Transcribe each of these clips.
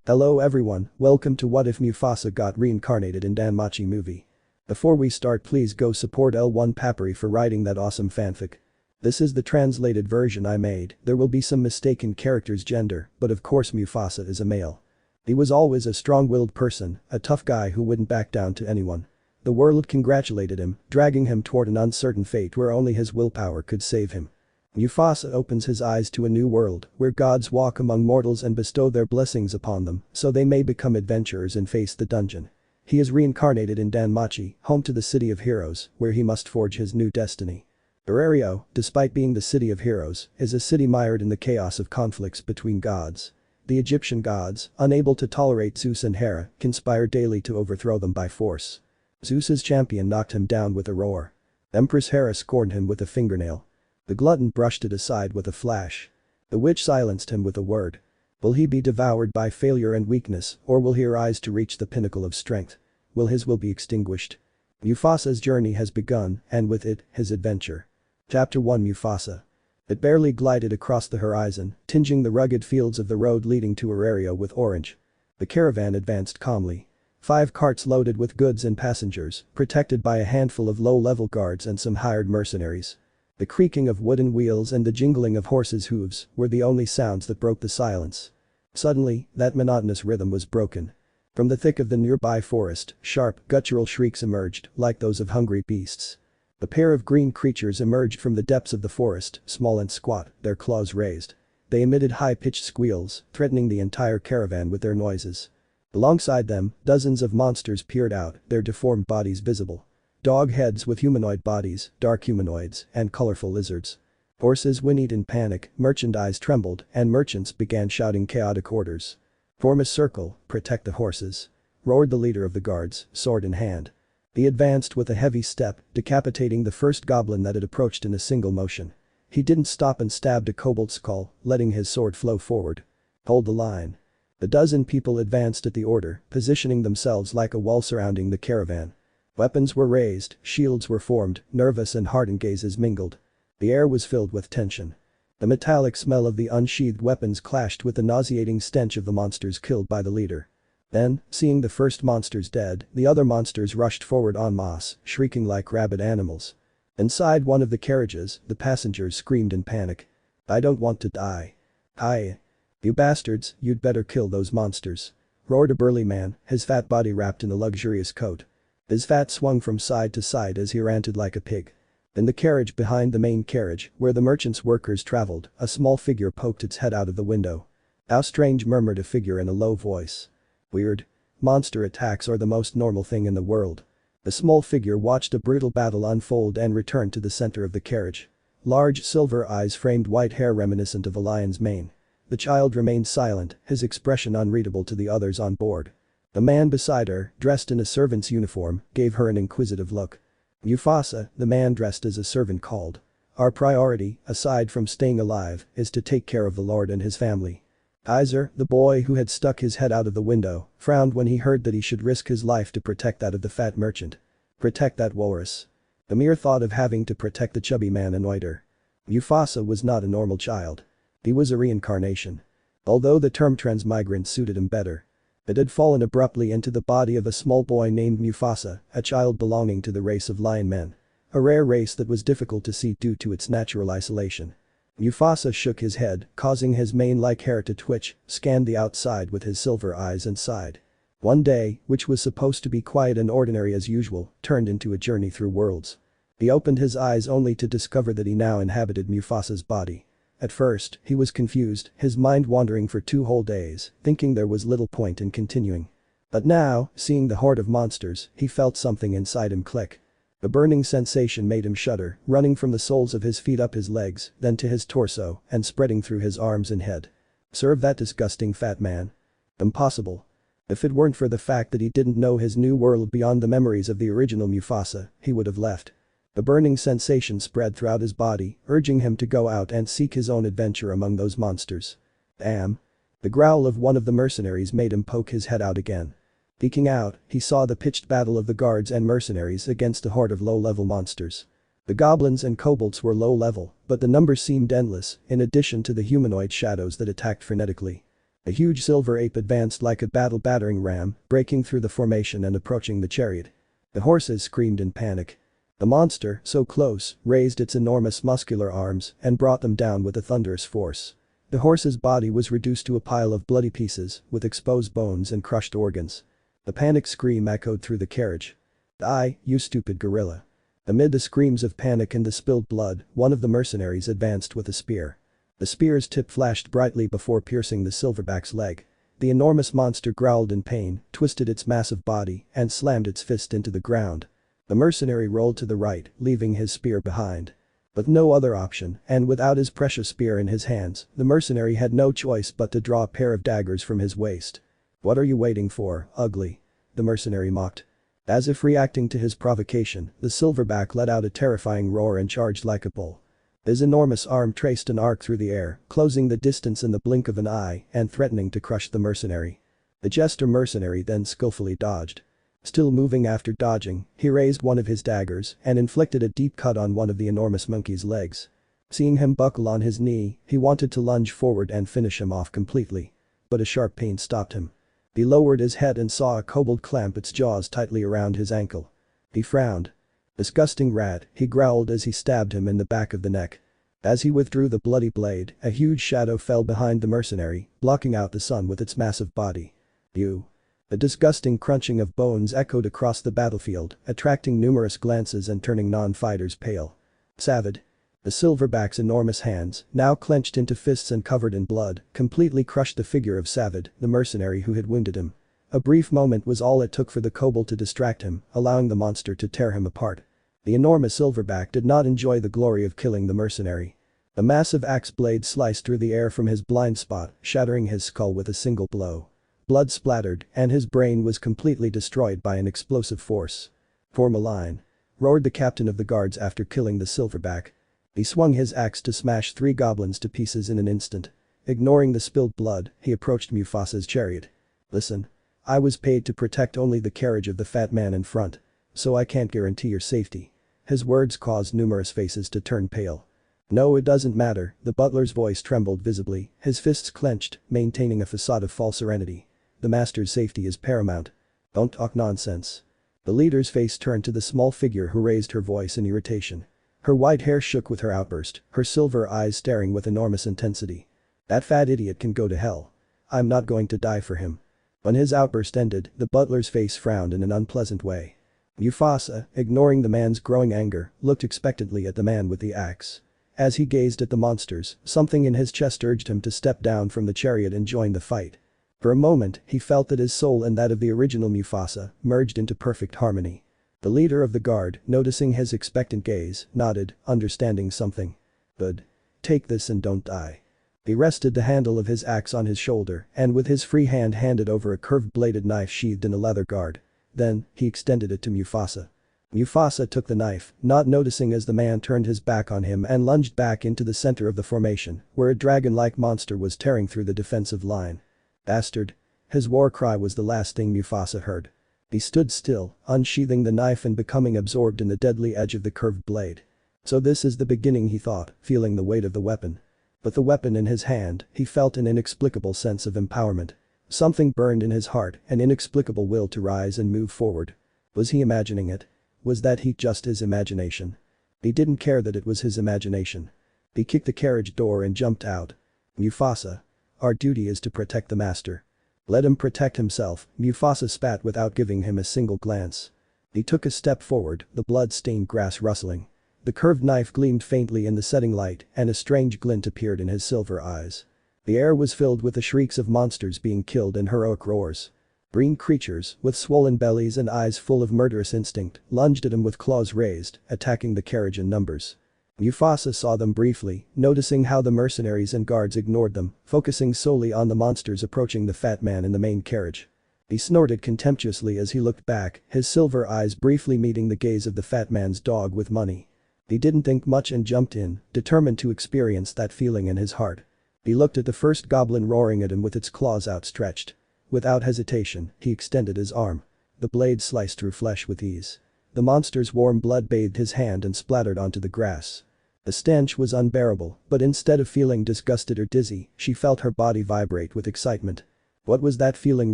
Hello everyone, welcome to What If Mufasa Got Reincarnated in Danmachi movie. Before we start, please go support L1 Papari for writing that awesome fanfic. This is the translated version I made. There will be some mistaken characters' gender, but of course Mufasa is a male. He was always a strong-willed person, a tough guy who wouldn't back down to anyone. The world congratulated him, dragging him toward an uncertain fate where only his willpower could save him. Mufasa opens his eyes to a new world where gods walk among mortals and bestow their blessings upon them so they may become adventurers and face the dungeon. He is reincarnated in Danmachi, home to the City of Heroes, where he must forge his new destiny. Erario, despite being the City of Heroes, is a city mired in the chaos of conflicts between gods. The Egyptian gods, unable to tolerate Zeus and Hera, conspire daily to overthrow them by force. Zeus's champion knocked him down with a roar. Empress Hera scorned him with a fingernail. The glutton brushed it aside with a flash. The witch silenced him with a word. Will he be devoured by failure and weakness, or will he rise to reach the pinnacle of strength? Will his will be extinguished? Mufasa's journey has begun, and with it, his adventure. Chapter 1 Mufasa. It barely glided across the horizon, tinging the rugged fields of the road leading to Erario with orange. The caravan advanced calmly. 5 carts loaded with goods and passengers, protected by a handful of low-level guards and some hired mercenaries. The creaking of wooden wheels and the jingling of horses' hooves were the only sounds that broke the silence. Suddenly, that monotonous rhythm was broken. From the thick of the nearby forest, sharp, guttural shrieks emerged, like those of hungry beasts. A pair of green creatures emerged from the depths of the forest, small and squat, their claws raised. They emitted high-pitched squeals, threatening the entire caravan with their noises. Alongside them, dozens of monsters peered out, their deformed bodies visible. Dog heads with humanoid bodies, dark humanoids, and colorful lizards. Horses whinnied in panic, merchandise trembled, and merchants began shouting chaotic orders. "Form a circle, protect the horses," roared the leader of the guards, sword in hand. He advanced with a heavy step, decapitating the first goblin that had approached in a single motion. He didn't stop and stabbed a kobold's skull, letting his sword flow forward. "Hold the line." A dozen people advanced at the order, positioning themselves like a wall surrounding the caravan. Weapons were raised, shields were formed, nervous and hardened gazes mingled. The air was filled with tension. The metallic smell of the unsheathed weapons clashed with the nauseating stench of the monsters killed by the leader. Then, seeing the first monsters dead, the other monsters rushed forward en masse, shrieking like rabid animals. Inside one of the carriages, the passengers screamed in panic. "I don't want to die. Aye. You bastards, you'd better kill those monsters," roared a burly man, his fat body wrapped in a luxurious coat. His fat swung from side to side as he ranted like a pig. In the carriage behind the main carriage, where the merchants' workers traveled, a small figure poked its head out of the window. "How strange," murmured a figure in a low voice. "Weird. Monster attacks are the most normal thing in the world." The small figure watched a brutal battle unfold and returned to the center of the carriage. Large silver eyes framed white hair reminiscent of a lion's mane. The child remained silent, his expression unreadable to the others on board. The man beside her, dressed in a servant's uniform, gave her an inquisitive look. "Mufasa," the man dressed as a servant called. "Our priority, aside from staying alive, is to take care of the Lord and his family." Iser, the boy who had stuck his head out of the window, frowned when he heard that he should risk his life to protect that of the fat merchant. Protect that walrus. The mere thought of having to protect the chubby man annoyed her. Mufasa was not a normal child. He was a reincarnation. Although the term transmigrant suited him better. It had fallen abruptly into the body of a small boy named Mufasa, a child belonging to the race of lion men. A rare race that was difficult to see due to its natural isolation. Mufasa shook his head, causing his mane-like hair to twitch, scanned the outside with his silver eyes and sighed. One day, which was supposed to be quiet and ordinary as usual, turned into a journey through worlds. He opened his eyes only to discover that he now inhabited Mufasa's body. At first, he was confused, his mind wandering for 2 whole days, thinking there was little point in continuing. But now, seeing the horde of monsters, he felt something inside him click. A burning sensation made him shudder, running from the soles of his feet up his legs, then to his torso, and spreading through his arms and head. Serve that disgusting fat man. Impossible. If it weren't for the fact that he didn't know his new world beyond the memories of the original Mufasa, he would have left. The burning sensation spread throughout his body, urging him to go out and seek his own adventure among those monsters. Damn. The growl of one of the mercenaries made him poke his head out again. Peeking out, he saw the pitched battle of the guards and mercenaries against a horde of low-level monsters. The goblins and kobolds were low-level, but the numbers seemed endless, in addition to the humanoid shadows that attacked frenetically. A huge silver ape advanced like a battle-battering ram, breaking through the formation and approaching the chariot. The horses screamed in panic. The monster, so close, raised its enormous muscular arms and brought them down with a thunderous force. The horse's body was reduced to a pile of bloody pieces, with exposed bones and crushed organs. The panic scream echoed through the carriage. "Die, you stupid gorilla." Amid the screams of panic and the spilled blood, one of the mercenaries advanced with a spear. The spear's tip flashed brightly before piercing the silverback's leg. The enormous monster growled in pain, twisted its massive body, and slammed its fist into the ground. The mercenary rolled to the right, leaving his spear behind. With no other option, and without his precious spear in his hands, the mercenary had no choice but to draw a pair of daggers from his waist. "What are you waiting for, ugly?" the mercenary mocked. As if reacting to his provocation, the silverback let out a terrifying roar and charged like a bull. His enormous arm traced an arc through the air, closing the distance in the blink of an eye and threatening to crush the mercenary. The jester mercenary then skillfully dodged. Still moving after dodging, he raised one of his daggers and inflicted a deep cut on one of the enormous monkey's legs. Seeing him buckle on his knee, he wanted to lunge forward and finish him off completely. But a sharp pain stopped him. He lowered his head and saw a kobold clamp its jaws tightly around his ankle. He frowned. "Disgusting rat," he growled as he stabbed him in the back of the neck. As he withdrew the bloody blade, a huge shadow fell behind the mercenary, blocking out the sun with its massive body. "You." A disgusting crunching of bones echoed across the battlefield, attracting numerous glances and turning non-fighters pale. "Savage." The silverback's enormous hands, now clenched into fists and covered in blood, completely crushed the figure of Savage, the mercenary who had wounded him. A brief moment was all it took for the kobold to distract him, allowing the monster to tear him apart. The enormous silverback did not enjoy the glory of killing the mercenary. A massive axe blade sliced through the air from his blind spot, shattering his skull with a single blow. Blood splattered, and his brain was completely destroyed by an explosive force. "Form a line," roared the captain of the guards after killing the silverback. He swung his axe to smash 3 goblins to pieces in an instant. Ignoring the spilled blood, he approached Mufasa's chariot. "Listen. I was paid to protect only the carriage of the fat man in front. So I can't guarantee your safety." His words caused numerous faces to turn pale. "No, it doesn't matter," the butler's voice trembled visibly, his fists clenched, maintaining a facade of false serenity. "The master's safety is paramount. Don't talk nonsense." The leader's face turned to the small figure who raised her voice in irritation. Her white hair shook with her outburst, her silver eyes staring with enormous intensity. "That fat idiot can go to hell. I'm not going to die for him." When his outburst ended, the butler's face frowned in an unpleasant way. Mufasa, ignoring the man's growing anger, looked expectantly at the man with the axe. As he gazed at the monsters, something in his chest urged him to step down from the chariot and join the fight. For a moment, he felt that his soul and that of the original Mufasa merged into perfect harmony. The leader of the guard, noticing his expectant gaze, nodded, understanding something. "Good. Take this and don't die." He rested the handle of his axe on his shoulder and with his free hand handed over a curved-bladed knife sheathed in a leather guard. Then, he extended it to Mufasa. Mufasa took the knife, not noticing as the man turned his back on him and lunged back into the center of the formation, where a dragon-like monster was tearing through the defensive line. "Bastard." His war cry was the last thing Mufasa heard. He stood still, unsheathing the knife and becoming absorbed in the deadly edge of the curved blade. So this is the beginning, he thought, feeling the weight of the weapon. With the weapon in his hand, he felt an inexplicable sense of empowerment. Something burned in his heart, an inexplicable will to rise and move forward. Was he imagining it? Was that heat just his imagination? He didn't care that it was his imagination. He kicked the carriage door and jumped out. "Mufasa. Our duty is to protect the master. Let him protect himself," Mufasa spat without giving him a single glance. He took a step forward, the blood-stained grass rustling. The curved knife gleamed faintly in the setting light and a strange glint appeared in his silver eyes. The air was filled with the shrieks of monsters being killed and heroic roars. Green creatures, with swollen bellies and eyes full of murderous instinct, lunged at him with claws raised, attacking the carriage in numbers. Mufasa saw them briefly, noticing how the mercenaries and guards ignored them, focusing solely on the monsters approaching the fat man in the main carriage. He snorted contemptuously as he looked back, his silver eyes briefly meeting the gaze of the fat man's dog with money. He didn't think much and jumped in, determined to experience that feeling in his heart. He looked at the first goblin roaring at him with its claws outstretched. Without hesitation, he extended his arm. The blade sliced through flesh with ease. The monster's warm blood bathed his hand and splattered onto the grass. The stench was unbearable, but instead of feeling disgusted or dizzy, she felt her body vibrate with excitement. What was that feeling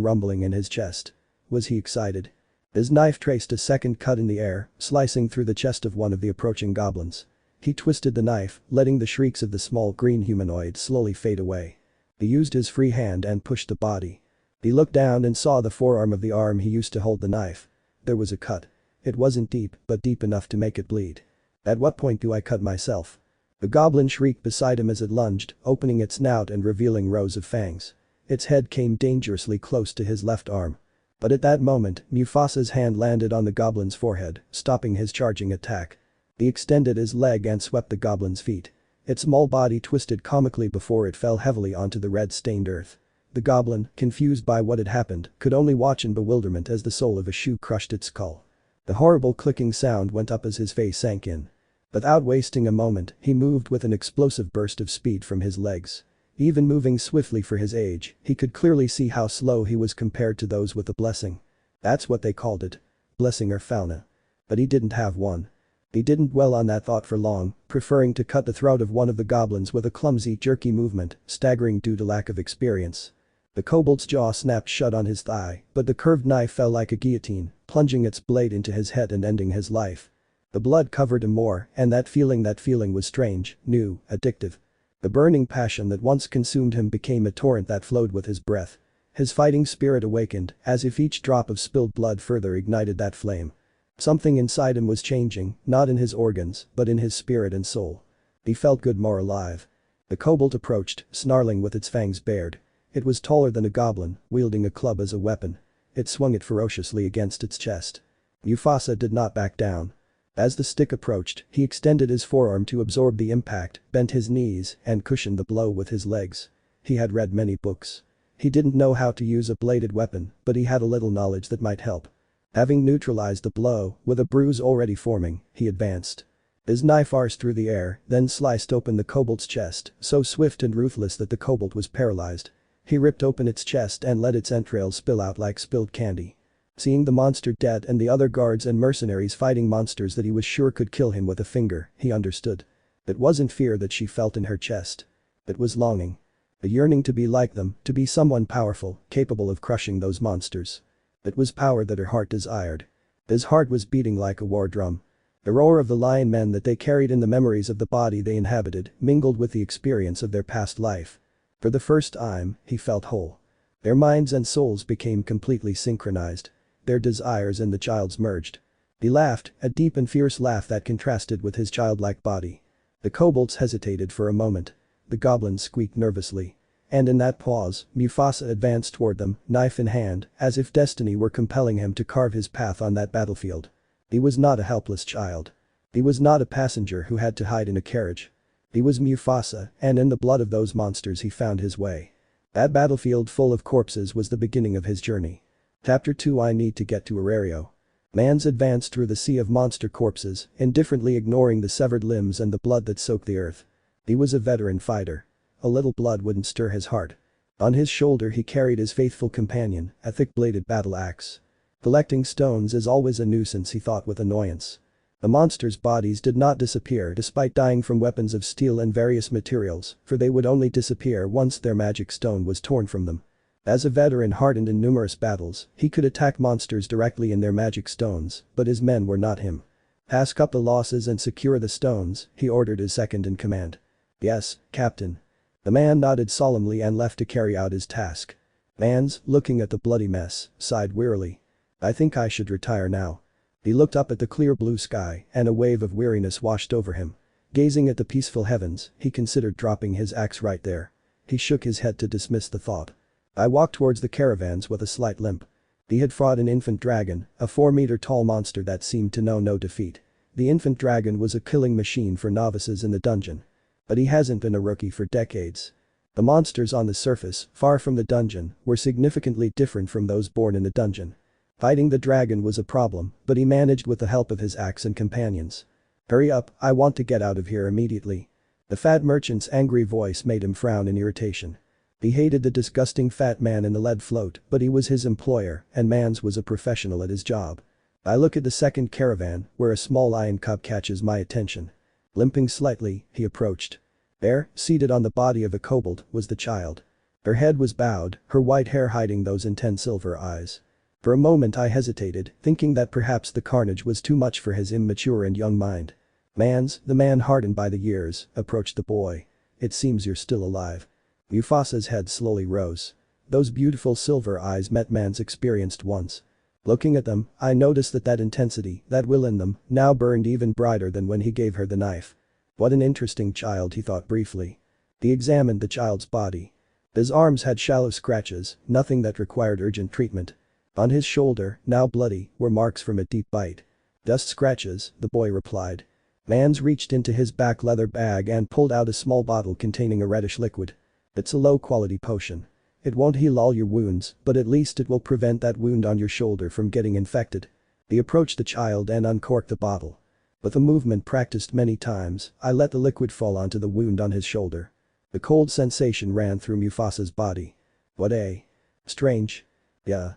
rumbling in his chest? Was he excited? His knife traced a second cut in the air, slicing through the chest of one of the approaching goblins. He twisted the knife, letting the shrieks of the small green humanoid slowly fade away. He used his free hand and pushed the body. He looked down and saw the forearm of the arm he used to hold the knife. There was a cut. It wasn't deep, but deep enough to make it bleed. At what point do I cut myself? The goblin shrieked beside him as it lunged, opening its snout and revealing rows of fangs. Its head came dangerously close to his left arm. But at that moment, Mufasa's hand landed on the goblin's forehead, stopping his charging attack. He extended his leg and swept the goblin's feet. Its small body twisted comically before it fell heavily onto the red-stained earth. The goblin, confused by what had happened, could only watch in bewilderment as the sole of a shoe crushed its skull. The horrible clicking sound went up as his face sank in. Without wasting a moment, he moved with an explosive burst of speed from his legs. Even moving swiftly for his age, he could clearly see how slow he was compared to those with a blessing. That's what they called it. Blessing or fauna. But he didn't have one. He didn't dwell on that thought for long, preferring to cut the throat of one of the goblins with a clumsy, jerky movement, staggering due to lack of experience. The kobold's jaw snapped shut on his thigh, but the curved knife fell like a guillotine, plunging its blade into his head and ending his life. The blood covered him more, and that feeling was strange, new, addictive. The burning passion that once consumed him became a torrent that flowed with his breath. His fighting spirit awakened, as if each drop of spilled blood further ignited that flame. Something inside him was changing, not in his organs, but in his spirit and soul. He felt good, more alive. The kobold approached, snarling with its fangs bared. It was taller than a goblin, wielding a club as a weapon. It swung it ferociously against its chest. Mufasa did not back down. As the stick approached, he extended his forearm to absorb the impact, bent his knees, and cushioned the blow with his legs. He had read many books. He didn't know how to use a bladed weapon, but he had a little knowledge that might help. Having neutralized the blow, with a bruise already forming, he advanced. His knife arced through the air, then sliced open the kobold's chest, so swift and ruthless that the kobold was paralyzed. He ripped open its chest and let its entrails spill out like spilled candy. Seeing the monster dead and the other guards and mercenaries fighting monsters that he was sure could kill him with a finger, he understood. It wasn't fear that she felt in her chest. It was longing. A yearning to be like them, to be someone powerful, capable of crushing those monsters. It was power that her heart desired. His heart was beating like a war drum. The roar of the lion men that they carried in the memories of the body they inhabited mingled with the experience of their past life. For the first time, he felt whole. Their minds and souls became completely synchronized. Their desires and the child's merged. He laughed, a deep and fierce laugh that contrasted with his childlike body. The kobolds hesitated for a moment. The goblins squeaked nervously. And in that pause, Mufasa advanced toward them, knife in hand, as if destiny were compelling him to carve his path on that battlefield. He was not a helpless child. He was not a passenger who had to hide in a carriage. He was Mufasa, and in the blood of those monsters he found his way. That battlefield full of corpses was the beginning of his journey. Chapter 2. I need to get to Arario. Mans advanced through the sea of monster corpses, indifferently ignoring the severed limbs and the blood that soaked the earth. He was a veteran fighter. A little blood wouldn't stir his heart. On his shoulder he carried his faithful companion, a thick-bladed battle axe. Collecting stones is always a nuisance, he thought with annoyance. The monsters' bodies did not disappear despite dying from weapons of steel and various materials, for they would only disappear once their magic stone was torn from them. As a veteran hardened in numerous battles, he could attack monsters directly in their magic stones, but his men were not him. Pass up the losses and secure the stones, he ordered his second in command. Yes, Captain. The man nodded solemnly and left to carry out his task. Mans, looking at the bloody mess, sighed wearily. I think I should retire now. He looked up at the clear blue sky and a wave of weariness washed over him. Gazing at the peaceful heavens, he considered dropping his axe right there. He shook his head to dismiss the thought. I walked towards the caravans with a slight limp. He had fought an infant dragon, a 4-meter-tall monster that seemed to know no defeat. The infant dragon was a killing machine for novices in the dungeon. But he hasn't been a rookie for decades. The monsters on the surface, far from the dungeon, were significantly different from those born in the dungeon. Fighting the dragon was a problem, but he managed with the help of his axe and companions. Hurry up, I want to get out of here immediately. The fat merchant's angry voice made him frown in irritation. He hated the disgusting fat man in the lead float, but he was his employer, and Mans was a professional at his job. I look at the second caravan, where a small lion cub catches my attention. Limping slightly, he approached. There, seated on the body of a kobold, was the child. Her head was bowed, her white hair hiding those intense silver eyes. For a moment I hesitated, thinking that perhaps the carnage was too much for his immature and young mind. The man hardened by the years, approached the boy. "It seems you're still alive." Mufasa's head slowly rose. Those beautiful silver eyes met Man's experienced once. Looking at them, I noticed that intensity, that will in them, now burned even brighter than when he gave her the knife. What an interesting child, he thought briefly. He examined the child's body. His arms had shallow scratches, nothing that required urgent treatment. On his shoulder, now bloody, were marks from a deep bite. "Just scratches," the boy replied. Mans reached into his back leather bag and pulled out a small bottle containing a reddish liquid. "It's a low-quality potion. It won't heal all your wounds, but at least it will prevent that wound on your shoulder from getting infected." He approached the child and uncorked the bottle. With a movement practiced many times, I let the liquid fall onto the wound on his shoulder. The cold sensation ran through Mufasa's body. "What a strange. Yeah."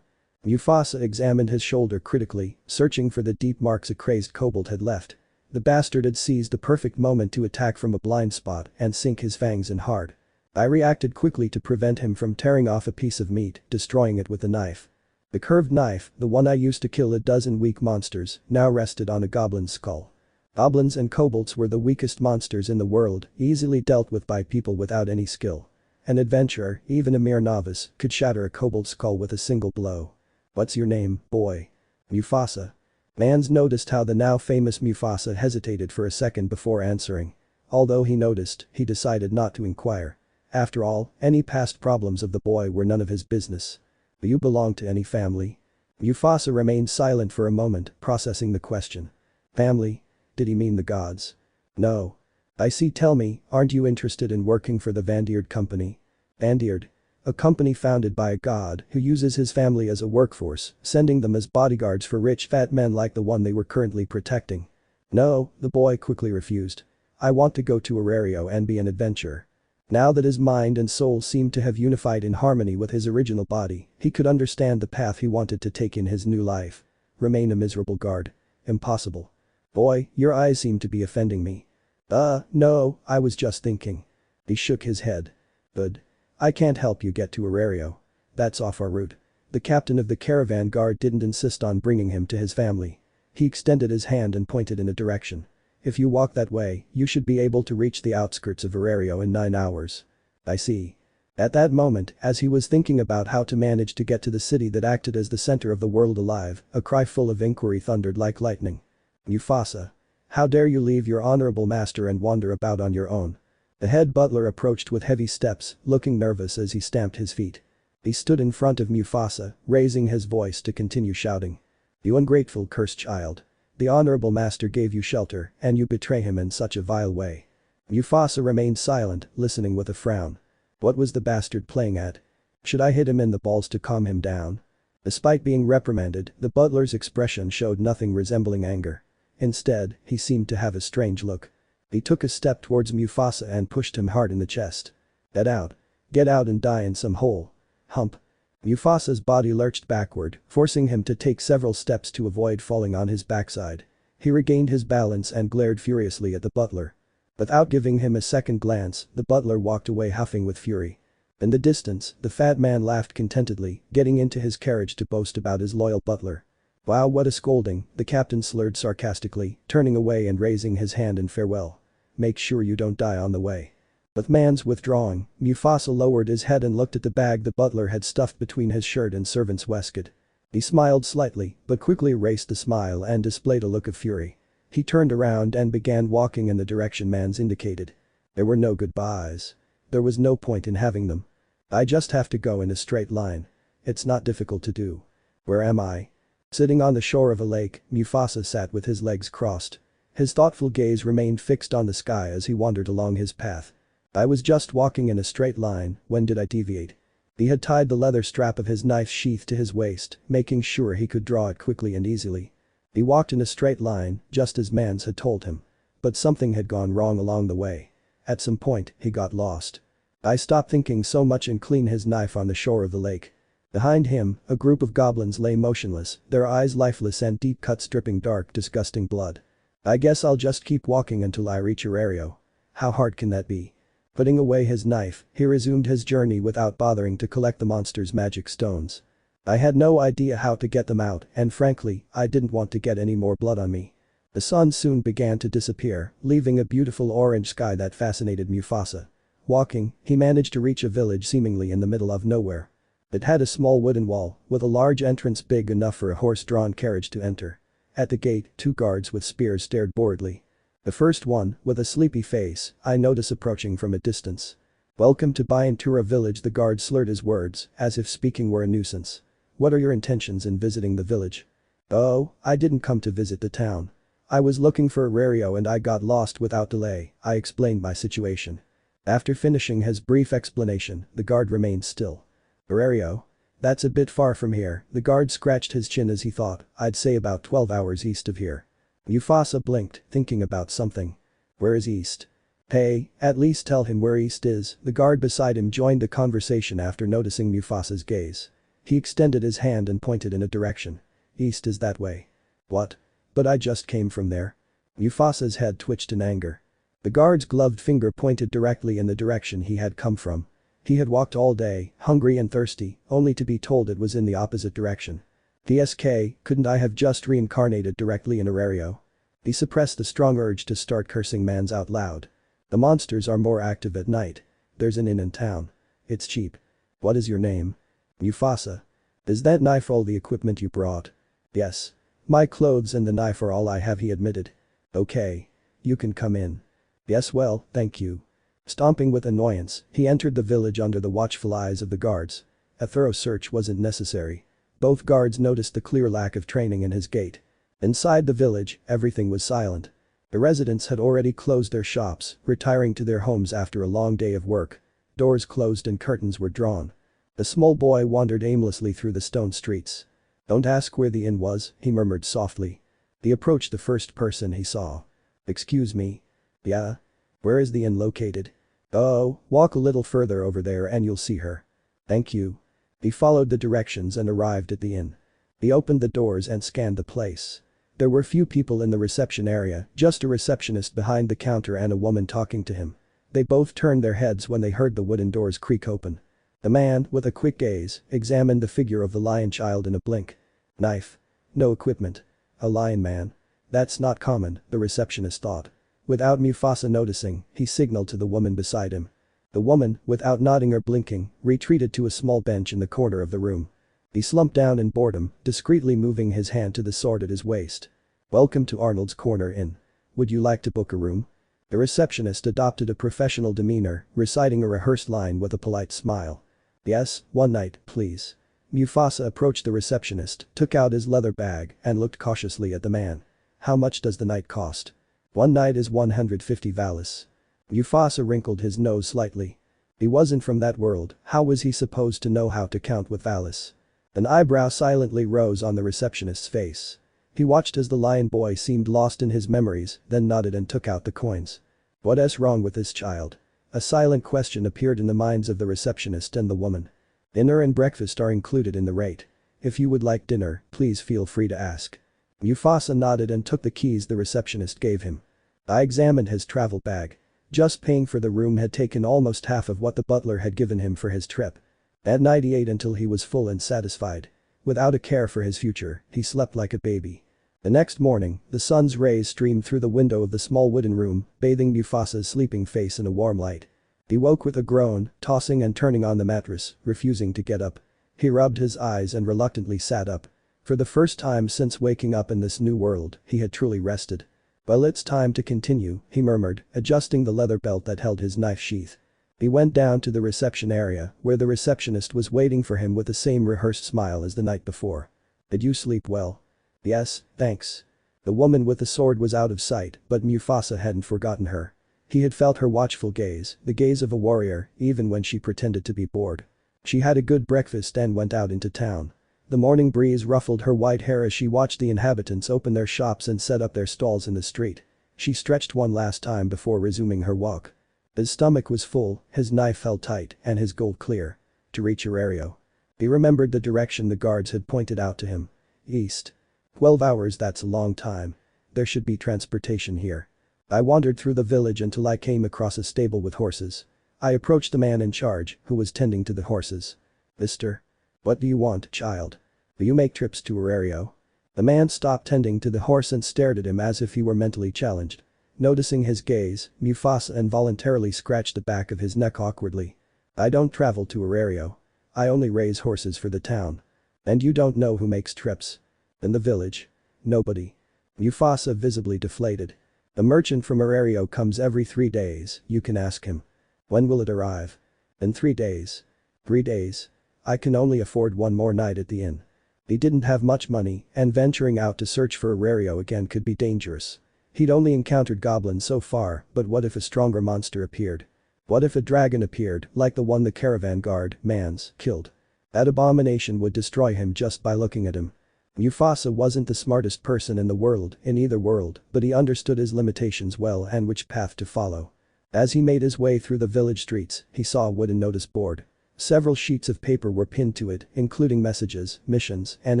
Mufasa examined his shoulder critically, searching for the deep marks a crazed kobold had left. The bastard had seized the perfect moment to attack from a blind spot and sink his fangs in hard. I reacted quickly to prevent him from tearing off a piece of meat, destroying it with the knife. The curved knife, the one I used to kill a dozen weak monsters, now rested on a goblin's skull. Goblins and kobolds were the weakest monsters in the world, easily dealt with by people without any skill. An adventurer, even a mere novice, could shatter a kobold's skull with a single blow. "What's your name, boy?" "Mufasa." Mans noticed how the now famous Mufasa hesitated for a second before answering. Although he noticed, he decided not to inquire. After all, any past problems of the boy were none of his business. "Do you belong to any family?" Mufasa remained silent for a moment, processing the question. "Family? Did he mean the gods?" "No." "I see. Tell me, aren't you interested in working for the Vanguard Company?" "Vanguard? A company founded by a god who uses his family as a workforce, sending them as bodyguards for rich fat men like the one they were currently protecting." "No," the boy quickly refused. "I want to go to Arario and be an adventurer." Now that his mind and soul seemed to have unified in harmony with his original body, he could understand the path he wanted to take in his new life. Remain a miserable guard? Impossible. "Boy, your eyes seem to be offending me." No, I was just thinking." He shook his head. "Good. I can't help you get to Arario. That's off our route." The captain of the caravan guard didn't insist on bringing him to his family. He extended his hand and pointed in a direction. "If you walk that way, you should be able to reach the outskirts of Arario in 9 hours." "I see." At that moment, as he was thinking about how to manage to get to the city that acted as the center of the world alive, a cry full of inquiry thundered like lightning. "Mufasa! How dare you leave your honorable master and wander about on your own?" The head butler approached with heavy steps, looking nervous as he stamped his feet. He stood in front of Mufasa, raising his voice to continue shouting. "You ungrateful cursed child. The honorable master gave you shelter, and you betray him in such a vile way." Mufasa remained silent, listening with a frown. What was the bastard playing at? Should I hit him in the balls to calm him down? Despite being reprimanded, the butler's expression showed nothing resembling anger. Instead, he seemed to have a strange look. He took a step towards Mufasa and pushed him hard in the chest. "Get out. Get out and die in some hole." Hump. Mufasa's body lurched backward, forcing him to take several steps to avoid falling on his backside. He regained his balance and glared furiously at the butler. Without giving him a second glance, the butler walked away huffing with fury. In the distance, the fat man laughed contentedly, getting into his carriage to boast about his loyal butler. "Wow, what a scolding," the captain slurred sarcastically, turning away and raising his hand in farewell. "Make sure you don't die on the way." With Mans withdrawing, Mufasa lowered his head and looked at the bag the butler had stuffed between his shirt and servant's waistcoat. He smiled slightly, but quickly erased the smile and displayed a look of fury. He turned around and began walking in the direction Mans indicated. There were no goodbyes. There was no point in having them. "I just have to go in a straight line. It's not difficult to do." "Where am I?" Sitting on the shore of a lake, Mufasa sat with his legs crossed. His thoughtful gaze remained fixed on the sky as he wandered along his path. "I was just walking in a straight line, when did I deviate?" He had tied the leather strap of his knife sheath to his waist, making sure he could draw it quickly and easily. He walked in a straight line, just as Mans had told him. But something had gone wrong along the way. At some point, he got lost. I stopped thinking so much and cleaned his knife on the shore of the lake. Behind him, a group of goblins lay motionless, their eyes lifeless and deep cuts dripping dark, disgusting blood. I guess I'll just keep walking until I reach Arario. How hard can that be? Putting away his knife, he resumed his journey without bothering to collect the monster's magic stones. I had no idea how to get them out and frankly, I didn't want to get any more blood on me. The sun soon began to disappear, leaving a beautiful orange sky that fascinated Mufasa. Walking, he managed to reach a village seemingly in the middle of nowhere. It had a small wooden wall, with a large entrance big enough for a horse-drawn carriage to enter. At the gate, 2 guards with spears stared boredly. The first one, with a sleepy face, I noticed approaching from a distance. "Welcome to Bayantura village," the guard slurred his words, as if speaking were a nuisance. "What are your intentions in visiting the village?" "Oh, I didn't come to visit the town. I was looking for Arario and I got lost without delay," I explained my situation. After finishing his brief explanation, the guard remained still. "Arario? That's a bit far from here," the guard scratched his chin as he thought. "I'd say about 12 hours east of here." Mufasa blinked, thinking about something. "Where is east?" "Hey, at least tell him where east is," the guard beside him joined the conversation after noticing Mufasa's gaze. He extended his hand and pointed in a direction. "East is that way." "What? But I just came from there." Mufasa's head twitched in anger. The guard's gloved finger pointed directly in the direction he had come from. He had walked all day, hungry and thirsty, only to be told it was in the opposite direction. "PSK, couldn't I have just reincarnated directly in Arario?" He suppressed the strong urge to start cursing mans out loud. "The monsters are more active at night. There's an inn in town. It's cheap." "What is your name?" "Mufasa." "Is that knife all the equipment you brought?" "Yes. My clothes and the knife are all I have," he admitted. "Okay. You can come in." "Yes, well, thank you." Stomping with annoyance, he entered the village under the watchful eyes of the guards. A thorough search wasn't necessary. Both guards noticed the clear lack of training in his gait. Inside the village, everything was silent. The residents had already closed their shops, retiring to their homes after a long day of work. Doors closed and curtains were drawn. The small boy wandered aimlessly through the stone streets. "Don't ask where the inn was," he murmured softly. He approached the first person he saw. "Excuse me?" "Yeah? Where is the inn located?" "Oh, walk a little further over there and you'll see her." "Thank you." He followed the directions and arrived at the inn. He opened the doors and scanned the place. There were few people in the reception area, just a receptionist behind the counter and a woman talking to him. They both turned their heads when they heard the wooden doors creak open. The man, with a quick gaze, examined the figure of the lion child in a blink. "Knife. No equipment. A lion man. That's not common," the receptionist thought. Without Mufasa noticing, he signaled to the woman beside him. The woman, without nodding or blinking, retreated to a small bench in the corner of the room. He slumped down in boredom, discreetly moving his hand to the sword at his waist. "Welcome to Arnold's Corner Inn. Would you like to book a room?" The receptionist adopted a professional demeanor, reciting a rehearsed line with a polite smile. "Yes, one night, please." Mufasa approached the receptionist, took out his leather bag, and looked cautiously at the man. "How much does the night cost?" "One night is 150 valis." Mufasa wrinkled his nose slightly. He wasn't from that world, how was he supposed to know how to count with valis? An eyebrow silently rose on the receptionist's face. He watched as the lion boy seemed lost in his memories, then nodded and took out the coins. "What's wrong with this child?" A silent question appeared in the minds of the receptionist and the woman. "Dinner and breakfast are included in the rate. If you would like dinner, please feel free to ask." Mufasa nodded and took the keys the receptionist gave him. I examined his travel bag. Just paying for the room had taken almost half of what the butler had given him for his trip. At night he ate until he was full and satisfied. Without a care for his future, he slept like a baby. The next morning, the sun's rays streamed through the window of the small wooden room, bathing Mufasa's sleeping face in a warm light. He woke with a groan, tossing and turning on the mattress, refusing to get up. He rubbed his eyes and reluctantly sat up. For the first time since waking up in this new world, he had truly rested. "Well, it's time to continue," he murmured, adjusting the leather belt that held his knife sheath. He went down to the reception area, where the receptionist was waiting for him with the same rehearsed smile as the night before. "Did you sleep well?" "Yes, thanks." The woman with the sword was out of sight, but Mufasa hadn't forgotten her. He had felt her watchful gaze, the gaze of a warrior, even when she pretended to be bored. She had a good breakfast and went out into town. The morning breeze ruffled her white hair as she watched the inhabitants open their shops and set up their stalls in the street. She stretched one last time before resuming her walk. His stomach was full, his knife held tight, and his goal clear. To reach Arario. He remembered the direction the guards had pointed out to him. East. 12 hours, that's a long time. There should be transportation here. I wandered through the village until I came across a stable with horses. I approached the man in charge, who was tending to the horses. Mister? What do you want, child? Do you make trips to Arario? The man stopped tending to the horse and stared at him as if he were mentally challenged. Noticing his gaze, Mufasa involuntarily scratched the back of his neck awkwardly. I don't travel to Arario. I only raise horses for the town. And you don't know who makes trips? In the village? Nobody. Mufasa visibly deflated. The merchant from Arario comes every 3 days, you can ask him. When will it arrive? In 3 days. 3 days. I can only afford one more night at the inn. He didn't have much money, and venturing out to search for Arario again could be dangerous. He'd only encountered goblins so far, but what if a stronger monster appeared? What if a dragon appeared, like the one the caravan guard, Mans, killed? That abomination would destroy him just by looking at him. Mufasa wasn't the smartest person in the world, in either world, but he understood his limitations well and which path to follow. As he made his way through the village streets, he saw a wooden notice board. Several sheets of paper were pinned to it, including messages, missions, and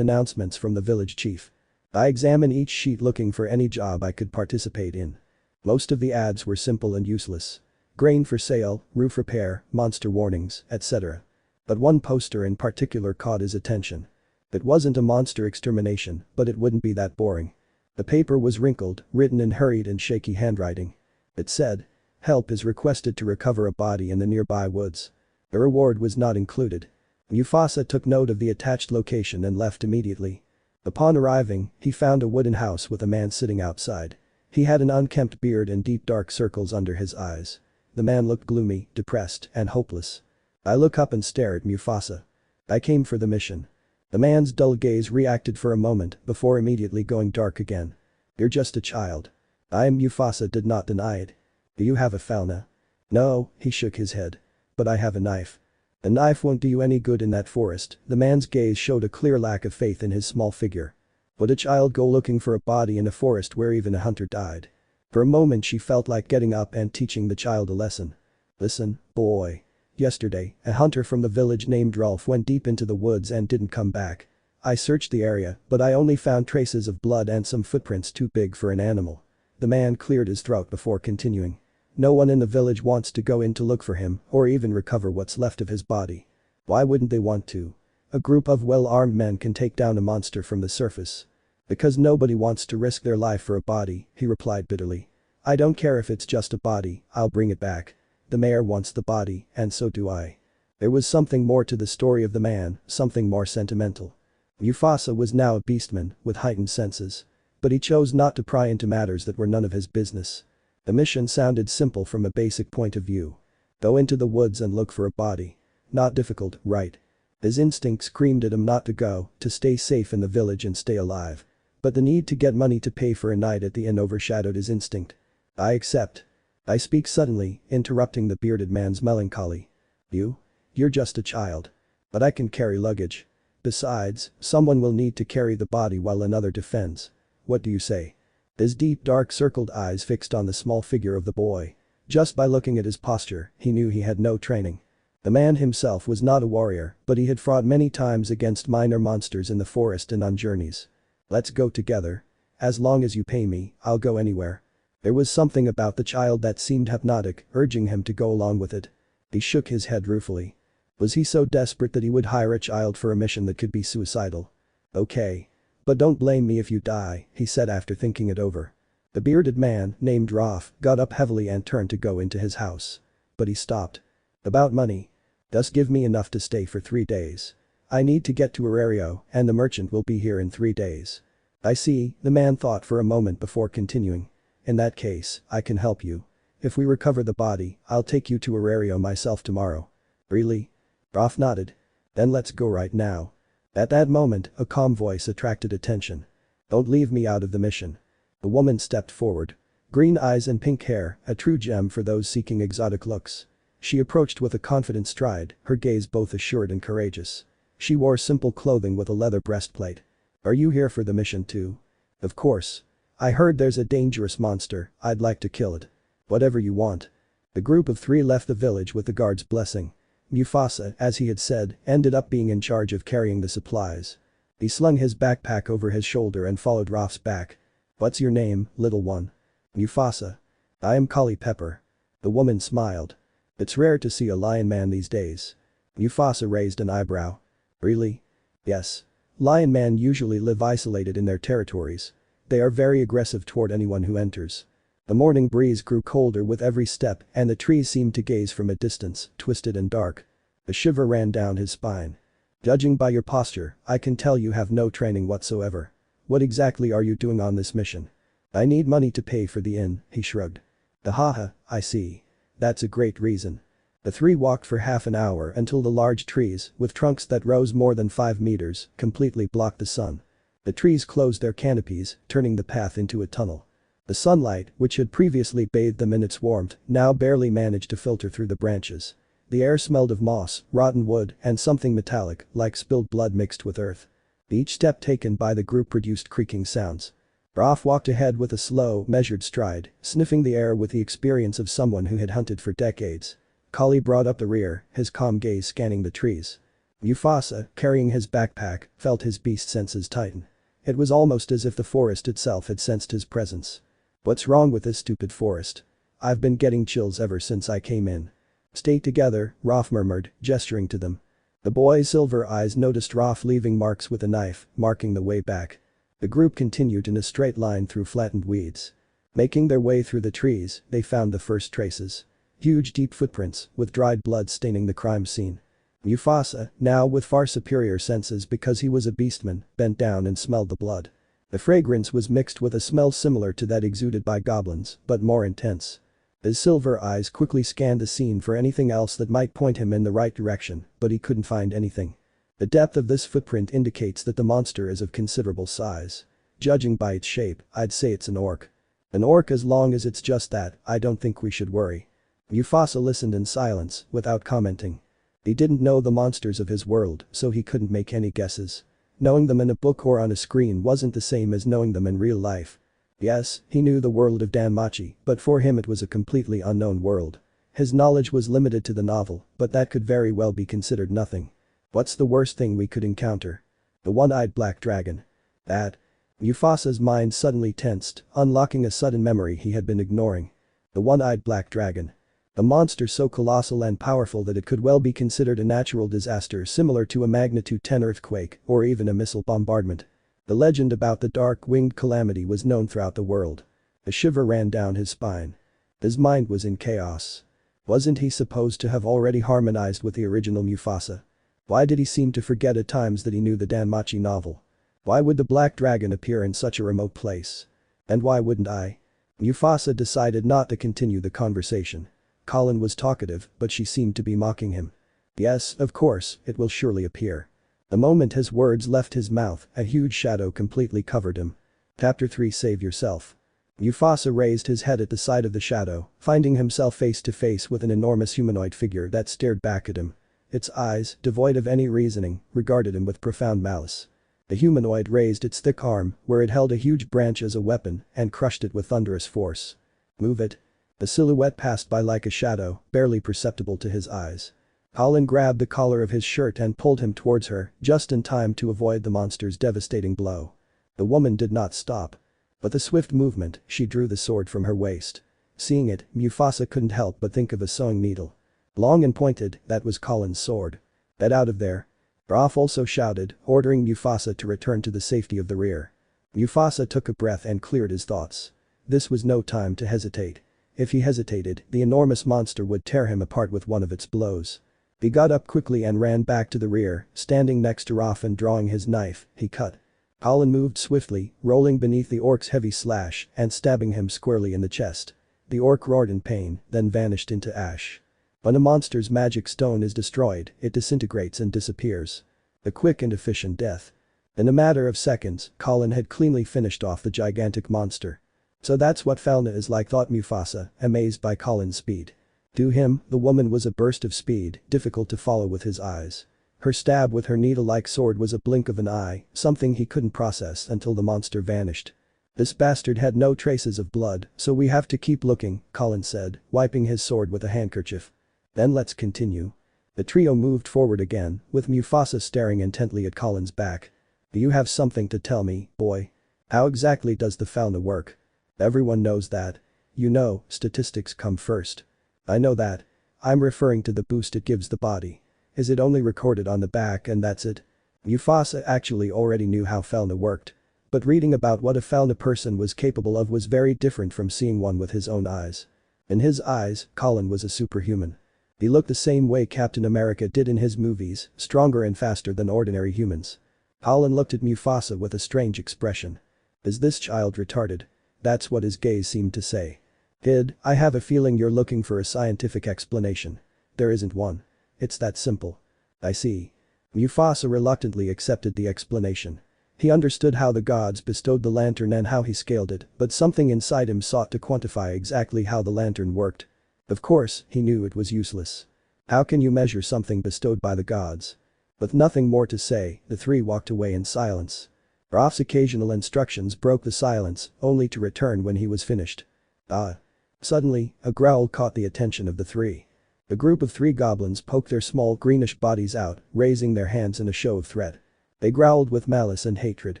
announcements from the village chief. I examined each sheet looking for any job I could participate in. Most of the ads were simple and useless. Grain for sale, roof repair, monster warnings, etc. But one poster in particular caught his attention. It wasn't a monster extermination, but it wouldn't be that boring. The paper was wrinkled, written in hurried and shaky handwriting. It said, "Help is requested to recover a body in the nearby woods." The reward was not included. Mufasa took note of the attached location and left immediately. Upon arriving, he found a wooden house with a man sitting outside. He had an unkempt beard and deep dark circles under his eyes. The man looked gloomy, depressed, and hopeless. I look up and stare at Mufasa. I came for the mission. The man's dull gaze reacted for a moment before immediately going dark again. You're just a child. Mufasa did not deny it. Do you have a falna? No, he shook his head. But I have a knife. A knife won't do you any good in that forest. The man's gaze showed a clear lack of faith in his small figure. Would a child go looking for a body in a forest where even a hunter died? For a moment she felt like getting up and teaching the child a lesson. Listen, boy. Yesterday, a hunter from the village named Rolf went deep into the woods and didn't come back. I searched the area, but I only found traces of blood and some footprints too big for an animal. The man cleared his throat before continuing. No one in the village wants to go in to look for him or even recover what's left of his body. Why wouldn't they want to? A group of well-armed men can take down a monster from the surface. Because nobody wants to risk their life for a body, he replied bitterly. I don't care if it's just a body, I'll bring it back. The mayor wants the body, and so do I. There was something more to the story of the man, something more sentimental. Mufasa was now a beastman with heightened senses. But he chose not to pry into matters that were none of his business. The mission sounded simple from a basic point of view. Go into the woods and look for a body. Not difficult, right? His instinct screamed at him not to go, to stay safe in the village and stay alive. But the need to get money to pay for a night at the inn overshadowed his instinct. I accept. I speak suddenly, interrupting the bearded man's melancholy. You're just a child. But I can carry luggage. Besides, someone will need to carry the body while another defends. What do you say? His deep dark circled eyes fixed on the small figure of the boy. Just by looking at his posture, he knew he had no training. The man himself was not a warrior, but he had fought many times against minor monsters in the forest and on journeys. Let's go together. As long as you pay me, I'll go anywhere. There was something about the child that seemed hypnotic, urging him to go along with it. He shook his head ruefully. Was he so desperate that he would hire a child for a mission that could be suicidal? Okay. But don't blame me if you die, he said after thinking it over. The bearded man, named Rolf, got up heavily and turned to go into his house. But he stopped. About money. Just give me enough to stay for 3 days. I need to get to Arario, and the merchant will be here in 3 days. I see, the man thought for a moment before continuing. In that case, I can help you. If we recover the body, I'll take you to Arario myself tomorrow. Really? Rolf nodded. Then let's go right now. At that moment, a calm voice attracted attention. Don't leave me out of the mission. A woman stepped forward. Green eyes and pink hair, a true gem for those seeking exotic looks. She approached with a confident stride, her gaze both assured and courageous. She wore simple clothing with a leather breastplate. Are you here for the mission too? Of course. I heard there's a dangerous monster, I'd like to kill it. Whatever you want. The group of 3 left the village with the guard's blessing. Mufasa, as he had said, ended up being in charge of carrying the supplies. He slung his backpack over his shoulder and followed Rolf's back. What's your name, little one? Mufasa. I am Kali Pepper. The woman smiled. It's rare to see a lion man these days. Mufasa raised an eyebrow. Really? Yes. Lion men usually live isolated in their territories. They are very aggressive toward anyone who enters. The morning breeze grew colder with every step and the trees seemed to gaze from a distance, twisted and dark. A shiver ran down his spine. Judging by your posture, I can tell you have no training whatsoever. What exactly are you doing on this mission? I need money to pay for the inn, he shrugged. Haha, I see. That's a great reason. The three walked for half an hour until the large trees, with trunks that rose more than 5 meters, completely blocked the sun. The trees closed their canopies, turning the path into a tunnel. The sunlight, which had previously bathed them in its warmth, now barely managed to filter through the branches. The air smelled of moss, rotten wood, and something metallic, like spilled blood mixed with earth. Each step taken by the group produced creaking sounds. Raph walked ahead with a slow, measured stride, sniffing the air with the experience of someone who had hunted for decades. Kali brought up the rear, his calm gaze scanning the trees. Mufasa, carrying his backpack, felt his beast senses tighten. It was almost as if the forest itself had sensed his presence. What's wrong with this stupid forest? I've been getting chills ever since I came in. Stay together, Raph murmured, gesturing to them. The boy's silver eyes noticed Raph leaving marks with a knife, marking the way back. The group continued in a straight line through flattened weeds. Making their way through the trees, they found the first traces. Huge deep footprints, with dried blood staining the crime scene. Mufasa, now with far superior senses because he was a beastman, bent down and smelled the blood. The fragrance was mixed with a smell similar to that exuded by goblins, but more intense. His silver eyes quickly scanned the scene for anything else that might point him in the right direction, but he couldn't find anything. The depth of this footprint indicates that the monster is of considerable size. Judging by its shape, I'd say it's an orc. An orc, as long as it's just that, I don't think we should worry. Mufasa listened in silence, without commenting. He didn't know the monsters of his world, so he couldn't make any guesses. Knowing them in a book or on a screen wasn't the same as knowing them in real life. Yes, he knew the world of Danmachi, but for him it was a completely unknown world. His knowledge was limited to the novel, but that could very well be considered nothing. What's the worst thing we could encounter? The one-eyed black dragon. That. Mufasa's mind suddenly tensed, unlocking a sudden memory he had been ignoring. The one-eyed black dragon. A monster so colossal and powerful that it could well be considered a natural disaster similar to a magnitude 10 earthquake or even a missile bombardment. The legend about the dark-winged calamity was known throughout the world. A shiver ran down his spine. His mind was in chaos. Wasn't he supposed to have already harmonized with the original Mufasa? Why did he seem to forget at times that he knew the Danmachi novel? Why would the black dragon appear in such a remote place? And why wouldn't I? Mufasa decided not to continue the conversation. Colin was talkative, but she seemed to be mocking him. Yes, of course, it will surely appear. The moment his words left his mouth, a huge shadow completely covered him. Chapter 3 Save Yourself. Mufasa raised his head at the sight of the shadow, finding himself face to face with an enormous humanoid figure that stared back at him. Its eyes, devoid of any reasoning, regarded him with profound malice. The humanoid raised its thick arm, where it held a huge branch as a weapon, and crushed it with thunderous force. Move it. The silhouette passed by like a shadow, barely perceptible to his eyes. Colin grabbed the collar of his shirt and pulled him towards her, just in time to avoid the monster's devastating blow. The woman did not stop. With a swift movement, she drew the sword from her waist. Seeing it, Mufasa couldn't help but think of a sewing needle. Long and pointed, that was Colin's sword. Get out of there. Raph also shouted, ordering Mufasa to return to the safety of the rear. Mufasa took a breath and cleared his thoughts. This was no time to hesitate. If he hesitated, the enormous monster would tear him apart with one of its blows. He got up quickly and ran back to the rear, standing next to Raph and drawing his knife, he cut. Colin moved swiftly, rolling beneath the orc's heavy slash and stabbing him squarely in the chest. The orc roared in pain, then vanished into ash. When a monster's magic stone is destroyed, it disintegrates and disappears. A quick and efficient death. In a matter of seconds, Colin had cleanly finished off the gigantic monster. So that's what Falna is like, thought Mufasa, amazed by Colin's speed. To him, the woman was a burst of speed, difficult to follow with his eyes. Her stab with her needle-like sword was a blink of an eye, something he couldn't process until the monster vanished. This bastard had no traces of blood, so we have to keep looking, Colin said, wiping his sword with a handkerchief. Then let's continue. The trio moved forward again, with Mufasa staring intently at Colin's back. Do you have something to tell me, boy? How exactly does the fauna work? Everyone knows that. You know, statistics come first. I know that. I'm referring to the boost it gives the body. Is it only recorded on the back and that's it? Mufasa actually already knew how fauna worked. But reading about what a fauna person was capable of was very different from seeing one with his own eyes. In his eyes, Colin was a superhuman. He looked the same way Captain America did in his movies, stronger and faster than ordinary humans. Colin looked at Mufasa with a strange expression. Is this child retarded? That's what his gaze seemed to say. Kid, I have a feeling you're looking for a scientific explanation. There isn't one. It's that simple. I see. Mufasa reluctantly accepted the explanation. He understood how the gods bestowed the lantern and how he scaled it, but something inside him sought to quantify exactly how the lantern worked. Of course, he knew it was useless. How can you measure something bestowed by the gods? With nothing more to say, the three walked away in silence. Raph's occasional instructions broke the silence, only to return when he was finished. Ah. Suddenly, a growl caught the attention of the three. A group of 3 goblins poked their small greenish bodies out, raising their hands in a show of threat. They growled with malice and hatred.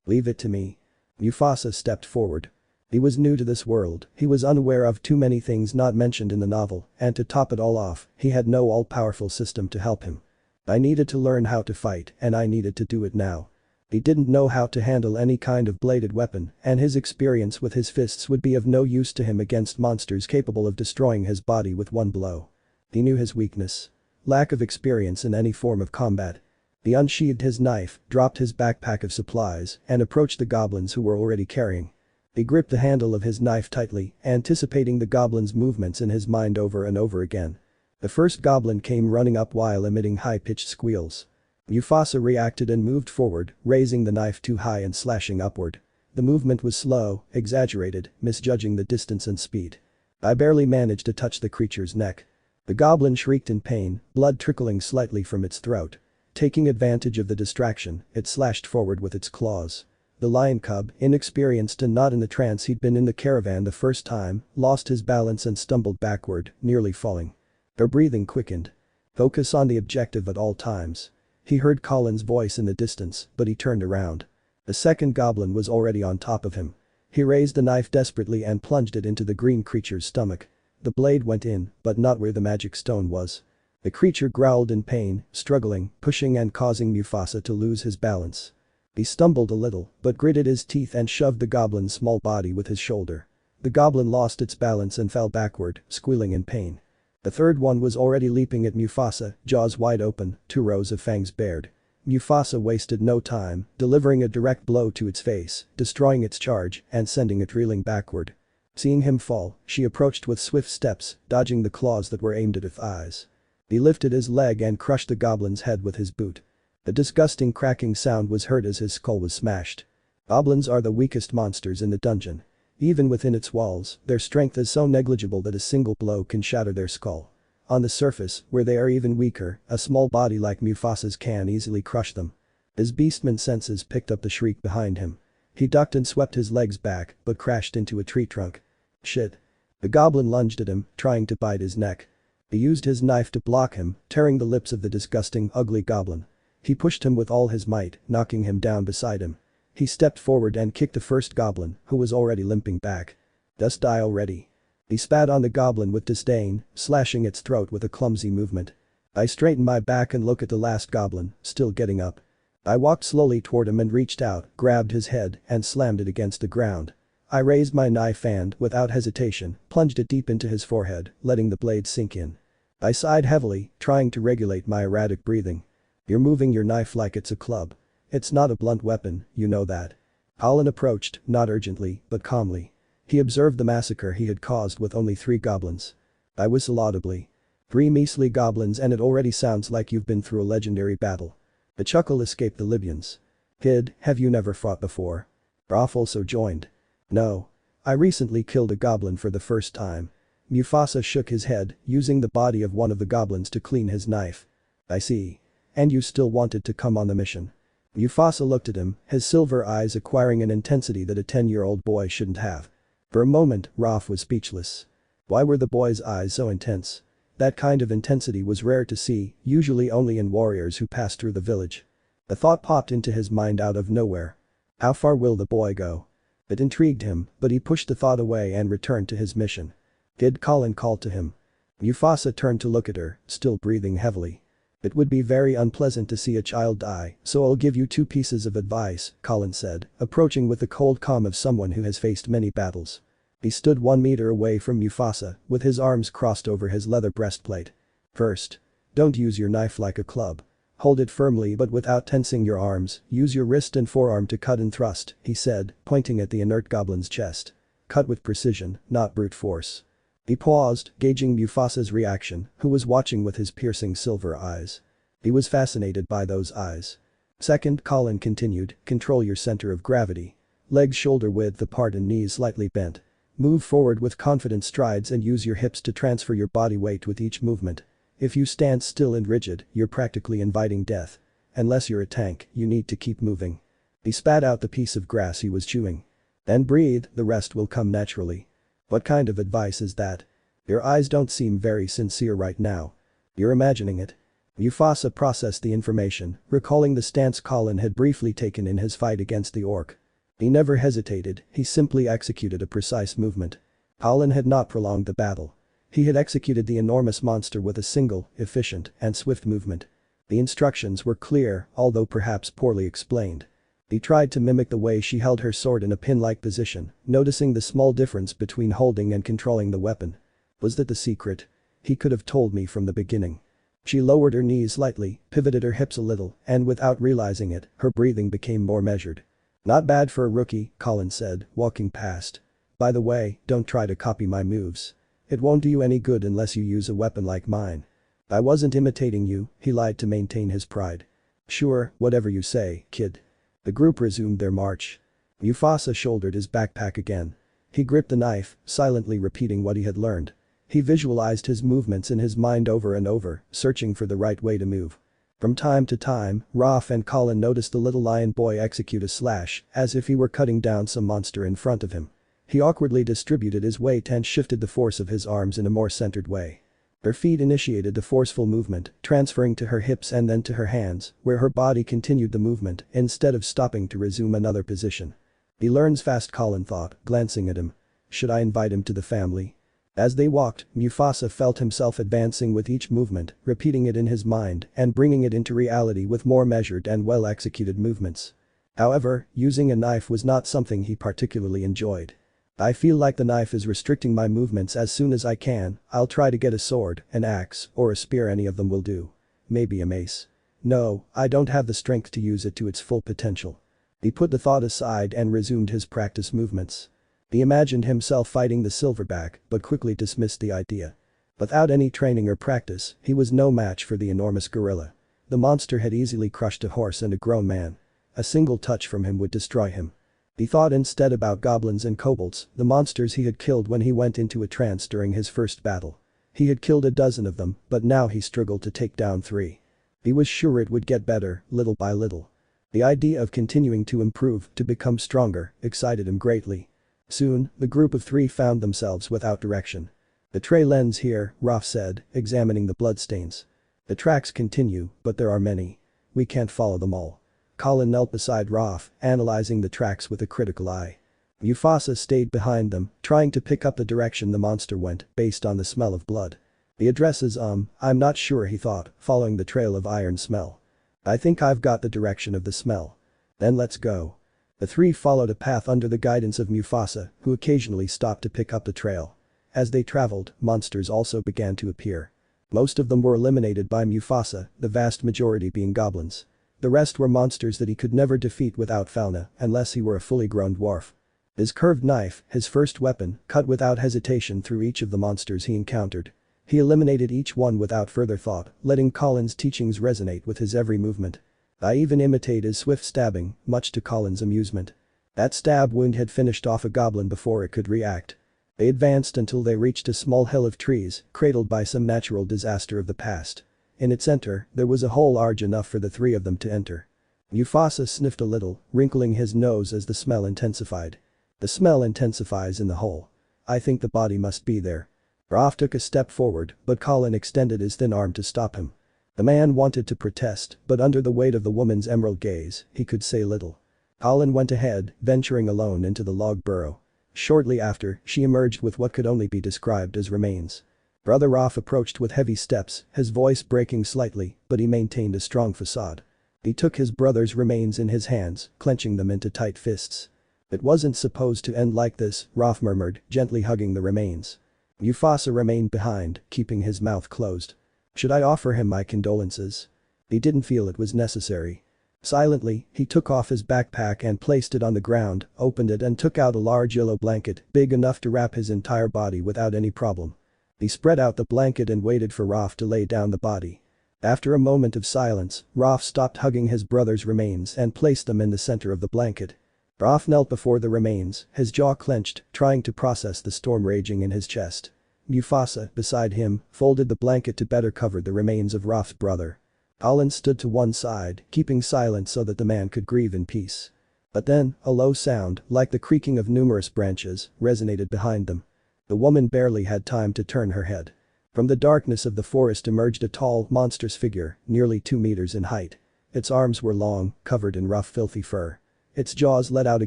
Leave it to me. Mufasa stepped forward. He was new to this world, he was unaware of too many things not mentioned in the novel, and to top it all off, he had no all-powerful system to help him. I needed to learn how to fight, and I needed to do it now. He didn't know how to handle any kind of bladed weapon, and his experience with his fists would be of no use to him against monsters capable of destroying his body with one blow. He knew his weakness. Lack of experience in any form of combat. He unsheathed his knife, dropped his backpack of supplies, and approached the goblins who were already carrying. He gripped the handle of his knife tightly, anticipating the goblins' movements in his mind over and over again. The first goblin came running up while emitting high-pitched squeals. Mufasa reacted and moved forward, raising the knife too high and slashing upward. The movement was slow, exaggerated, misjudging the distance and speed. I barely managed to touch the creature's neck. The goblin shrieked in pain, blood trickling slightly from its throat. Taking advantage of the distraction, it slashed forward with its claws. The lion cub, inexperienced and not in the trance he'd been in the caravan the first time, lost his balance and stumbled backward, nearly falling. Their breathing quickened. Focus on the objective at all times. He heard Colin's voice in the distance, but he turned around. The second goblin was already on top of him. He raised the knife desperately and plunged it into the green creature's stomach. The blade went in, but not where the magic stone was. The creature growled in pain, struggling, pushing and causing Mufasa to lose his balance. He stumbled a little, but gritted his teeth and shoved the goblin's small body with his shoulder. The goblin lost its balance and fell backward, squealing in pain. The third one was already leaping at Mufasa, jaws wide open, 2 rows of fangs bared. Mufasa wasted no time, delivering a direct blow to its face, destroying its charge, and sending it reeling backward. Seeing him fall, she approached with swift steps, dodging the claws that were aimed at its eyes. He lifted his leg and crushed the goblin's head with his boot. A disgusting cracking sound was heard as his skull was smashed. Goblins are the weakest monsters in the dungeon. Even within its walls, their strength is so negligible that a single blow can shatter their skull. On the surface, where they are even weaker, a small body like Mufasa's can easily crush them. His beastman senses picked up the shriek behind him. He ducked and swept his legs back, but crashed into a tree trunk. Shit. The goblin lunged at him, trying to bite his neck. He used his knife to block him, tearing the lips of the disgusting, ugly goblin. He pushed him with all his might, knocking him down beside him. He stepped forward and kicked the first goblin, who was already limping back. Just die already. He spat on the goblin with disdain, slashing its throat with a clumsy movement. I straightened my back and looked at the last goblin, still getting up. I walked slowly toward him and reached out, grabbed his head, and slammed it against the ground. I raised my knife and, without hesitation, plunged it deep into his forehead, letting the blade sink in. I sighed heavily, trying to regulate my erratic breathing. You're moving your knife like it's a club. It's not a blunt weapon, you know that. Colin approached, not urgently, but calmly. He observed the massacre he had caused with only 3 goblins. I whistled audibly. 3 measly goblins and it already sounds like you've been through a legendary battle. A chuckle escaped the Libyans. Kid, have you never fought before? Raph also joined. No. I recently killed a goblin for the first time. Mufasa shook his head, using the body of one of the goblins to clean his knife. I see. And you still wanted to come on the mission. Mufasa looked at him, his silver eyes acquiring an intensity that a 10-year-old boy shouldn't have. For a moment, Raph was speechless. Why were the boy's eyes so intense? That kind of intensity was rare to see, usually only in warriors who passed through the village. A thought popped into his mind out of nowhere. How far will the boy go? It intrigued him, but he pushed the thought away and returned to his mission. Kid, Colin called to him. Mufasa turned to look at her, still breathing heavily. It would be very unpleasant to see a child die, so I'll give you 2 pieces of advice, Colin said, approaching with the cold calm of someone who has faced many battles. He stood 1 meter away from Mufasa, with his arms crossed over his leather breastplate. First, don't use your knife like a club. Hold it firmly but without tensing your arms, use your wrist and forearm to cut and thrust, he said, pointing at the inert goblin's chest. Cut with precision, not brute force. He paused, gauging Mufasa's reaction, who was watching with his piercing silver eyes. He was fascinated by those eyes. Second, Colin continued, control your center of gravity. Legs shoulder width apart and knees slightly bent. Move forward with confident strides and use your hips to transfer your body weight with each movement. If you stand still and rigid, you're practically inviting death. Unless you're a tank, you need to keep moving. He spat out the piece of grass he was chewing. Then breathe, the rest will come naturally. What kind of advice is that? Your eyes don't seem very sincere right now. You're imagining it. Mufasa processed the information, recalling the stance Colin had briefly taken in his fight against the orc. He never hesitated, he simply executed a precise movement. Colin had not prolonged the battle. He had executed the enormous monster with a single, efficient, and swift movement. The instructions were clear, although perhaps poorly explained. He tried to mimic the way she held her sword in a pin-like position, noticing the small difference between holding and controlling the weapon. Was that the secret? He could have told me from the beginning. She lowered her knees slightly, pivoted her hips a little, and without realizing it, her breathing became more measured. Not bad for a rookie, Colin said, walking past. By the way, don't try to copy my moves. It won't do you any good unless you use a weapon like mine. I wasn't imitating you, he lied to maintain his pride. Sure, whatever you say, kid. The group resumed their march. Mufasa shouldered his backpack again. He gripped the knife, silently repeating what he had learned. He visualized his movements in his mind over and over, searching for the right way to move. From time to time, Raph and Colin noticed the little lion boy execute a slash, as if he were cutting down some monster in front of him. He awkwardly distributed his weight and shifted the force of his arms in a more centered way. Her feet initiated the forceful movement, transferring to her hips and then to her hands, where her body continued the movement instead of stopping to resume another position. He learns fast, Colin thought, glancing at him. Should I invite him to the family? As they walked, Mufasa felt himself advancing with each movement, repeating it in his mind and bringing it into reality with more measured and well-executed movements. However, using a knife was not something he particularly enjoyed. I feel like the knife is restricting my movements. As soon as I can, I'll try to get a sword, an axe, or a spear. Any of them will do. Maybe a mace. No, I don't have the strength to use it to its full potential. He put the thought aside and resumed his practice movements. He imagined himself fighting the silverback, but quickly dismissed the idea. Without any training or practice, he was no match for the enormous gorilla. The monster had easily crushed a horse and a grown man. A single touch from him would destroy him. He thought instead about goblins and kobolds, the monsters he had killed when he went into a trance during his first battle. He had killed a dozen of them, but now he struggled to take down 3. He was sure it would get better, little by little. The idea of continuing to improve, to become stronger, excited him greatly. Soon, the group of 3 found themselves without direction. The trail ends here, Raph said, examining the bloodstains. The tracks continue, but there are many. We can't follow them all. Colin knelt beside Raph, analyzing the tracks with a critical eye. Mufasa stayed behind them, trying to pick up the direction the monster went, based on the smell of blood. The address is I'm not sure, he thought, following the trail of iron smell. I think I've got the direction of the smell. Then let's go. The 3 followed a path under the guidance of Mufasa, who occasionally stopped to pick up the trail. As they traveled, monsters also began to appear. Most of them were eliminated by Mufasa, the vast majority being goblins. The rest were monsters that he could never defeat without fauna, unless he were a fully grown dwarf. His curved knife, his first weapon, cut without hesitation through each of the monsters he encountered. He eliminated each one without further thought, letting Colin's teachings resonate with his every movement. I even imitate his swift stabbing, much to Colin's amusement. That stab wound had finished off a goblin before it could react. They advanced until they reached a small hill of trees, cradled by some natural disaster of the past. In its center, there was a hole large enough for the 3 of them to enter. Mufasa sniffed a little, wrinkling his nose as the smell intensified. The smell intensifies in the hole. I think the body must be there. Raph took a step forward, but Colin extended his thin arm to stop him. The man wanted to protest, but under the weight of the woman's emerald gaze, he could say little. Colin went ahead, venturing alone into the log burrow. Shortly after, she emerged with what could only be described as remains. Brother Rolf approached with heavy steps, his voice breaking slightly, but he maintained a strong facade. He took his brother's remains in his hands, clenching them into tight fists. "It wasn't supposed to end like this," Rolf murmured, gently hugging the remains. Mufasa remained behind, keeping his mouth closed. "Should I offer him my condolences?" He didn't feel it was necessary. Silently, he took off his backpack and placed it on the ground, opened it and took out a large yellow blanket, big enough to wrap his entire body without any problem. He spread out the blanket and waited for Rolf to lay down the body. After a moment of silence, Rolf stopped hugging his brother's remains and placed them in the center of the blanket. Rolf knelt before the remains, his jaw clenched, trying to process the storm raging in his chest. Mufasa, beside him, folded the blanket to better cover the remains of Rolf's brother. Colin stood to one side, keeping silent so that the man could grieve in peace. But then, a low sound, like the creaking of numerous branches, resonated behind them. The woman barely had time to turn her head. From the darkness of the forest emerged a tall, monstrous figure, nearly 2 meters in height. Its arms were long, covered in rough filthy fur. Its jaws let out a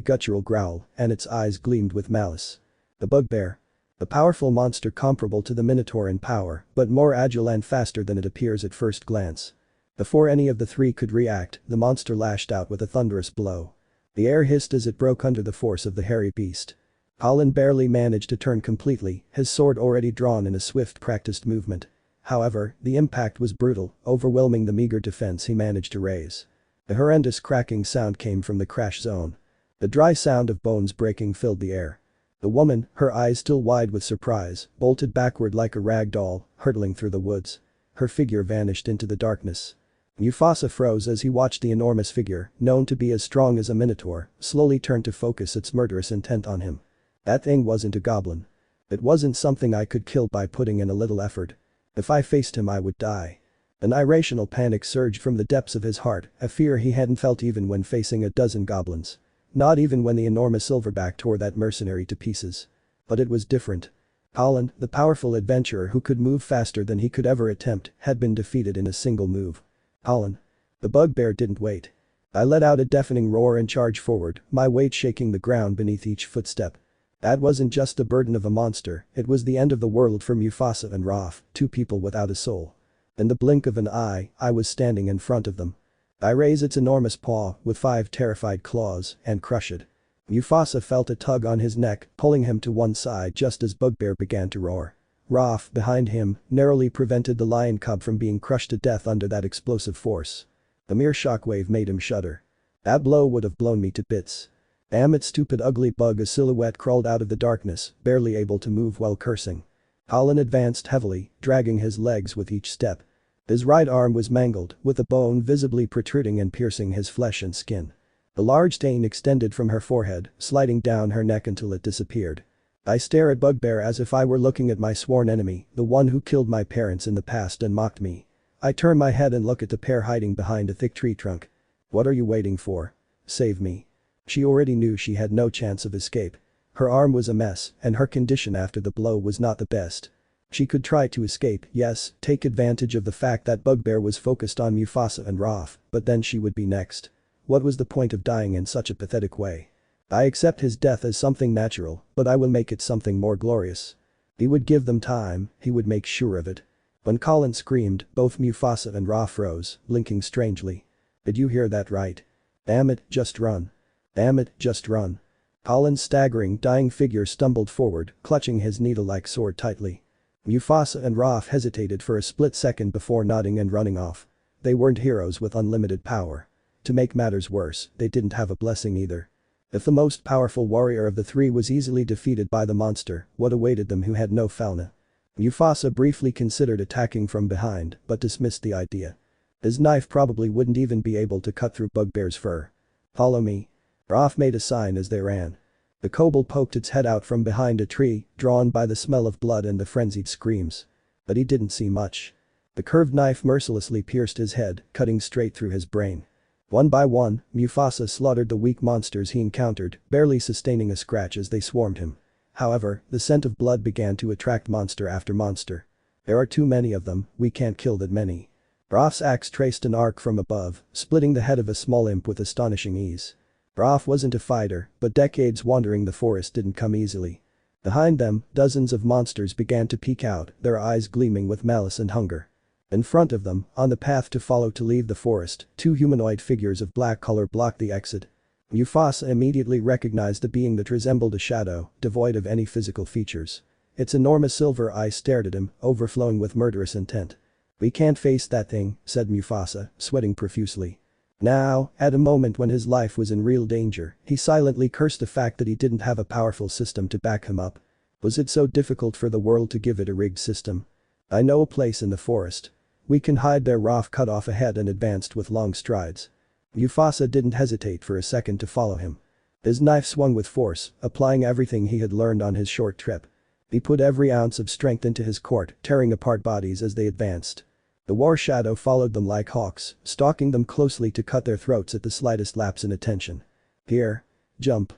guttural growl, and its eyes gleamed with malice. The bugbear. A powerful monster comparable to the Minotaur in power, but more agile and faster than it appears at first glance. Before any of the three could react, the monster lashed out with a thunderous blow. The air hissed as it broke under the force of the hairy beast. Colin barely managed to turn completely, his sword already drawn in a swift practiced movement. However, the impact was brutal, overwhelming the meager defense he managed to raise. A horrendous cracking sound came from the crash zone. The dry sound of bones breaking filled the air. The woman, her eyes still wide with surprise, bolted backward like a rag doll, hurtling through the woods. Her figure vanished into the darkness. Mufasa froze as he watched the enormous figure, known to be as strong as a minotaur, slowly turn to focus its murderous intent on him. That thing wasn't a goblin. It wasn't something I could kill by putting in a little effort. If I faced him I would die. An irrational panic surged from the depths of his heart, a fear he hadn't felt even when facing a dozen goblins. Not even when the enormous silverback tore that mercenary to pieces. But it was different. Colin, the powerful adventurer who could move faster than he could ever attempt, had been defeated in a single move. Colin. The bugbear didn't wait. I let out a deafening roar and charged forward, my weight shaking the ground beneath each footstep. That wasn't just the burden of a monster, it was the end of the world for Mufasa and Rolf, two people without a soul. In the blink of an eye, I was standing in front of them. I raise its enormous paw, with 5 terrified claws, and crush it. Mufasa felt a tug on his neck, pulling him to one side just as bugbear began to roar. Rolf, behind him, narrowly prevented the lion cub from being crushed to death under that explosive force. The mere shockwave made him shudder. That blow would have blown me to bits. Damn it, stupid ugly bug, a silhouette crawled out of the darkness, barely able to move while cursing. Colin advanced heavily, dragging his legs with each step. His right arm was mangled, with a bone visibly protruding and piercing his flesh and skin. A large stain extended from her forehead, sliding down her neck until it disappeared. I stare at bugbear as if I were looking at my sworn enemy, the one who killed my parents in the past and mocked me. I turn my head and look at the pair hiding behind a thick tree trunk. What are you waiting for? Save me. She already knew she had no chance of escape. Her arm was a mess, and her condition after the blow was not the best. She could try to escape, yes, take advantage of the fact that bugbear was focused on Mufasa and Rolf, but then she would be next. What was the point of dying in such a pathetic way? I accept his death as something natural, but I will make it something more glorious. He would give them time, he would make sure of it. When Colin screamed, both Mufasa and Rolf froze, blinking strangely. Did you hear that right? Damn it, just run. Damn it, just run. Colin's staggering, dying figure stumbled forward, clutching his needle-like sword tightly. Mufasa and Rolf hesitated for a split second before nodding and running off. They weren't heroes with unlimited power. To make matters worse, they didn't have a blessing either. If the most powerful warrior of the three was easily defeated by the monster, what awaited them who had no fauna? Mufasa briefly considered attacking from behind, but dismissed the idea. His knife probably wouldn't even be able to cut through bugbear's fur. Follow me. Rolf made a sign as they ran. The kobold poked its head out from behind a tree, drawn by the smell of blood and the frenzied screams. But he didn't see much. The curved knife mercilessly pierced his head, cutting straight through his brain. One by one, Mufasa slaughtered the weak monsters he encountered, barely sustaining a scratch as they swarmed him. However, the scent of blood began to attract monster after monster. There are too many of them, we can't kill that many. Rolf's axe traced an arc from above, splitting the head of a small imp with astonishing ease. Raph wasn't a fighter, but decades wandering the forest didn't come easily. Behind them, dozens of monsters began to peek out, their eyes gleaming with malice and hunger. In front of them, on the path to leave the forest, two humanoid figures of black color blocked the exit. Mufasa immediately recognized the being that resembled a shadow, devoid of any physical features. Its enormous silver eyes stared at him, overflowing with murderous intent. "We can't face that thing," said Mufasa, sweating profusely. Now, at a moment when his life was in real danger, he silently cursed the fact that he didn't have a powerful system to back him up. Was it so difficult for the world to give it a rigged system? "I know a place in the forest. We can hide there." Raph cut off ahead and advanced with long strides. Mufasa didn't hesitate for a second to follow him. His knife swung with force, applying everything he had learned on his short trip. He put every ounce of strength into his quirt, tearing apart bodies as they advanced. The war shadow followed them like hawks, stalking them closely to cut their throats at the slightest lapse in attention. "Here. Jump."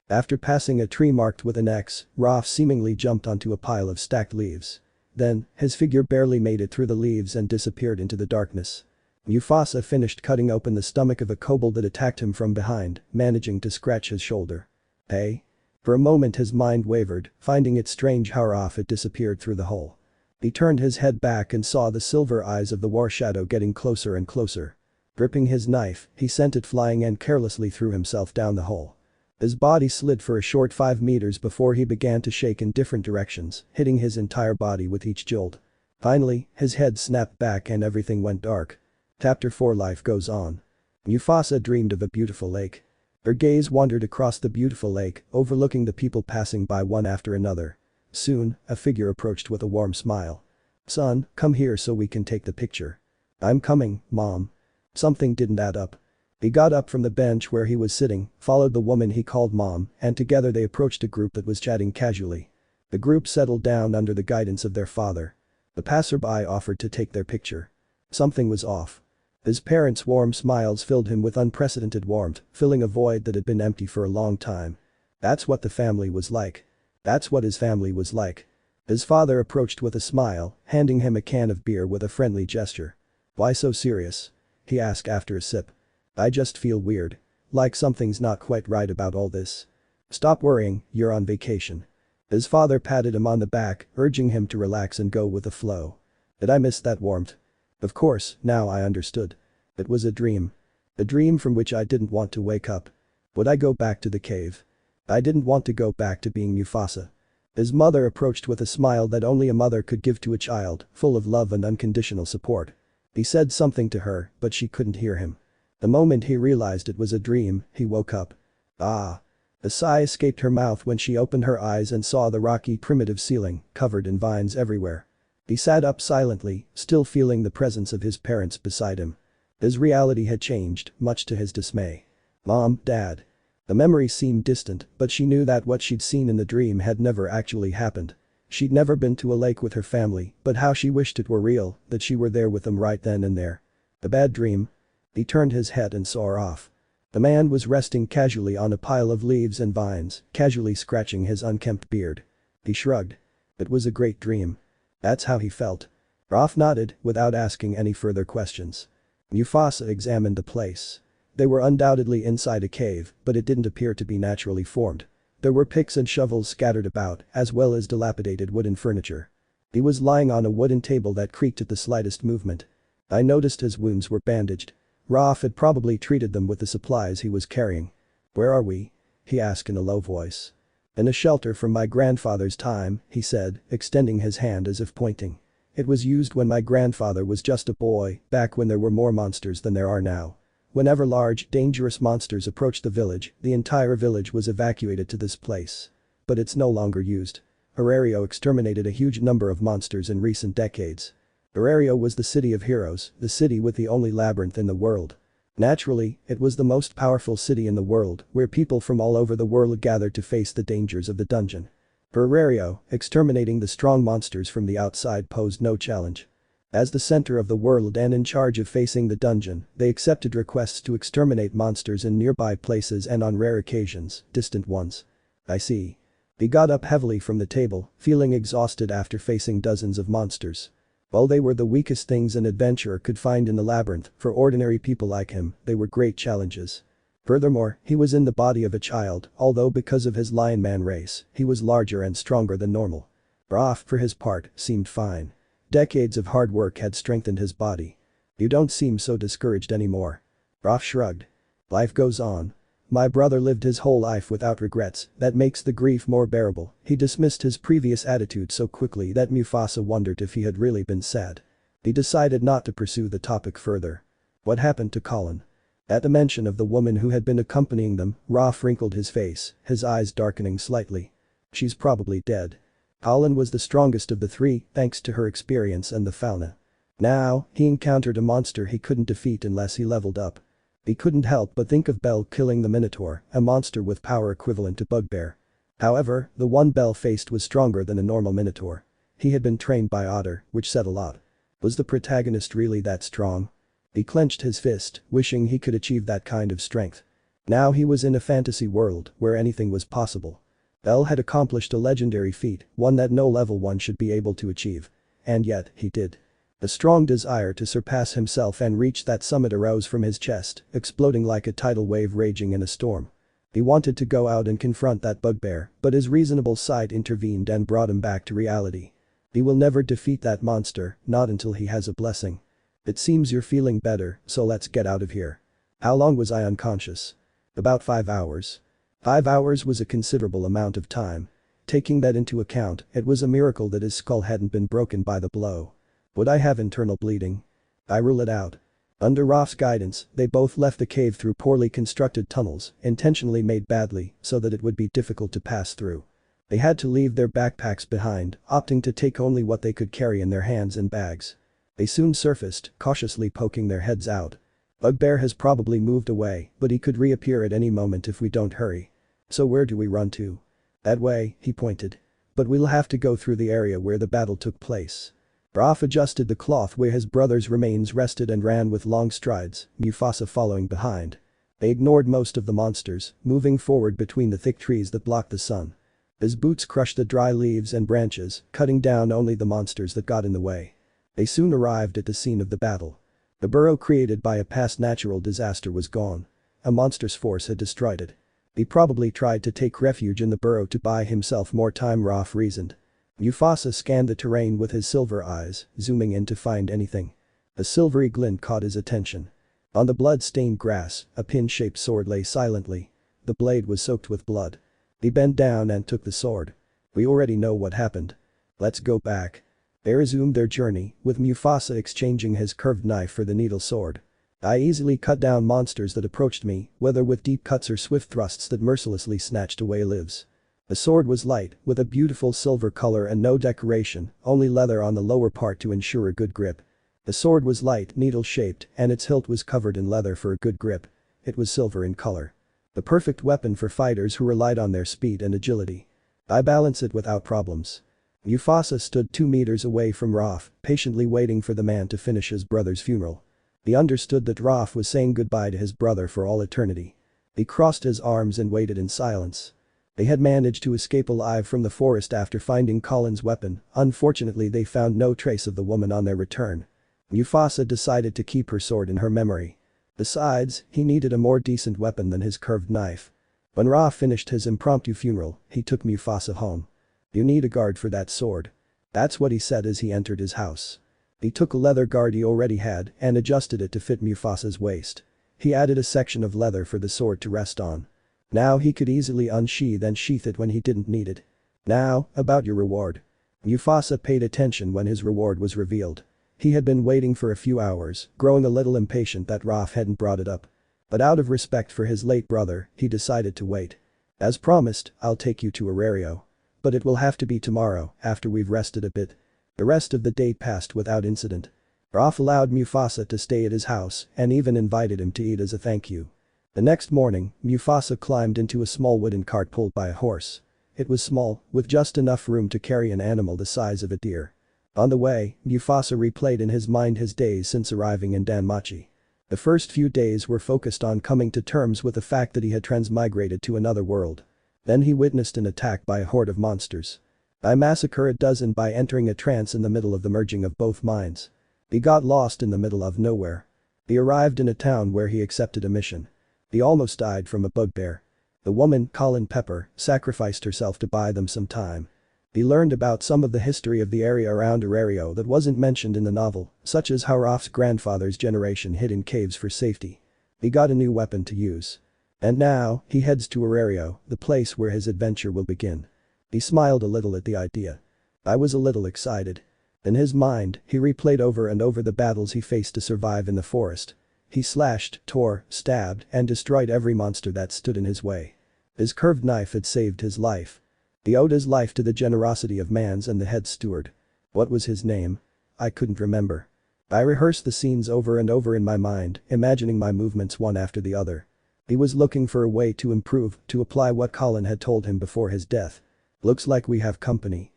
After passing a tree marked with an X, Raph seemingly jumped onto a pile of stacked leaves. Then, his figure barely made it through the leaves and disappeared into the darkness. Mufasa finished cutting open the stomach of a kobold that attacked him from behind, managing to scratch his shoulder. "Hey?" For a moment his mind wavered, finding it strange how Raph had disappeared through the hole. He turned his head back and saw the silver eyes of the war shadow getting closer and closer. Gripping his knife, he sent it flying and carelessly threw himself down the hole. His body slid for a short 5 meters before he began to shake in different directions, hitting his entire body with each jolt. Finally, his head snapped back and everything went dark. Chapter 4 Life Goes On. Mufasa dreamed of a beautiful lake. Her gaze wandered across the beautiful lake, overlooking the people passing by one after another. Soon, a figure approached with a warm smile. "Son, come here so we can take the picture." "I'm coming, Mom." Something didn't add up. He got up from the bench where he was sitting, followed the woman he called Mom, and together they approached a group that was chatting casually. The group settled down under the guidance of their father. The passerby offered to take their picture. Something was off. His parents' warm smiles filled him with unprecedented warmth, filling a void that had been empty for a long time. That's what the family was like. That's what his family was like. His father approached with a smile, handing him a can of beer with a friendly gesture. "Why so serious?" he asked after a sip. "I just feel weird. Like something's not quite right about all this." "Stop worrying, you're on vacation." His father patted him on the back, urging him to relax and go with the flow. Did I miss that warmth? Of course, now I understood. It was a dream. A dream from which I didn't want to wake up. Would I go back to the cave? I didn't want to go back to being Mufasa. His mother approached with a smile that only a mother could give to a child, full of love and unconditional support. He said something to her, but she couldn't hear him. The moment he realized it was a dream, he woke up. "Ah." A sigh escaped her mouth when she opened her eyes and saw the rocky, primitive ceiling, covered in vines everywhere. He sat up silently, still feeling the presence of his parents beside him. His reality had changed, much to his dismay. "Mom, Dad." The memory seemed distant, but she knew that what she'd seen in the dream had never actually happened. She'd never been to a lake with her family, but how she wished it were real, that she were there with them right then and there. A bad dream? He turned his head and saw her off. The man was resting casually on a pile of leaves and vines, casually scratching his unkempt beard. He shrugged. It was a great dream. That's how he felt. Raph nodded, without asking any further questions. Mufasa examined the place. They were undoubtedly inside a cave, but it didn't appear to be naturally formed. There were picks and shovels scattered about, as well as dilapidated wooden furniture. He was lying on a wooden table that creaked at the slightest movement. I noticed his wounds were bandaged. Raph had probably treated them with the supplies he was carrying. "Where are we?" he asked in a low voice. "In a shelter from my grandfather's time," he said, extending his hand as if pointing. "It was used when my grandfather was just a boy, back when there were more monsters than there are now. Whenever large, dangerous monsters approached the village, the entire village was evacuated to this place. But it's no longer used. Horario exterminated a huge number of monsters in recent decades. Horario was the city of heroes, the city with the only labyrinth in the world. Naturally, it was the most powerful city in the world, where people from all over the world gathered to face the dangers of the dungeon. For Horario, exterminating the strong monsters from the outside posed no challenge. As the center of the world and in charge of facing the dungeon, they accepted requests to exterminate monsters in nearby places and on rare occasions, distant ones. I see. He got up heavily from the table, feeling exhausted after facing dozens of monsters. While they were the weakest things an adventurer could find in the labyrinth, for ordinary people like him, they were great challenges. Furthermore, he was in the body of a child, although because of his lion man race, he was larger and stronger than normal. Raph, for his part, seemed fine. Decades of hard work had strengthened his body. You don't seem so discouraged anymore. Raph shrugged. Life goes on. My brother lived his whole life without regrets, that makes the grief more bearable. He dismissed his previous attitude so quickly that Mufasa wondered if he had really been sad. He decided not to pursue the topic further. What happened to Colin? At the mention of the woman who had been accompanying them, Raph wrinkled his face, his eyes darkening slightly. She's probably dead. Colin was the strongest of the three, thanks to her experience and the fauna. Now, he encountered a monster he couldn't defeat unless he leveled up. He couldn't help but think of Bell killing the Minotaur, a monster with power equivalent to Bugbear. However, the one Bell faced was stronger than a normal Minotaur. He had been trained by Otter, which said a lot. Was the protagonist really that strong? He clenched his fist, wishing he could achieve that kind of strength. Now he was in a fantasy world where anything was possible. Bell had accomplished a legendary feat, one that no level 1 should be able to achieve. And yet, he did. A strong desire to surpass himself and reach that summit arose from his chest, exploding like a tidal wave raging in a storm. He wanted to go out and confront that bugbear, but his reasonable side intervened and brought him back to reality. He will never defeat that monster, not until he has a blessing. It seems you're feeling better, so let's get out of here. How long was I unconscious? About 5 hours. 5 hours was a considerable amount of time. Taking that into account, it was a miracle that his skull hadn't been broken by the blow. Would I have internal bleeding? I rule it out. Under Raph's guidance, they both left the cave through poorly constructed tunnels, intentionally made badly, so that it would be difficult to pass through. They had to leave their backpacks behind, opting to take only what they could carry in their hands and bags. They soon surfaced, cautiously poking their heads out. Bugbear has probably moved away, but he could reappear at any moment if we don't hurry. So where do we run to? That way, he pointed. But we'll have to go through the area where the battle took place. Raph adjusted the cloth where his brother's remains rested and ran with long strides, Mufasa following behind. They ignored most of the monsters, moving forward between the thick trees that blocked the sun. His boots crushed the dry leaves and branches, cutting down only the monsters that got in the way. They soon arrived at the scene of the battle. The burrow created by a past natural disaster was gone. A monstrous force had destroyed it. He probably tried to take refuge in the burrow to buy himself more time, Raph reasoned. Mufasa scanned the terrain with his silver eyes, zooming in to find anything. A silvery glint caught his attention. On the blood-stained grass, a pin-shaped sword lay silently. The blade was soaked with blood. He bent down and took the sword. We already know what happened. Let's go back. They resumed their journey, with Mufasa exchanging his curved knife for the needle sword. I easily cut down monsters that approached me, whether with deep cuts or swift thrusts that mercilessly snatched away lives. The sword was light, with a beautiful silver color and no decoration, only leather on the lower part to ensure a good grip. The sword was light, needle-shaped, and its hilt was covered in leather for a good grip. It was silver in color. The perfect weapon for fighters who relied on their speed and agility. I balance it without problems. Mufasa stood 2 meters away from Raph, patiently waiting for the man to finish his brother's funeral. He understood that Raph was saying goodbye to his brother for all eternity. He crossed his arms and waited in silence. They had managed to escape alive from the forest after finding Colin's weapon. Unfortunately, they found no trace of the woman on their return. Mufasa decided to keep her sword in her memory. Besides, he needed a more decent weapon than his curved knife. When Raph finished his impromptu funeral, he took Mufasa home. You need a guard for that sword. That's what he said as he entered his house. He took a leather guard he already had and adjusted it to fit Mufasa's waist. He added a section of leather for the sword to rest on. Now he could easily unsheath and sheath it when he didn't need it. Now, about your reward. Mufasa paid attention when his reward was revealed. He had been waiting for a few hours, growing a little impatient that Raph hadn't brought it up. But out of respect for his late brother, he decided to wait. As promised, I'll take you to Arario. But it will have to be tomorrow, after we've rested a bit. The rest of the day passed without incident. Raph allowed Mufasa to stay at his house and even invited him to eat as a thank you. The next morning, Mufasa climbed into a small wooden cart pulled by a horse. It was small, with just enough room to carry an animal the size of a deer. On the way, Mufasa replayed in his mind his days since arriving in Danmachi. The first few days were focused on coming to terms with the fact that he had transmigrated to another world. Then he witnessed an attack by a horde of monsters. I massacre a dozen by entering a trance in the middle of the merging of both minds. He got lost in the middle of nowhere. He arrived in a town where he accepted a mission. He almost died from a bugbear. The woman, Colin Pepper, sacrificed herself to buy them some time. He learned about some of the history of the area around Arario that wasn't mentioned in the novel, such as how Raf's grandfather's generation hid in caves for safety. He got a new weapon to use. And now, he heads to Arario, the place where his adventure will begin. He smiled a little at the idea. I was a little excited. In his mind, he replayed over and over the battles he faced to survive in the forest. He slashed, tore, stabbed, and destroyed every monster that stood in his way. His curved knife had saved his life. He owed his life to the generosity of Mans and the head steward. What was his name? I couldn't remember. I rehearsed the scenes over and over in my mind, imagining my movements one after the other. He was looking for a way to improve, to apply what Colin had told him before his death. Looks like we have company.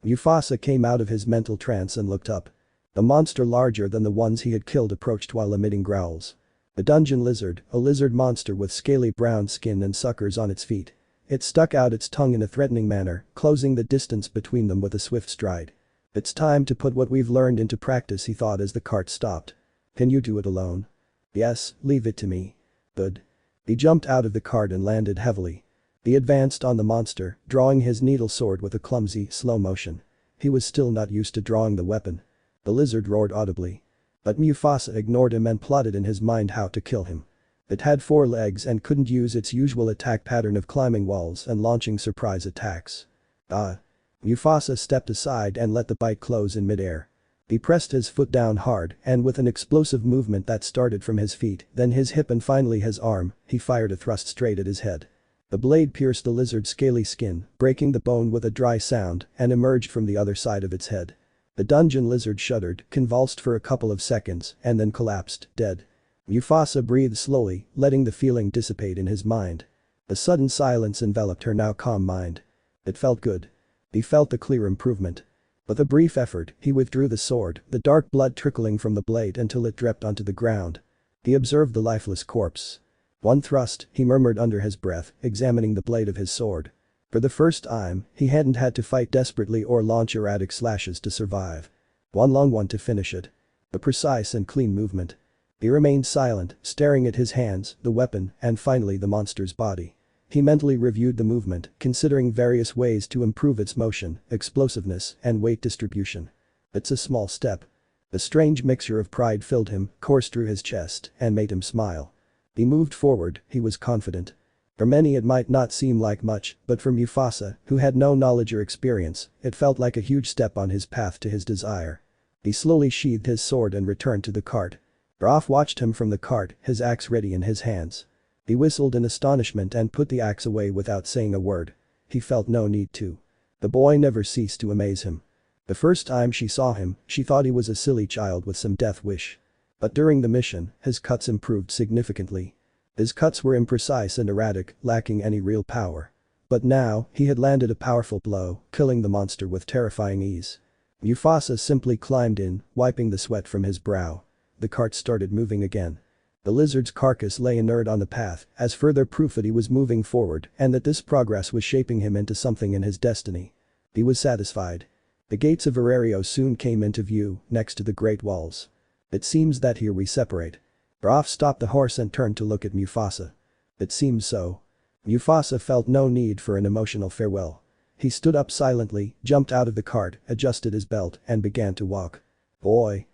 Mufasa came out of his mental trance and looked up. A monster larger than the ones he had killed approached while emitting growls. A dungeon lizard, a lizard monster with scaly brown skin and suckers on its feet. It stuck out its tongue in a threatening manner, closing the distance between them with a swift stride. It's time to put what we've learned into practice, he thought as the cart stopped. Can you do it alone? Yes, leave it to me. Good. He jumped out of the cart and landed heavily. He advanced on the monster, drawing his needle sword with a clumsy, slow motion. He was still not used to drawing the weapon. The lizard roared audibly. But Mufasa ignored him and plotted in his mind how to kill him. It had 4 legs and couldn't use its usual attack pattern of climbing walls and launching surprise attacks. Mufasa stepped aside and let the bite close in midair. He pressed his foot down hard and with an explosive movement that started from his feet, then his hip and finally his arm, he fired a thrust straight at his head. The blade pierced the lizard's scaly skin, breaking the bone with a dry sound, and emerged from the other side of its head. The dungeon lizard shuddered, convulsed for a couple of seconds, and then collapsed, dead. Mufasa breathed slowly, letting the feeling dissipate in his mind. A sudden silence enveloped her now calm mind. It felt good. He felt a clear improvement. With a brief effort, he withdrew the sword, the dark blood trickling from the blade until it dripped onto the ground. He observed the lifeless corpse. One thrust, he murmured under his breath, examining the blade of his sword. For the first time, he hadn't had to fight desperately or launch erratic slashes to survive. One long one to finish it. A precise and clean movement. He remained silent, staring at his hands, the weapon, and finally the monster's body. He mentally reviewed the movement, considering various ways to improve its motion, explosiveness, and weight distribution. It's a small step. A strange mixture of pride filled him, coursed through his chest, and made him smile. He moved forward, he was confident. For many it might not seem like much, but for Mufasa, who had no knowledge or experience, it felt like a huge step on his path to his desire. He slowly sheathed his sword and returned to the cart. Raph watched him from the cart, his axe ready in his hands. He whistled in astonishment and put the axe away without saying a word. He felt no need to. The boy never ceased to amaze him. The first time she saw him, she thought he was a silly child with some death wish. But during the mission, his cuts improved significantly. His cuts were imprecise and erratic, lacking any real power. But now, he had landed a powerful blow, killing the monster with terrifying ease. Mufasa simply climbed in, wiping the sweat from his brow. The cart started moving again. The lizard's carcass lay inert on the path, as further proof that he was moving forward and that this progress was shaping him into something in his destiny. He was satisfied. The gates of Arario soon came into view, next to the Great Walls. It seems that here we separate. Raph stopped the horse and turned to look at Mufasa. It seems so. Mufasa felt no need for an emotional farewell. He stood up silently, jumped out of the cart, adjusted his belt, and began to walk. Boy.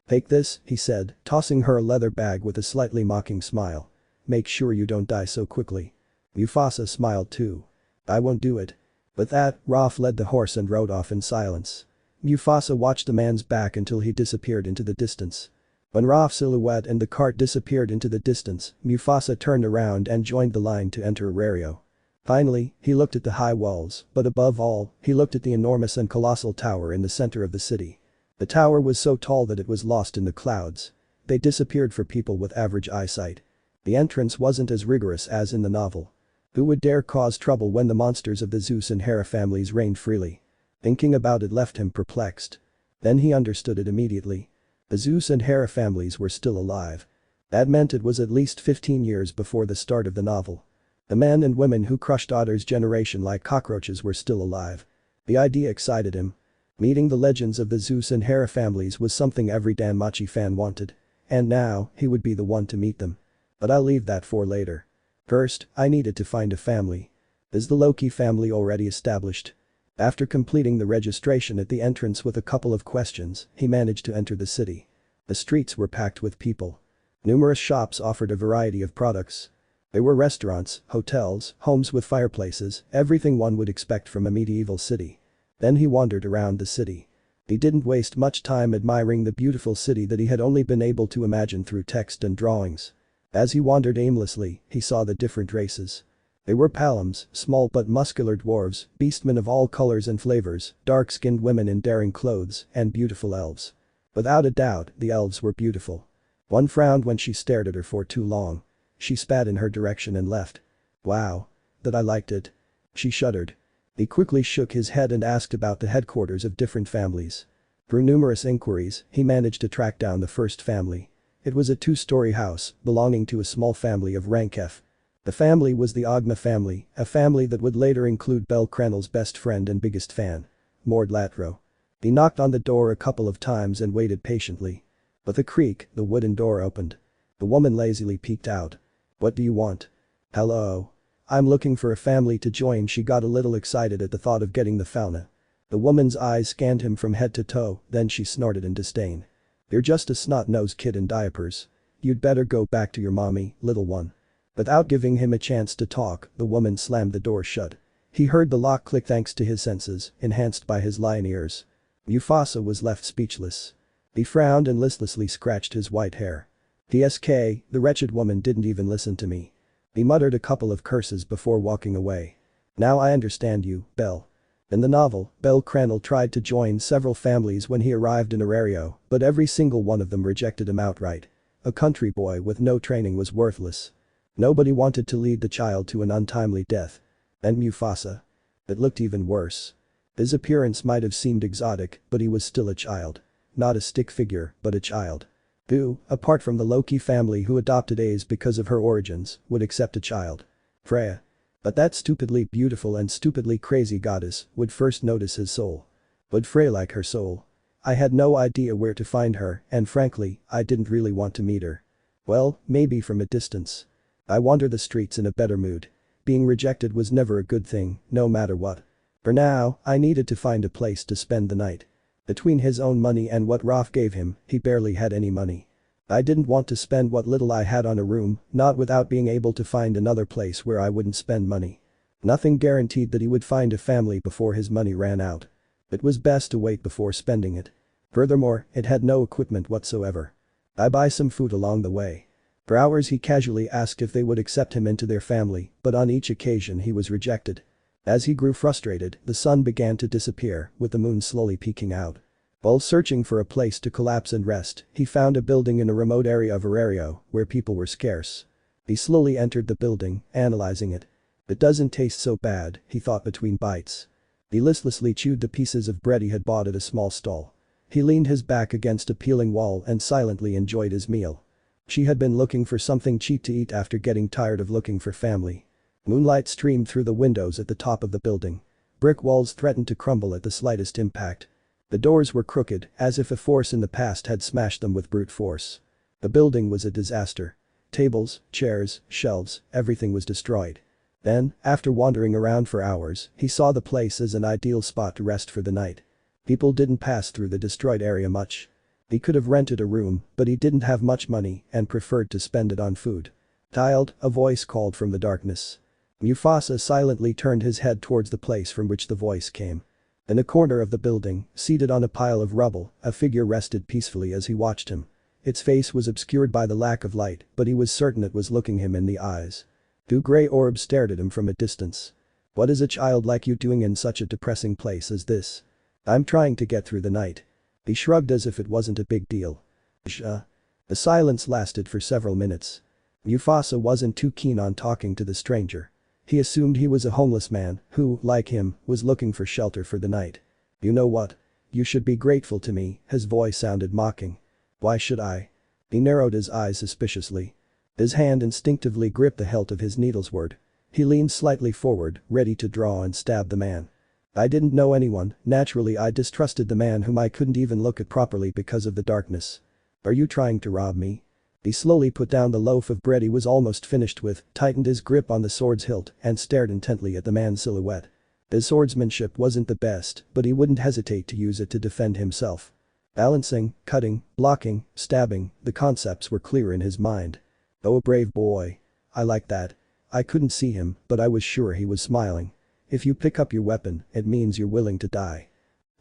Take this, he said, tossing her a leather bag with a slightly mocking smile. Make sure you don't die so quickly. Mufasa smiled too. I won't do it. With that, Raph led the horse and rode off in silence. Mufasa watched the man's back until he disappeared into the distance. When Raph's silhouette and the cart disappeared into the distance, Mufasa turned around and joined the line to enter Arario. Finally, he looked at the high walls, but above all, he looked at the enormous and colossal tower in the center of the city. The tower was so tall that it was lost in the clouds. They disappeared for people with average eyesight. The entrance wasn't as rigorous as in the novel. Who would dare cause trouble when the monsters of the Zeus and Hera families reigned freely? Thinking about it left him perplexed. Then he understood it immediately. The Zeus and Hera families were still alive. That meant it was at least 15 years before the start of the novel. The men and women who crushed Otter's generation like cockroaches were still alive. The idea excited him. Meeting the legends of the Zeus and Hera families was something every Danmachi fan wanted. And now, he would be the one to meet them. But I'll leave that for later. First, I needed to find a family. Is the Loki family already established? After completing the registration at the entrance with a couple of questions, he managed to enter the city. The streets were packed with people. Numerous shops offered a variety of products. There were restaurants, hotels, homes with fireplaces, everything one would expect from a medieval city. Then he wandered around the city. He didn't waste much time admiring the beautiful city that he had only been able to imagine through text and drawings. As he wandered aimlessly, he saw the different races. There were Palams, small but muscular dwarves, beastmen of all colors and flavors, dark-skinned women in daring clothes, and beautiful elves. Without a doubt, the elves were beautiful. One frowned when she stared at her for too long. She spat in her direction and left. Wow. That I liked it. She shuddered. He quickly shook his head and asked about the headquarters of different families. Through numerous inquiries, he managed to track down the first family. It was a two-story house, belonging to a small family of rank F. The family was the Ogma family, a family that would later include bellcranel's best friend and biggest fan. Mord Latro. He knocked on the door a couple of times and waited patiently. With a creak, the wooden door opened. The woman lazily peeked out. What do you want? Hello. I'm looking for a family to join. She got a little excited at the thought of getting the fauna. The woman's eyes scanned him from head to toe, then she snorted in disdain. You're just a snot-nosed kid in diapers. You'd better go back to your mommy, little one. Without giving him a chance to talk, the woman slammed the door shut. He heard the lock click thanks to his senses, enhanced by his lion ears. Mufasa was left speechless. He frowned and listlessly scratched his white hair. "TSK, the wretched woman didn't even listen to me." He muttered a couple of curses before walking away. "Now I understand you, Belle." In the novel, bellcranel tried to join several families when he arrived in Arario, but every single one of them rejected him outright. A country boy with no training was worthless. Nobody wanted to lead the child to an untimely death. And Mufasa? It looked even worse. His appearance might have seemed exotic, but he was still a child. Not a stick figure, but a child. Who, apart from the Loki family who adopted Aes because of her origins, would accept a child? Freya. But that stupidly beautiful and stupidly crazy goddess would first notice his soul. Would Freya like her soul? I had no idea where to find her, and frankly, I didn't really want to meet her. Well, maybe from a distance. I wandered the streets in a better mood. Being rejected was never a good thing, no matter what. For now, I needed to find a place to spend the night. Between his own money and what Rolf gave him, he barely had any money. I didn't want to spend what little I had on a room, not without being able to find another place where I wouldn't spend money. Nothing guaranteed that he would find a family before his money ran out. It was best to wait before spending it. Furthermore, it had no equipment whatsoever. I buy some food along the way. For hours he casually asked if they would accept him into their family, but on each occasion he was rejected. As he grew frustrated, the sun began to disappear, with the moon slowly peeking out. While searching for a place to collapse and rest, he found a building in a remote area of Arario, where people were scarce. He slowly entered the building, analyzing it. It doesn't taste so bad, he thought between bites. He listlessly chewed the pieces of bread he had bought at a small stall. He leaned his back against a peeling wall and silently enjoyed his meal. She had been looking for something cheap to eat after getting tired of looking for family. Moonlight streamed through the windows at the top of the building. Brick walls threatened to crumble at the slightest impact. The doors were crooked, as if a force in the past had smashed them with brute force. The building was a disaster. Tables, chairs, shelves, everything was destroyed. Then, after wandering around for hours, he saw the place as an ideal spot to rest for the night. People didn't pass through the destroyed area much. He could have rented a room, but he didn't have much money and preferred to spend it on food. "Child," a voice called from the darkness. Mufasa silently turned his head towards the place from which the voice came. In a corner of the building, seated on a pile of rubble, a figure rested peacefully as he watched him. Its face was obscured by the lack of light, but he was certain it was looking him in the eyes. Two gray orbs stared at him from a distance. "What is a child like you doing in such a depressing place as this?" "I'm trying to get through the night." He shrugged as if it wasn't a big deal. The silence lasted for several minutes. Mufasa wasn't too keen on talking to the stranger. He assumed he was a homeless man who, like him, was looking for shelter for the night. "You know what? You should be grateful to me," his voice sounded mocking. "Why should I?" He narrowed his eyes suspiciously. His hand instinctively gripped the hilt of his needlesword. He leaned slightly forward, ready to draw and stab the man. "I didn't know anyone, naturally I distrusted the man whom I couldn't even look at properly because of the darkness. Are you trying to rob me?" He slowly put down the loaf of bread he was almost finished with, tightened his grip on the sword's hilt, and stared intently at the man's silhouette. His swordsmanship wasn't the best, but he wouldn't hesitate to use it to defend himself. Balancing, cutting, blocking, stabbing, the concepts were clear in his mind. "Oh, a brave boy. I like that." I couldn't see him, but I was sure he was smiling. "If you pick up your weapon, it means you're willing to die."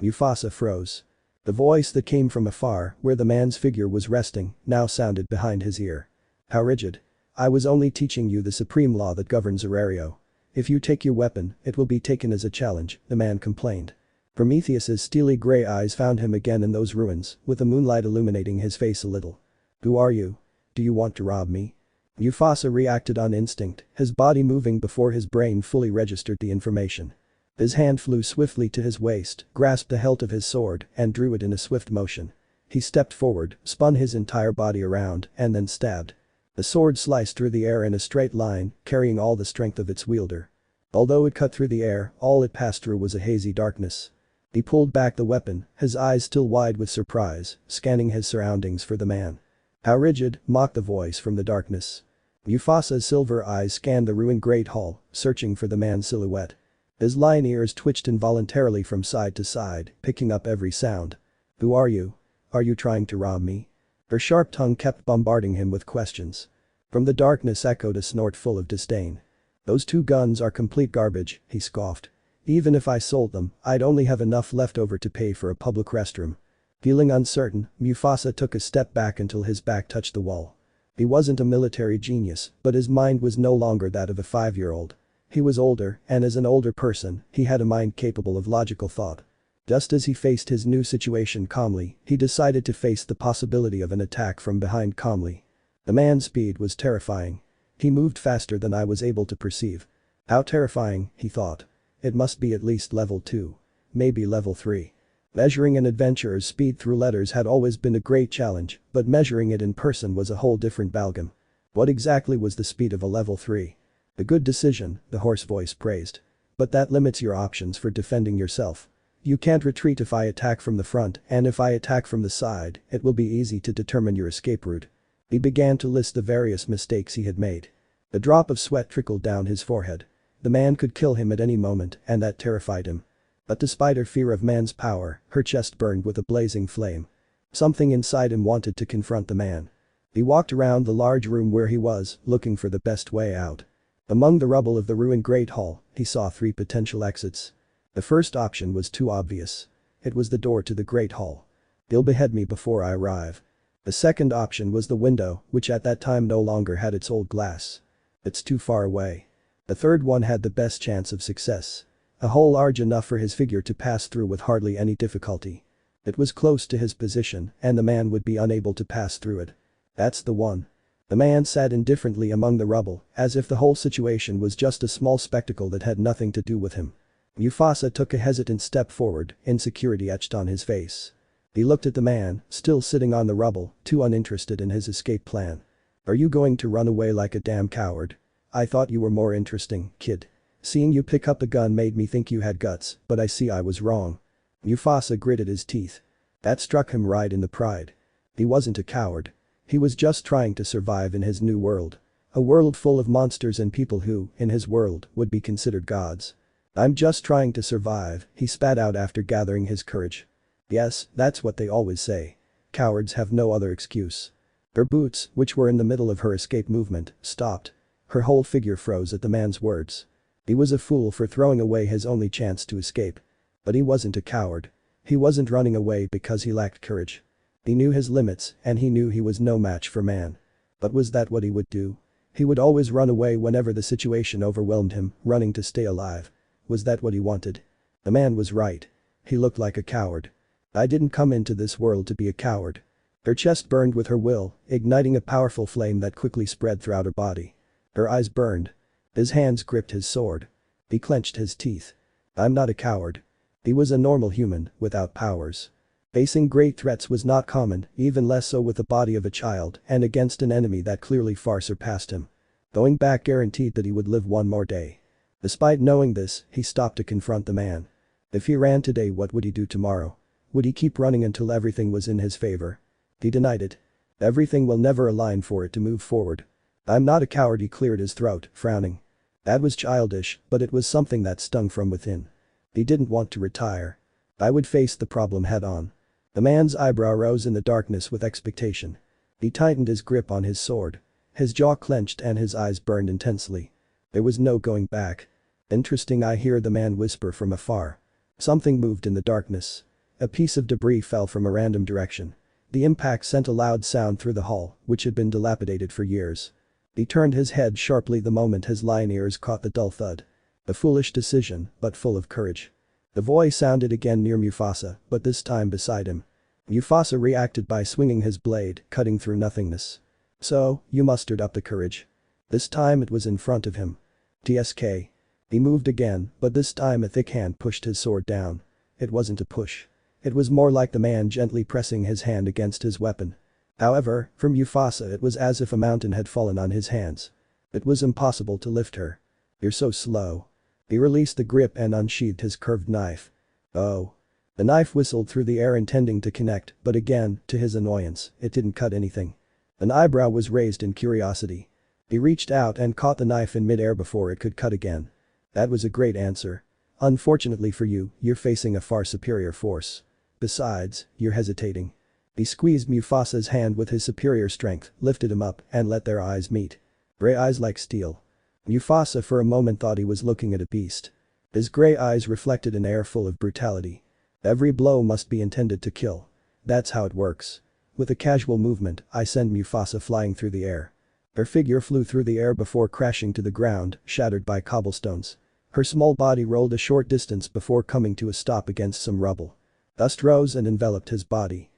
Mufasa froze. The voice that came from afar, where the man's figure was resting, now sounded behind his ear. "How rigid. I was only teaching you the supreme law that governs Arario. If you take your weapon, it will be taken as a challenge," the man complained. Prometheus's steely gray eyes found him again in those ruins, with the moonlight illuminating his face a little. "Who are you? Do you want to rob me?" Mufasa reacted on instinct, his body moving before his brain fully registered the information. His hand flew swiftly to his waist, grasped the hilt of his sword, and drew it in a swift motion. He stepped forward, spun his entire body around, and then stabbed. The sword sliced through the air in a straight line, carrying all the strength of its wielder. Although it cut through the air, all it passed through was a hazy darkness. He pulled back the weapon, his eyes still wide with surprise, scanning his surroundings for the man. "How rigid," mocked the voice from the darkness. Mufasa's silver eyes scanned the ruined great hall, searching for the man's silhouette. His lion ears twitched involuntarily from side to side, picking up every sound. "Who are you? Are you trying to rob me?" Her sharp tongue kept bombarding him with questions. From the darkness echoed a snort full of disdain. "Those 2 guns are complete garbage," he scoffed. "Even if I sold them, I'd only have enough left over to pay for a public restroom." Feeling uncertain, Mufasa took a step back until his back touched the wall. He wasn't a military genius, but his mind was no longer that of a 5-year-old. He was older, and as an older person, he had a mind capable of logical thought. Just as he faced his new situation calmly, he decided to face the possibility of an attack from behind calmly. The man's speed was terrifying. He moved faster than I was able to perceive. How terrifying, he thought. It must be at least level 2. Maybe level 3. Measuring an adventurer's speed through letters had always been a great challenge, but measuring it in person was a whole different ballgame. What exactly was the speed of a level 3? "A good decision," the hoarse voice praised. "But that limits your options for defending yourself. You can't retreat if I attack from the front, and if I attack from the side, it will be easy to determine your escape route." He began to list the various mistakes he had made. A drop of sweat trickled down his forehead. The man could kill him at any moment, and that terrified him. But despite her fear of man's power, her chest burned with a blazing flame. Something inside him wanted to confront the man. He walked around the large room where he was, looking for the best way out. Among the rubble of the ruined Great Hall, he saw 3 potential exits. The first option was too obvious. It was the door to the Great Hall. "They'll behead me before I arrive." The second option was the window, which at that time no longer had its old glass. "It's too far away." The third one had the best chance of success. A hole large enough for his figure to pass through with hardly any difficulty. It was close to his position, and the man would be unable to pass through it. "That's the one." The man sat indifferently among the rubble, as if the whole situation was just a small spectacle that had nothing to do with him. Mufasa took a hesitant step forward, insecurity etched on his face. He looked at the man, still sitting on the rubble, too uninterested in his escape plan. "Are you going to run away like a damn coward? I thought you were more interesting, kid. Seeing you pick up a gun made me think you had guts, but I see I was wrong." Mufasa gritted his teeth. That struck him right in the pride. He wasn't a coward. He was just trying to survive in his new world. A world full of monsters and people who, in his world, would be considered gods. "I'm just trying to survive," he spat out after gathering his courage. "Yes, that's what they always say. Cowards have no other excuse." Her boots, which were in the middle of her escape movement, stopped. Her whole figure froze at the man's words. He was a fool for throwing away his only chance to escape. But he wasn't a coward. He wasn't running away because he lacked courage. He knew his limits, and he knew he was no match for man. But was that what he would do? He would always run away whenever the situation overwhelmed him, running to stay alive. Was that what he wanted? The man was right. He looked like a coward. "I didn't come into this world to be a coward." Her chest burned with her will, igniting a powerful flame that quickly spread throughout her body. Her eyes burned. His hands gripped his sword. He clenched his teeth. "I'm not a coward." He was a normal human, without powers. Facing great threats was not common, even less so with the body of a child and against an enemy that clearly far surpassed him. Going back guaranteed that he would live one more day. Despite knowing this, he stopped to confront the man. If he ran today, what would he do tomorrow? Would he keep running until everything was in his favor? He denied it. Everything will never align for it to move forward. I'm not a coward, he cleared his throat, frowning. That was childish, but it was something that stung from within. He didn't want to retire. I would face the problem head on. The man's eyebrow rose in the darkness with expectation. He tightened his grip on his sword. His jaw clenched and his eyes burned intensely. There was no going back. Interesting, I hear the man whisper from afar. Something moved in the darkness. A piece of debris fell from a random direction. The impact sent a loud sound through the hall, which had been dilapidated for years. He turned his head sharply the moment his lion ears caught the dull thud. A foolish decision, but full of courage. The voice sounded again near Mufasa, but this time beside him. Mufasa reacted by swinging his blade, cutting through nothingness. So, you mustered up the courage. This time it was in front of him. TSK. He moved again, but this time a thick hand pushed his sword down. It wasn't a push. It was more like the man gently pressing his hand against his weapon. However, for Mufasa it was as if a mountain had fallen on his hands. It was impossible to lift her. You're so slow. He released the grip and unsheathed his curved knife. Oh. The knife whistled through the air intending to connect, but again, to his annoyance, it didn't cut anything. An eyebrow was raised in curiosity. He reached out and caught the knife in midair before it could cut again. That was a great answer. Unfortunately for you, you're facing a far superior force. Besides, you're hesitating. He squeezed Mufasa's hand with his superior strength, lifted him up, and let their eyes meet. Gray eyes like steel. Mufasa for a moment thought he was looking at a beast. His gray eyes reflected an air full of brutality. Every blow must be intended to kill. That's how it works. With a casual movement, I send Mufasa flying through the air. Her figure flew through the air before crashing to the ground, shattered by cobblestones. Her small body rolled a short distance before coming to a stop against some rubble. Dust rose and enveloped his body.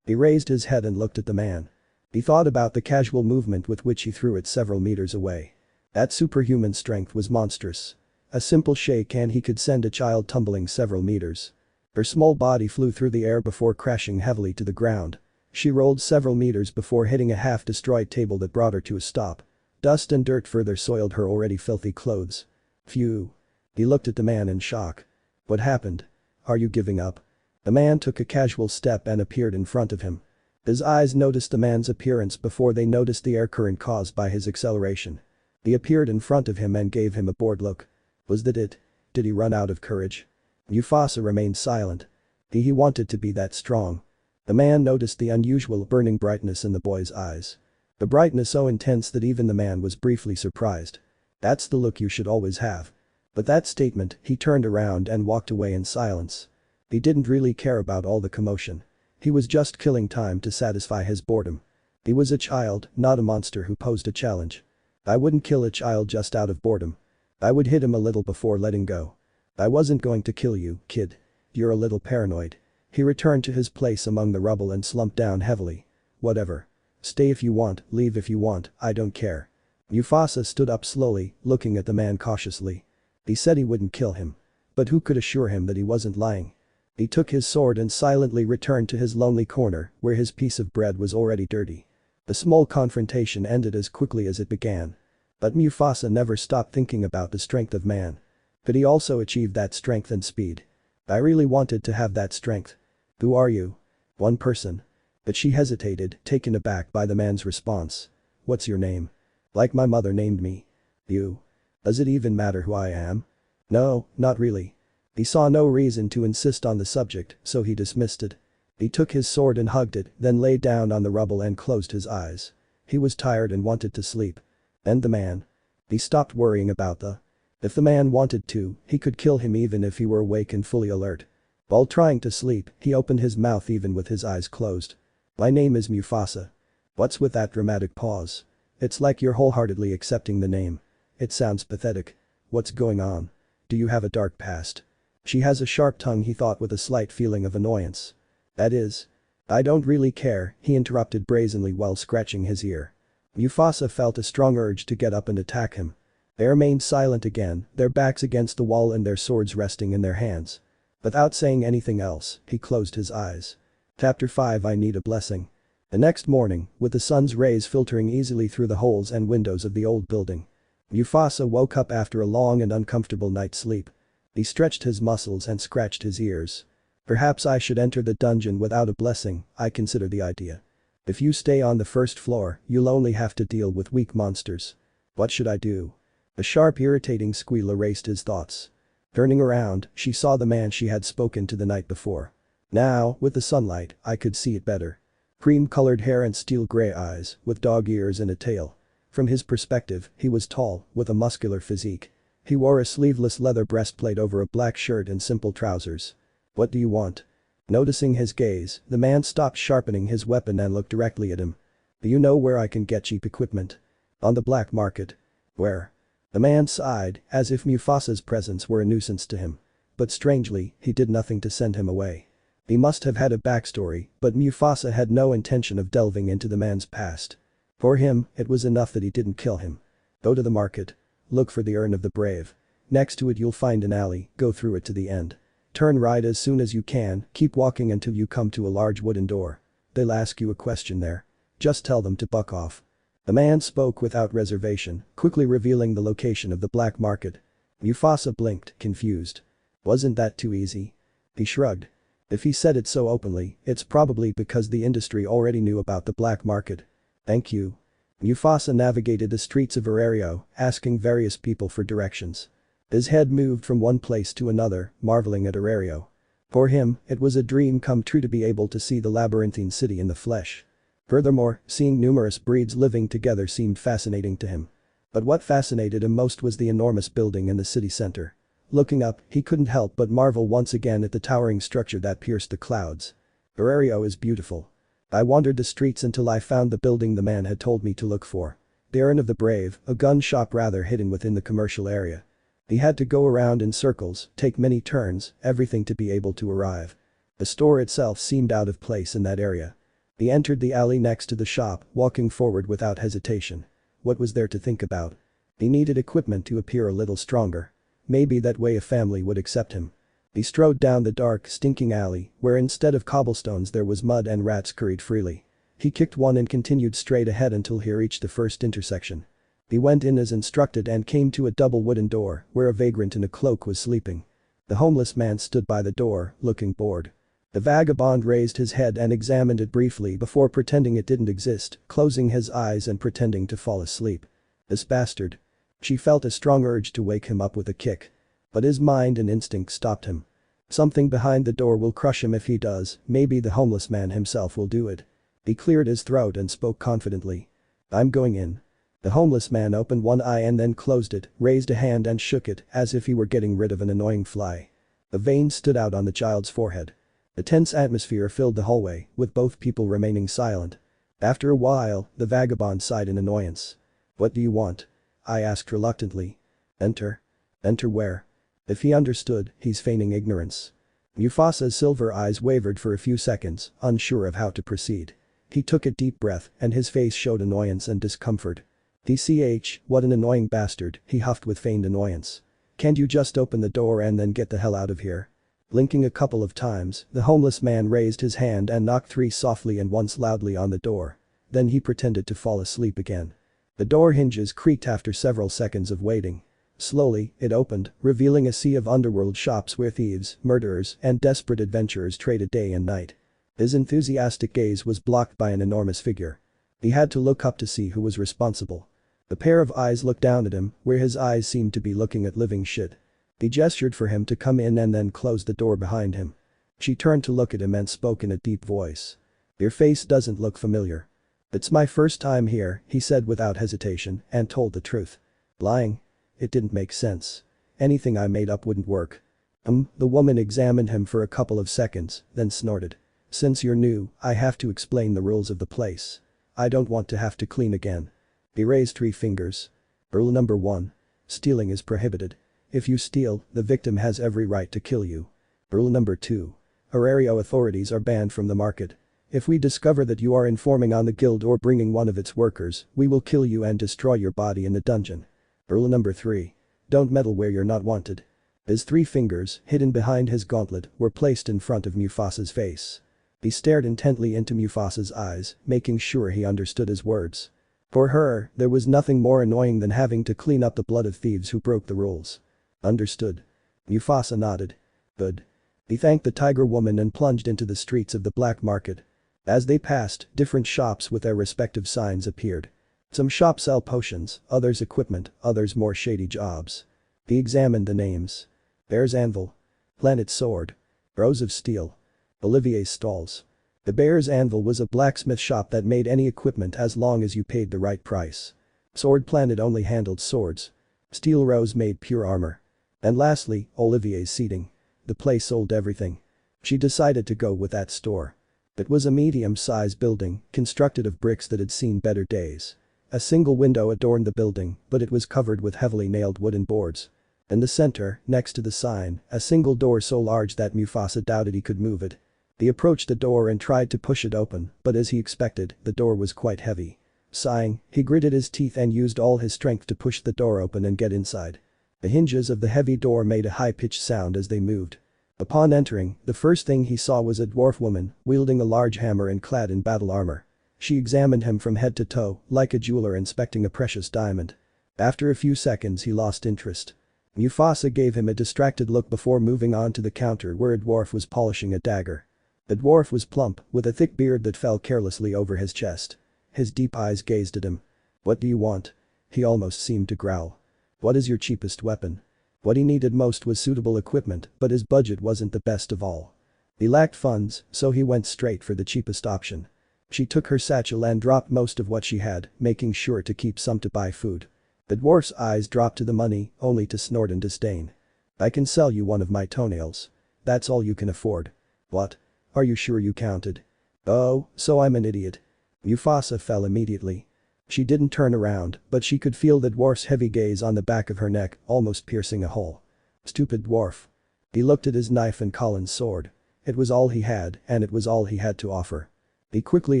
He raised his head and looked at the man. He thought about the casual movement with which he threw it several meters away. That superhuman strength was monstrous. A simple shake and he could send a child tumbling several meters. Her small body flew through the air before crashing heavily to the ground. She rolled several meters before hitting a half-destroyed table that brought her to a stop. Dust and dirt further soiled her already filthy clothes. Phew. He looked at the man in shock. What happened? Are you giving up? The man took a casual step and appeared in front of him. His eyes noticed the man's appearance before they noticed the air current caused by his acceleration. He appeared in front of him and gave him a bored look. Was that it? Did he run out of courage? Mufasa remained silent. He wanted to be that strong. The man noticed the unusual burning brightness in the boy's eyes. The brightness so intense that even the man was briefly surprised. That's the look you should always have. With that statement, he turned around and walked away in silence. He didn't really care about all the commotion. He was just killing time to satisfy his boredom. He was a child, not a monster who posed a challenge. I wouldn't kill a child just out of boredom. I would hit him a little before letting go. I wasn't going to kill you, kid. You're a little paranoid. He returned to his place among the rubble and slumped down heavily. Whatever. Stay if you want, leave if you want, I don't care. Mufasa stood up slowly, looking at the man cautiously. He said he wouldn't kill him. But who could assure him that he wasn't lying? He took his sword and silently returned to his lonely corner, where his piece of bread was already dirty. The small confrontation ended as quickly as it began. But Mufasa never stopped thinking about the strength of man. Could he also achieve that strength and speed? I really wanted to have that strength. Who are you? One person. But she hesitated, taken aback by the man's response. What's your name? Like my mother named me. You. Does it even matter who I am? No, not really. He saw no reason to insist on the subject, so he dismissed it. He took his sword and hugged it, then lay down on the rubble and closed his eyes. He was tired and wanted to sleep. And the man. He stopped worrying about the. If the man wanted to, he could kill him even if he were awake and fully alert. While trying to sleep, he opened his mouth even with his eyes closed. My name is Mufasa. What's with that dramatic pause? It's like you're wholeheartedly accepting the name. It sounds pathetic. What's going on? Do you have a dark past? She has a sharp tongue, he thought with a slight feeling of annoyance. That is. I don't really care, he interrupted brazenly while scratching his ear. Mufasa felt a strong urge to get up and attack him. They remained silent again, their backs against the wall and their swords resting in their hands. Without saying anything else, he closed his eyes. Chapter 5 I Need a Blessing. The next morning, with the sun's rays filtering easily through the holes and windows of the old building, Mufasa woke up after a long and uncomfortable night's sleep. He stretched his muscles and scratched his ears. Perhaps I should enter the dungeon without a blessing, I consider the idea. If you stay on the first floor, you'll only have to deal with weak monsters. What should I do? A sharp irritating squeal erased his thoughts. Turning around, she saw the man she had spoken to the night before. Now, with the sunlight, I could see it better. Cream-colored hair and steel-gray eyes, with dog ears and a tail. From his perspective, he was tall, with a muscular physique. He wore a sleeveless leather breastplate over a black shirt and simple trousers. What do you want? Noticing his gaze, the man stopped sharpening his weapon and looked directly at him. Do you know where I can get cheap equipment? On the black market. Where? The man sighed, as if Mufasa's presence were a nuisance to him. But strangely, he did nothing to send him away. He must have had a backstory, but Mufasa had no intention of delving into the man's past. For him, it was enough that he didn't kill him. Go to the market. Look for the urn of the brave. Next to it you'll find an alley, go through it to the end. Turn right as soon as you can, keep walking until you come to a large wooden door. They'll ask you a question there. Just tell them to buck off. The man spoke without reservation, quickly revealing the location of the black market. Mufasa blinked, confused. Wasn't that too easy? He shrugged. If he said it so openly, it's probably because the industry already knew about the black market. Thank you. Mufasa navigated the streets of Erario, asking various people for directions. His head moved from one place to another, marveling at Erario. For him, it was a dream come true to be able to see the labyrinthine city in the flesh. Furthermore, seeing numerous breeds living together seemed fascinating to him. But what fascinated him most was the enormous building in the city center. Looking up, he couldn't help but marvel once again at the towering structure that pierced the clouds. Erario is beautiful. I wandered the streets until I found the building the man had told me to look for. The Urn of the Brave, a gun shop rather hidden within the commercial area. He had to go around in circles, take many turns, everything to be able to arrive. The store itself seemed out of place in that area. He entered the alley next to the shop, walking forward without hesitation. What was there to think about? He needed equipment to appear a little stronger. Maybe that way a family would accept him. He strode down the dark, stinking alley, where instead of cobblestones there was mud and rats scurried freely. He kicked one and continued straight ahead until he reached the first intersection. He went in as instructed and came to a double wooden door, where a vagrant in a cloak was sleeping. The homeless man stood by the door, looking bored. The vagabond raised his head and examined it briefly before pretending it didn't exist, closing his eyes and pretending to fall asleep. This bastard. She felt a strong urge to wake him up with a kick. But his mind and instinct stopped him. Something behind the door will crush him if he does, maybe the homeless man himself will do it. He cleared his throat and spoke confidently. I'm going in. The homeless man opened one eye and then closed it, raised a hand and shook it as if he were getting rid of an annoying fly. A vein stood out on the child's forehead. A tense atmosphere filled the hallway, with both people remaining silent. After a while, the vagabond sighed in annoyance. What do you want? I asked reluctantly. Enter. Enter where? If he understood, he's feigning ignorance. Mufasa's silver eyes wavered for a few seconds, unsure of how to proceed. He took a deep breath and his face showed annoyance and discomfort. TCH, what an annoying bastard, he huffed with feigned annoyance. Can't you just open the door and then get the hell out of here? Blinking a couple of times, the homeless man raised his hand and knocked 3 softly and once loudly on the door. Then he pretended to fall asleep again. The door hinges creaked after several seconds of waiting. Slowly, it opened, revealing a sea of underworld shops where thieves, murderers, and desperate adventurers traded day and night. His enthusiastic gaze was blocked by an enormous figure. He had to look up to see who was responsible. The pair of eyes looked down at him, where his eyes seemed to be looking at living shit. He gestured for him to come in and then closed the door behind him. She turned to look at him and spoke in a deep voice. Your face doesn't look familiar. It's my first time here, he said without hesitation, and told the truth. Lying? It didn't make sense. Anything I made up wouldn't work. The woman examined him for a couple of seconds, then snorted. Since you're new, I have to explain the rules of the place. I don't want to have to clean again. He raised 3 fingers. Rule number 1. Stealing is prohibited. If you steal, the victim has every right to kill you. Rule number 2. Erario authorities are banned from the market. If we discover that you are informing on the guild or bringing one of its workers, we will kill you and destroy your body in the dungeon. Rule number 3. Don't meddle where you're not wanted. His 3 fingers, hidden behind his gauntlet, were placed in front of Mufasa's face. He stared intently into Mufasa's eyes, making sure he understood his words. For her, there was nothing more annoying than having to clean up the blood of thieves who broke the rules. Understood. Mufasa nodded. Good. He thanked the tiger woman and plunged into the streets of the black market. As they passed, different shops with their respective signs appeared. Some shops sell potions, others equipment, others more shady jobs. He examined the names. Bear's Anvil. Planet Sword. Rose of Steel. Olivier's Stalls. The Bear's Anvil was a blacksmith shop that made any equipment as long as you paid the right price. Sword Planet only handled swords. Steel Rose made pure armor. And lastly, Olivier's Seating. The place sold everything. She decided to go with that store. It was a medium-sized building, constructed of bricks that had seen better days. A single window adorned the building, but it was covered with heavily nailed wooden boards. In the center, next to the sign, a single door so large that Mufasa doubted he could move it. He approached the door and tried to push it open, but as he expected, the door was quite heavy. Sighing, he gritted his teeth and used all his strength to push the door open and get inside. The hinges of the heavy door made a high-pitched sound as they moved. Upon entering, the first thing he saw was a dwarf woman, wielding a large hammer and clad in battle armor. She examined him from head to toe, like a jeweler inspecting a precious diamond. After a few seconds he lost interest. Mufasa gave him a distracted look before moving on to the counter where a dwarf was polishing a dagger. The dwarf was plump, with a thick beard that fell carelessly over his chest. His deep eyes gazed at him. "What do you want?" He almost seemed to growl. "What is your cheapest weapon?" What he needed most was suitable equipment, but his budget wasn't the best of all. He lacked funds, so he went straight for the cheapest option. She took her satchel and dropped most of what she had, making sure to keep some to buy food. The dwarf's eyes dropped to the money, only to snort in disdain. "I can sell you one of my toenails. That's all you can afford." "What? Are you sure you counted?" "Oh, so I'm an idiot." Mufasa fell immediately. She didn't turn around, but she could feel the dwarf's heavy gaze on the back of her neck, almost piercing a hole. Stupid dwarf. He looked at his knife and Colin's sword. It was all he had, and it was all he had to offer. He quickly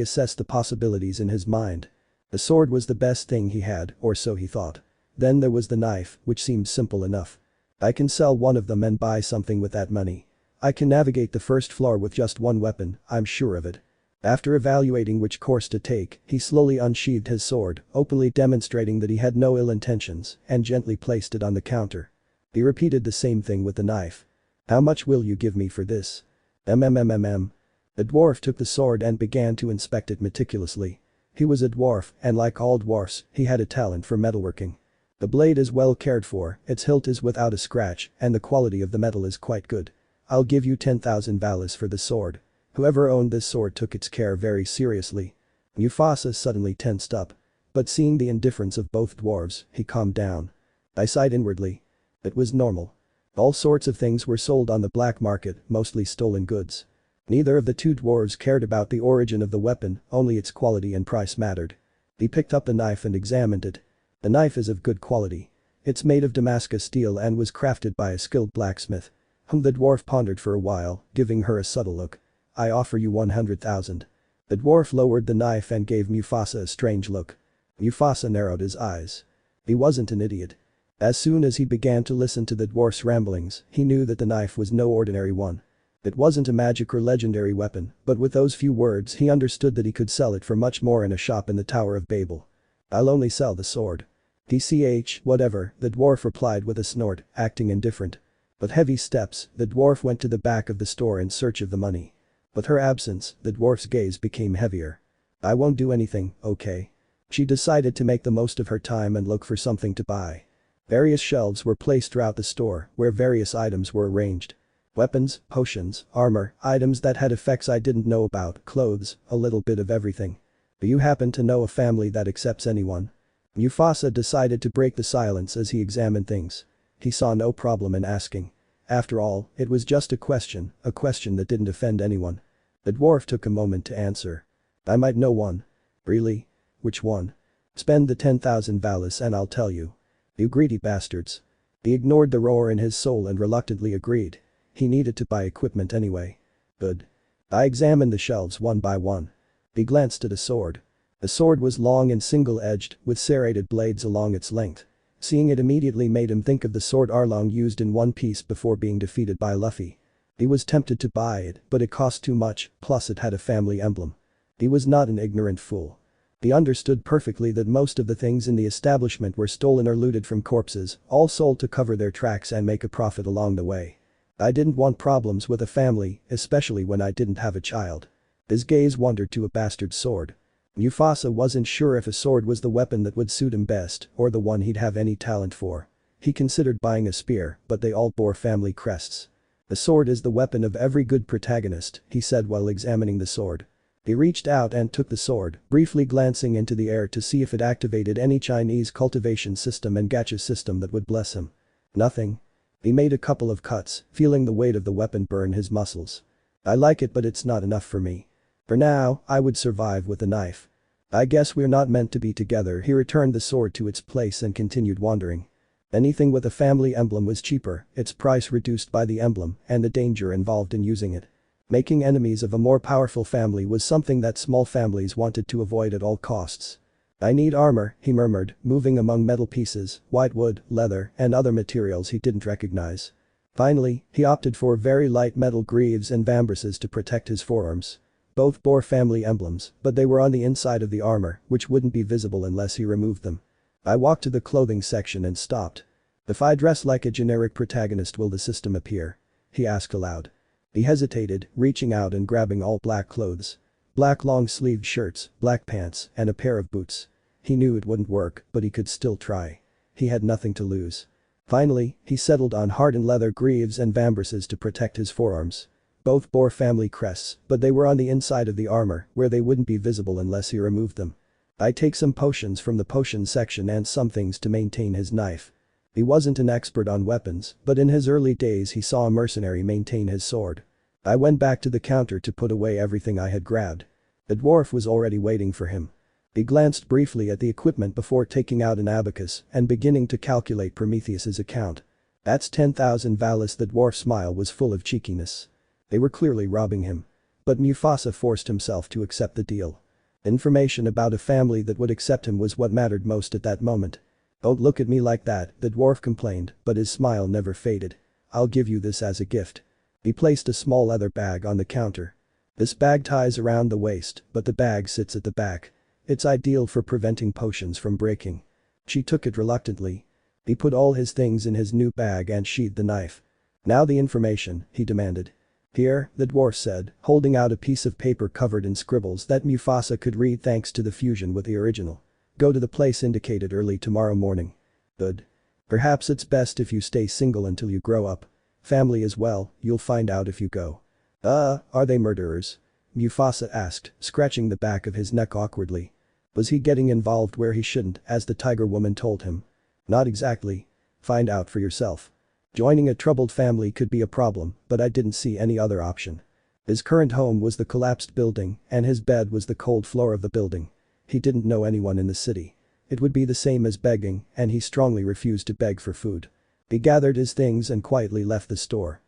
assessed the possibilities in his mind. The sword was the best thing he had, or so he thought. Then there was the knife, which seemed simple enough. "I can sell one of them and buy something with that money. I can navigate the first floor with just one weapon, I'm sure of it." After evaluating which course to take, he slowly unsheathed his sword, openly demonstrating that he had no ill intentions, and gently placed it on the counter. He repeated the same thing with the knife. "How much will you give me for this?" "MMMMM." The dwarf took the sword and began to inspect it meticulously. He was a dwarf, and like all dwarfs, he had a talent for metalworking. The blade is well cared for, its hilt is without a scratch, and the quality of the metal is quite good. "I'll give you 10,000 valis for the sword." Whoever owned this sword took its care very seriously. Mufasa suddenly tensed up. But seeing the indifference of both dwarves, he calmed down. I sighed inwardly. It was normal. All sorts of things were sold on the black market, mostly stolen goods. Neither of the two dwarves cared about the origin of the weapon, only its quality and price mattered. He picked up the knife and examined it. The knife is of good quality. It's made of Damascus steel and was crafted by a skilled blacksmith. The dwarf pondered for a while, giving her a subtle look. "I offer you 100,000. The dwarf lowered the knife and gave Mufasa a strange look. Mufasa narrowed his eyes. He wasn't an idiot. As soon as he began to listen to the dwarf's ramblings, he knew that the knife was no ordinary one. It wasn't a magic or legendary weapon, but with those few words he understood that he could sell it for much more in a shop in the Tower of Babel. "I'll only sell the sword." "TCH, whatever," the dwarf replied with a snort, acting indifferent. With heavy steps, the dwarf went to the back of the store in search of the money. With her absence, the dwarf's gaze became heavier. "I won't do anything, okay?" She decided to make the most of her time and look for something to buy. Various shelves were placed throughout the store, where various items were arranged. Weapons, potions, armor, items that had effects I didn't know about, clothes, a little bit of everything. "Do you happen to know a family that accepts anyone?" Mufasa decided to break the silence as he examined things. He saw no problem in asking. After all, it was just a question that didn't offend anyone. The dwarf took a moment to answer. "I might know one." "Really? Which one?" "Spend the 10,000 valis and I'll tell you." "You greedy bastards." He ignored the roar in his soul and reluctantly agreed. He needed to buy equipment anyway. "Good." I examined the shelves one by one. He glanced at a sword. The sword was long and single-edged, with serrated blades along its length. Seeing it immediately made him think of the sword Arlong used in One Piece before being defeated by Luffy. He was tempted to buy it, but it cost too much, plus it had a family emblem. He was not an ignorant fool. He understood perfectly that most of the things in the establishment were stolen or looted from corpses, all sold to cover their tracks and make a profit along the way. I didn't want problems with a family, especially when I didn't have a child. His gaze wandered to a bastard sword. Mufasa wasn't sure if a sword was the weapon that would suit him best or the one he'd have any talent for. He considered buying a spear, but they all bore family crests. "The sword is the weapon of every good protagonist," he said while examining the sword. He reached out and took the sword, briefly glancing into the air to see if it activated any Chinese cultivation system and gacha system that would bless him. Nothing. He made a couple of cuts, feeling the weight of the weapon burn his muscles. "I like it, but it's not enough for me. For now, I would survive with a knife. I guess we're not meant to be together." He returned the sword to its place and continued wandering. Anything with a family emblem was cheaper, its price reduced by the emblem and the danger involved in using it. Making enemies of a more powerful family was something that small families wanted to avoid at all costs. "I need armor," he murmured, moving among metal pieces, white wood, leather, and other materials he didn't recognize. Finally, he opted for very light metal greaves and vambraces to protect his forearms. Both bore family emblems, but they were on the inside of the armor, which wouldn't be visible unless he removed them. I walked to the clothing section and stopped. "If I dress like a generic protagonist, will the system appear?" he asked aloud. He hesitated, reaching out and grabbing all black clothes. Black long-sleeved shirts, black pants, and a pair of boots. He knew it wouldn't work, but he could still try. He had nothing to lose. Finally, he settled on hardened leather greaves and vambraces to protect his forearms. Both bore family crests, but they were on the inside of the armor, where they wouldn't be visible unless he removed them. "I take some potions from the potion section and some things to maintain his knife." He wasn't an expert on weapons, but in his early days he saw a mercenary maintain his sword. I went back to the counter to put away everything I had grabbed. The dwarf was already waiting for him. He glanced briefly at the equipment before taking out an abacus and beginning to calculate Prometheus's account. "That's 10,000 valis." The dwarf's smile was full of cheekiness. They were clearly robbing him. But Mufasa forced himself to accept the deal. Information about a family that would accept him was what mattered most at that moment. "Don't look at me like that," the dwarf complained, but his smile never faded. "I'll give you this as a gift." He placed a small leather bag on the counter. "This bag ties around the waist, but the bag sits at the back. It's ideal for preventing potions from breaking." She took it reluctantly. He put all his things in his new bag and sheathed the knife. "Now the information," he demanded. "Here," the dwarf said, holding out a piece of paper covered in scribbles that Mufasa could read thanks to the fusion with the original. "Go to the place indicated early tomorrow morning." "Good. Perhaps it's best if you stay single until you grow up. Family as well, you'll find out if you go." Are they murderers?" Mufasa asked, scratching the back of his neck awkwardly. Was he getting involved where he shouldn't, as the tiger woman told him? "Not exactly. Find out for yourself. Joining a troubled family could be a problem, but I didn't see any other option." His current home was the collapsed building, and his bed was the cold floor of the building. He didn't know anyone in the city. It would be the same as begging, and he strongly refused to beg for food. He gathered his things and quietly left the store.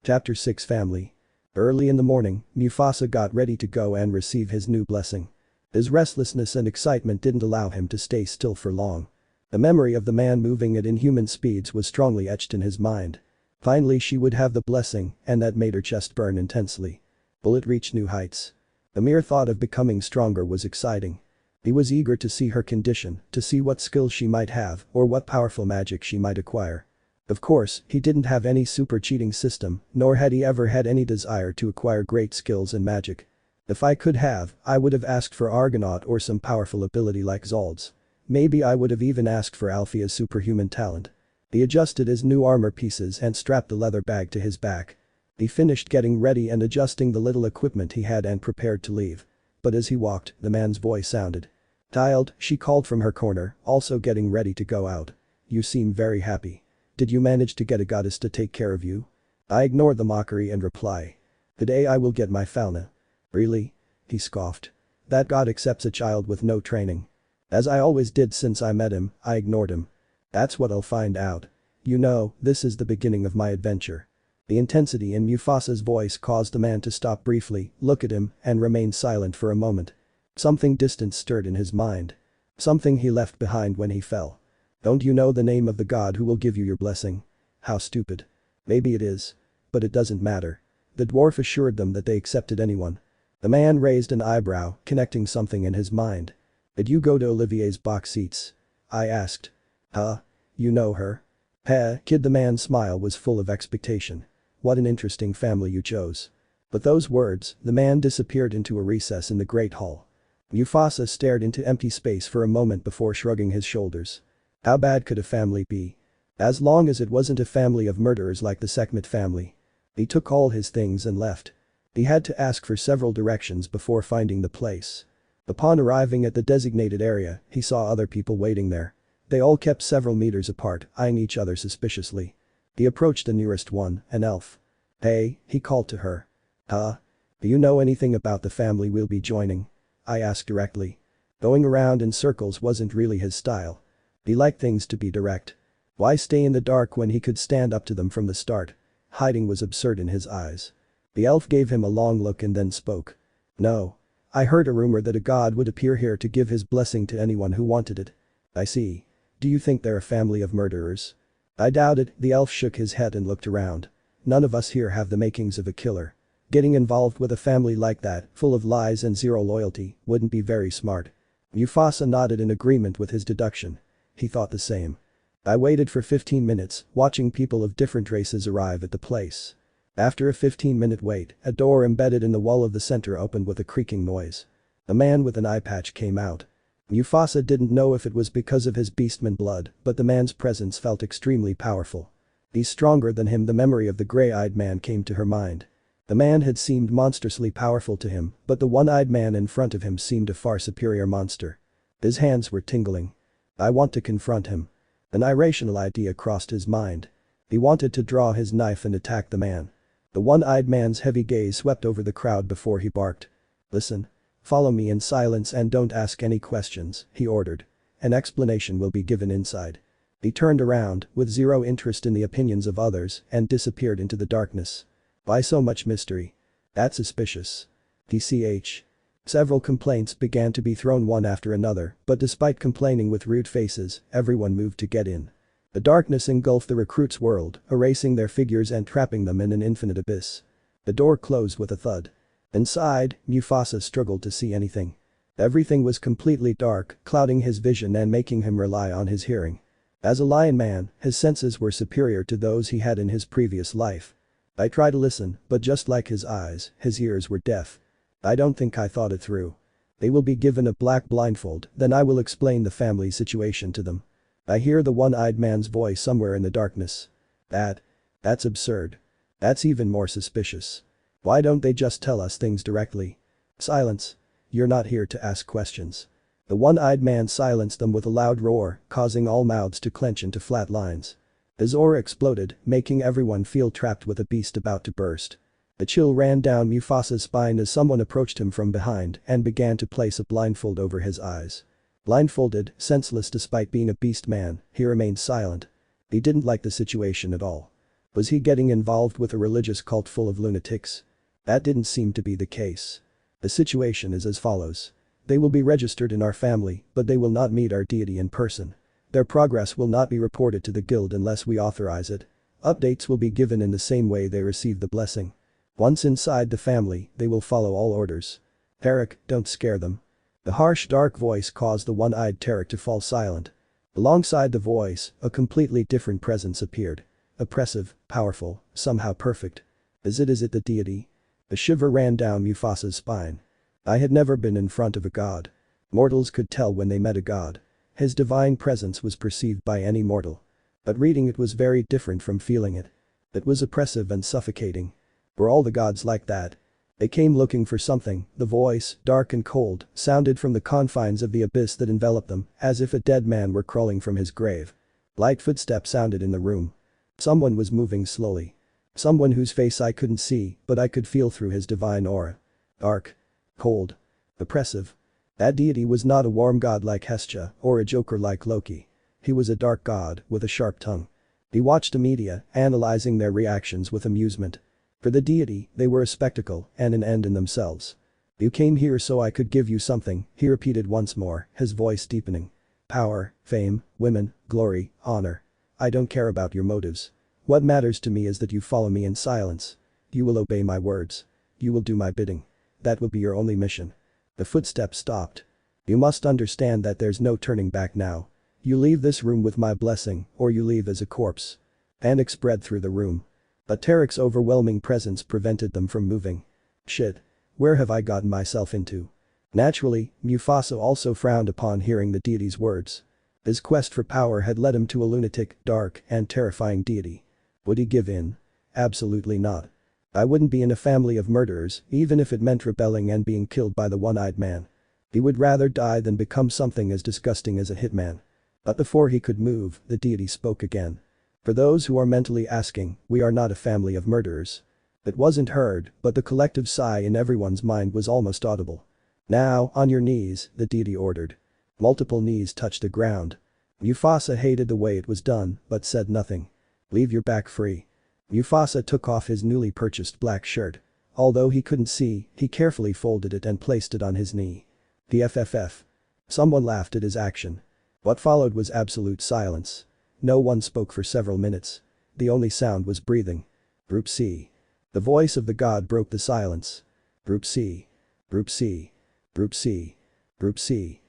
Chapter 6 Family. Early in the morning, Mufasa got ready to go and receive his new blessing. His restlessness and excitement didn't allow him to stay still for long. The memory of the man moving at inhuman speeds was strongly etched in his mind. Finally she would have the blessing, and that made her chest burn intensely. Will it reach new heights? The mere thought of becoming stronger was exciting. He was eager to see her condition, to see what skills she might have or what powerful magic she might acquire. Of course, he didn't have any super cheating system, nor had he ever had any desire to acquire great skills in magic. If I could have, I would have asked for Argonaut or some powerful ability like Zold's. Maybe I would have even asked for Althea's superhuman talent. He adjusted his new armor pieces and strapped the leather bag to his back. He finished getting ready and adjusting the little equipment he had and prepared to leave. But as he walked, the man's voice sounded. "Child," she called from her corner, also getting ready to go out. "You seem very happy. Did you manage to get a goddess to take care of you?" I ignored the mockery and reply. "Today I will get my Falna." "Really?" he scoffed. "That god accepts a child with no training." As I always did since I met him, I ignored him. "That's what I'll find out. You know, this is the beginning of my adventure." The intensity in Mufasa's voice caused the man to stop briefly, look at him, and remain silent for a moment. Something distant stirred in his mind. Something he left behind when he fell. "Don't you know the name of the god who will give you your blessing?" How stupid. Maybe it is. But it doesn't matter. The dwarf assured them that they accepted anyone. The man raised an eyebrow, connecting something in his mind. "Did you go to Olivier's box seats?" I asked. "Huh? You know her?" "Heh, kid." The man's smile was full of expectation. "What an interesting family you chose." With those words, the man disappeared into a recess in the Great Hall. Mufasa stared into empty space for a moment before shrugging his shoulders. How bad could a family be? As long as it wasn't a family of murderers like the Sekhmet family. He took all his things and left. He had to ask for several directions before finding the place. Upon arriving at the designated area, he saw other people waiting there. They all kept several meters apart, eyeing each other suspiciously. He approached the nearest one, an elf. "Hey," he called to her. "Huh? Do you know anything about the family we'll be joining?" I asked directly. Going around in circles wasn't really his style. He liked things to be direct. Why stay in the dark when he could stand up to them from the start? Hiding was absurd in his eyes. The elf gave him a long look and then spoke. "No. I heard a rumor that a god would appear here to give his blessing to anyone who wanted it." "I see. Do you think they're a family of murderers?" "I doubt it." The elf shook his head and looked around. "None of us here have the makings of a killer. Getting involved with a family like that, full of lies and zero loyalty, wouldn't be very smart." Mufasa nodded in agreement with his deduction. He thought the same. I waited for 15 minutes, watching people of different races arrive at the place. After a 15-minute wait, a door embedded in the wall of the center opened with a creaking noise. A man with an eye patch came out. Mufasa didn't know if it was because of his beastman blood, but the man's presence felt extremely powerful. He's stronger than him. The memory of the gray-eyed man came to her mind. The man had seemed monstrously powerful to him, but the one-eyed man in front of him seemed a far superior monster. His hands were tingling. "I want to confront him." An irrational idea crossed his mind. He wanted to draw his knife and attack the man. The one-eyed man's heavy gaze swept over the crowd before he barked. "Listen. Follow me in silence and don't ask any questions," he ordered. "An explanation will be given inside." He turned around, with zero interest in the opinions of others, and disappeared into the darkness. "Why so much mystery? That's suspicious. TCH. Several complaints began to be thrown one after another, but despite complaining with rude faces, everyone moved to get in. The darkness engulfed the recruits' world, erasing their figures and trapping them in an infinite abyss. The door closed with a thud. Inside, Mufasa struggled to see anything. Everything was completely dark, clouding his vision and making him rely on his hearing. As a lion man, his senses were superior to those he had in his previous life. I tried to listen, but just like his eyes, his ears were deaf. I don't think I thought it through. They will be given a black blindfold, then I will explain the family situation to them. I hear the one-eyed man's voice somewhere in the darkness. That's absurd. That's even more suspicious. Why don't they just tell us things directly? Silence. You're not here to ask questions. The one-eyed man silenced them with a loud roar, causing all mouths to clench into flat lines. His aura exploded, making everyone feel trapped with a beast about to burst. A chill ran down Mufasa's spine as someone approached him from behind and began to place a blindfold over his eyes. Blindfolded, senseless despite being a beast man, he remained silent. He didn't like the situation at all. Was he getting involved with a religious cult full of lunatics? That didn't seem to be the case. The situation is as follows. They will be registered in our family, but they will not meet our deity in person. Their progress will not be reported to the guild unless we authorize it. Updates will be given in the same way they receive the blessing. Once inside the family, they will follow all orders. Tarek, don't scare them. The harsh dark voice caused the one-eyed Tarek to fall silent. Alongside the voice, a completely different presence appeared. Oppressive, powerful, somehow perfect. Is it the deity? A shiver ran down Mufasa's spine. I had never been in front of a god. Mortals could tell when they met a god. His divine presence was perceived by any mortal. But reading it was very different from feeling it. It was oppressive and suffocating. Were all the gods like that? They came looking for something. The voice, dark and cold, sounded from the confines of the abyss that enveloped them, as if a dead man were crawling from his grave. Light footsteps sounded in the room. Someone was moving slowly. Someone whose face I couldn't see, but I could feel through his divine aura. Dark. Cold. Oppressive. That deity was not a warm god like Hestia, or a joker like Loki. He was a dark god, with a sharp tongue. He watched the media, analyzing their reactions with amusement. For the deity, they were a spectacle, and an end in themselves. You came here so I could give you something, he repeated once more, his voice deepening. Power, fame, women, glory, honor. I don't care about your motives. What matters to me is that you follow me in silence. You will obey my words. You will do my bidding. That will be your only mission. The footsteps stopped. You must understand that there's no turning back now. You leave this room with my blessing, or you leave as a corpse. Panic spread through the room. But Tarek's overwhelming presence prevented them from moving. Shit. Where have I gotten myself into? Naturally, Mufasa also frowned upon hearing the deity's words. His quest for power had led him to a lunatic, dark, and terrifying deity. Would he give in? Absolutely not. I wouldn't be in a family of murderers, even if it meant rebelling and being killed by the one-eyed man. He would rather die than become something as disgusting as a hitman. But before he could move, the deity spoke again. For those who are mentally asking, we are not a family of murderers. It wasn't heard, but the collective sigh in everyone's mind was almost audible. Now, on your knees, the deity ordered. Multiple knees touched the ground. Mufasa hated the way it was done, but said nothing. Leave your back free. Mufasa took off his newly purchased black shirt. Although he couldn't see, he carefully folded it and placed it on his knee. The FFF. Someone laughed at his action. What followed was absolute silence. No one spoke for several minutes. The only sound was breathing. Group C. The voice of the god broke the silence. Group C. Group C. Group C. Group C.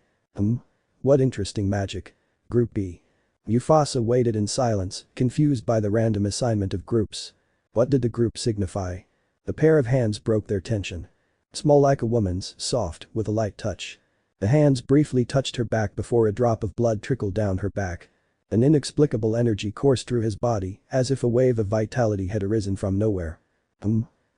What interesting magic. Group B. Mufasa waited in silence, confused by the random assignment of groups. What did the group signify? The pair of hands broke their tension. Small like a woman's, soft, with a light touch. The hands briefly touched her back before a drop of blood trickled down her back. An inexplicable energy coursed through his body, as if a wave of vitality had arisen from nowhere.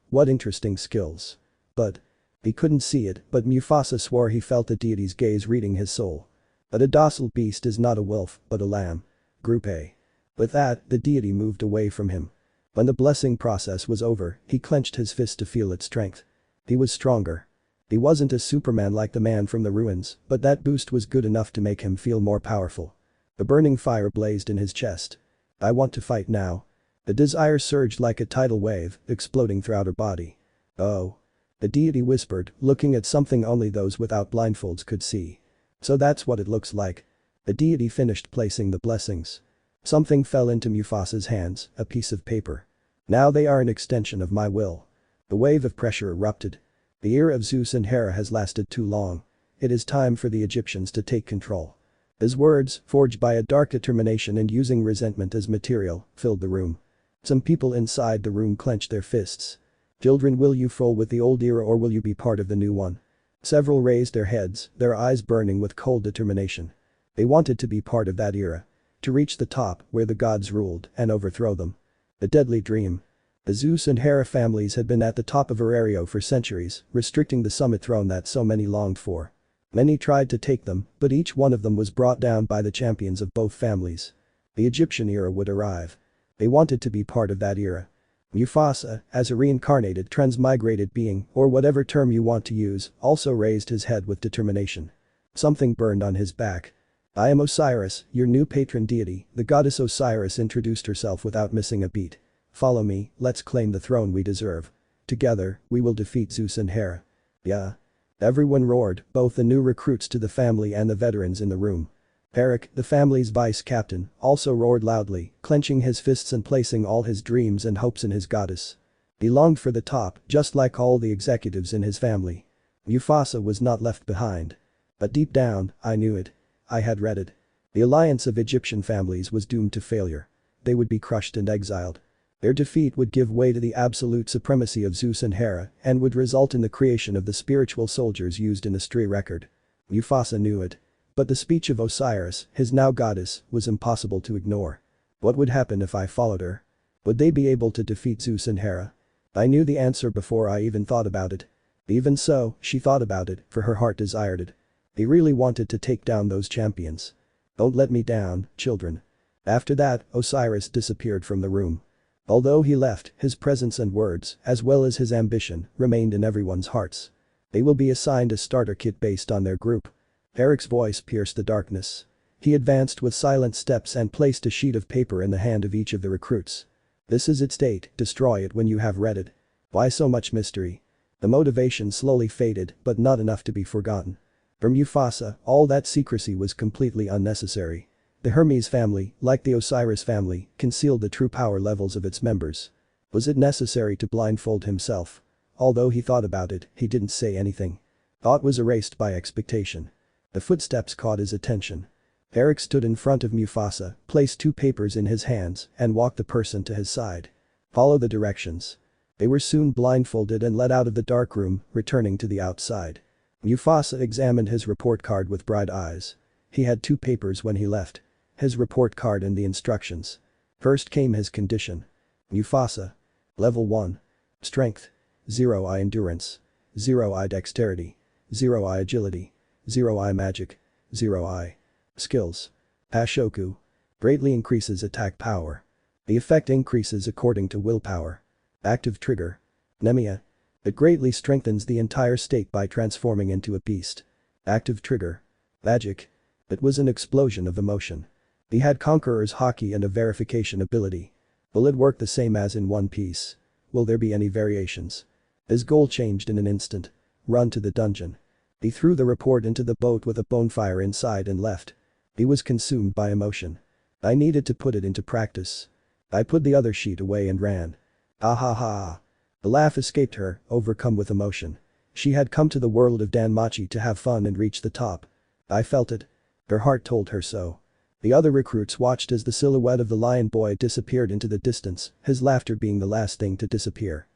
What interesting skills. But. He couldn't see it, but Mufasa swore he felt the deity's gaze reading his soul. But a docile beast is not a wolf, but a lamb. Group A. With that, the deity moved away from him. When the blessing process was over, he clenched his fist to feel its strength. He was stronger. He wasn't a Superman like the man from the ruins, but that boost was good enough to make him feel more powerful. A burning fire blazed in his chest. I want to fight now. The desire surged like a tidal wave, exploding throughout her body. Oh. The deity whispered, looking at something only those without blindfolds could see. So that's what it looks like. The deity finished placing the blessings. Something fell into Mufasa's hands, a piece of paper. Now they are an extension of my will. The wave of pressure erupted. The era of Zeus and Hera has lasted too long. It is time for the Egyptians to take control. His words, forged by a dark determination and using resentment as material, filled the room. Some people inside the room clenched their fists. Children, will you fall with the old era or will you be part of the new one? Several raised their heads, their eyes burning with cold determination. They wanted to be part of that era. To reach the top, where the gods ruled, and overthrow them. The deadly dream. The Zeus and Hera families had been at the top of Arario for centuries, restricting the summit throne that so many longed for. Many tried to take them, but each one of them was brought down by the champions of both families. The Egyptian era would arrive. They wanted to be part of that era. Mufasa, as a reincarnated transmigrated being, or whatever term you want to use, also raised his head with determination. Something burned on his back. I am Osiris, your new patron deity, the goddess Osiris introduced herself without missing a beat. Follow me, let's claim the throne we deserve. Together, we will defeat Zeus and Hera. Yeah. Everyone roared, both the new recruits to the family and the veterans in the room. Eric, the family's vice captain, also roared loudly, clenching his fists and placing all his dreams and hopes in his goddess. He longed for the top, just like all the executives in his family. Mufasa was not left behind. But deep down, I knew it. I had read it. The alliance of Egyptian families was doomed to failure. They would be crushed and exiled. Their defeat would give way to the absolute supremacy of Zeus and Hera and would result in the creation of the spiritual soldiers used in the Stree record. Mufasa knew it. But the speech of Osiris, his now goddess, was impossible to ignore. What would happen if I followed her? Would they be able to defeat Zeus and Hera? I knew the answer before I even thought about it. Even so, she thought about it, for her heart desired it. They really wanted to take down those champions. Don't let me down, children. After that, Osiris disappeared from the room. Although he left, his presence and words, as well as his ambition, remained in everyone's hearts. They will be assigned a starter kit based on their group. Eric's voice pierced the darkness. He advanced with silent steps and placed a sheet of paper in the hand of each of the recruits. This is its date, destroy it when you have read it. Why so much mystery? The motivation slowly faded, but not enough to be forgotten. For Mufasa, all that secrecy was completely unnecessary. The Hermes family, like the Osiris family, concealed the true power levels of its members. Was it necessary to blindfold himself? Although he thought about it, he didn't say anything. Thought was erased by expectation. The footsteps caught his attention. Eric stood in front of Mufasa, placed two papers in his hands, and walked the person to his side. Follow the directions. They were soon blindfolded and led out of the dark room, returning to the outside. Mufasa examined his report card with bright eyes. He had 2 papers when he left. His report card and the instructions. First came his condition. Mufasa. Level 1. Strength. 0I endurance. 0I dexterity. 0I agility. 0I magic. 0I. Skills. Pashoku. Greatly increases attack power. The effect increases according to willpower. Active trigger. Nemia. It greatly strengthens the entire state by transforming into a beast. Active trigger. Magic. It was an explosion of emotion. He had Conqueror's Haki and a verification ability. Will it work the same as in One Piece? Will there be any variations? His goal changed in an instant. Run to the dungeon. He threw the report into the boat with a bonfire inside and left. He was consumed by emotion. I needed to put it into practice. I put the other sheet away and ran. Ah ha ha. The laugh escaped her, overcome with emotion. She had come to the world of Danmachi to have fun and reach the top. I felt it. Her heart told her so. The other recruits watched as the silhouette of the lion boy disappeared into the distance, his laughter being the last thing to disappear.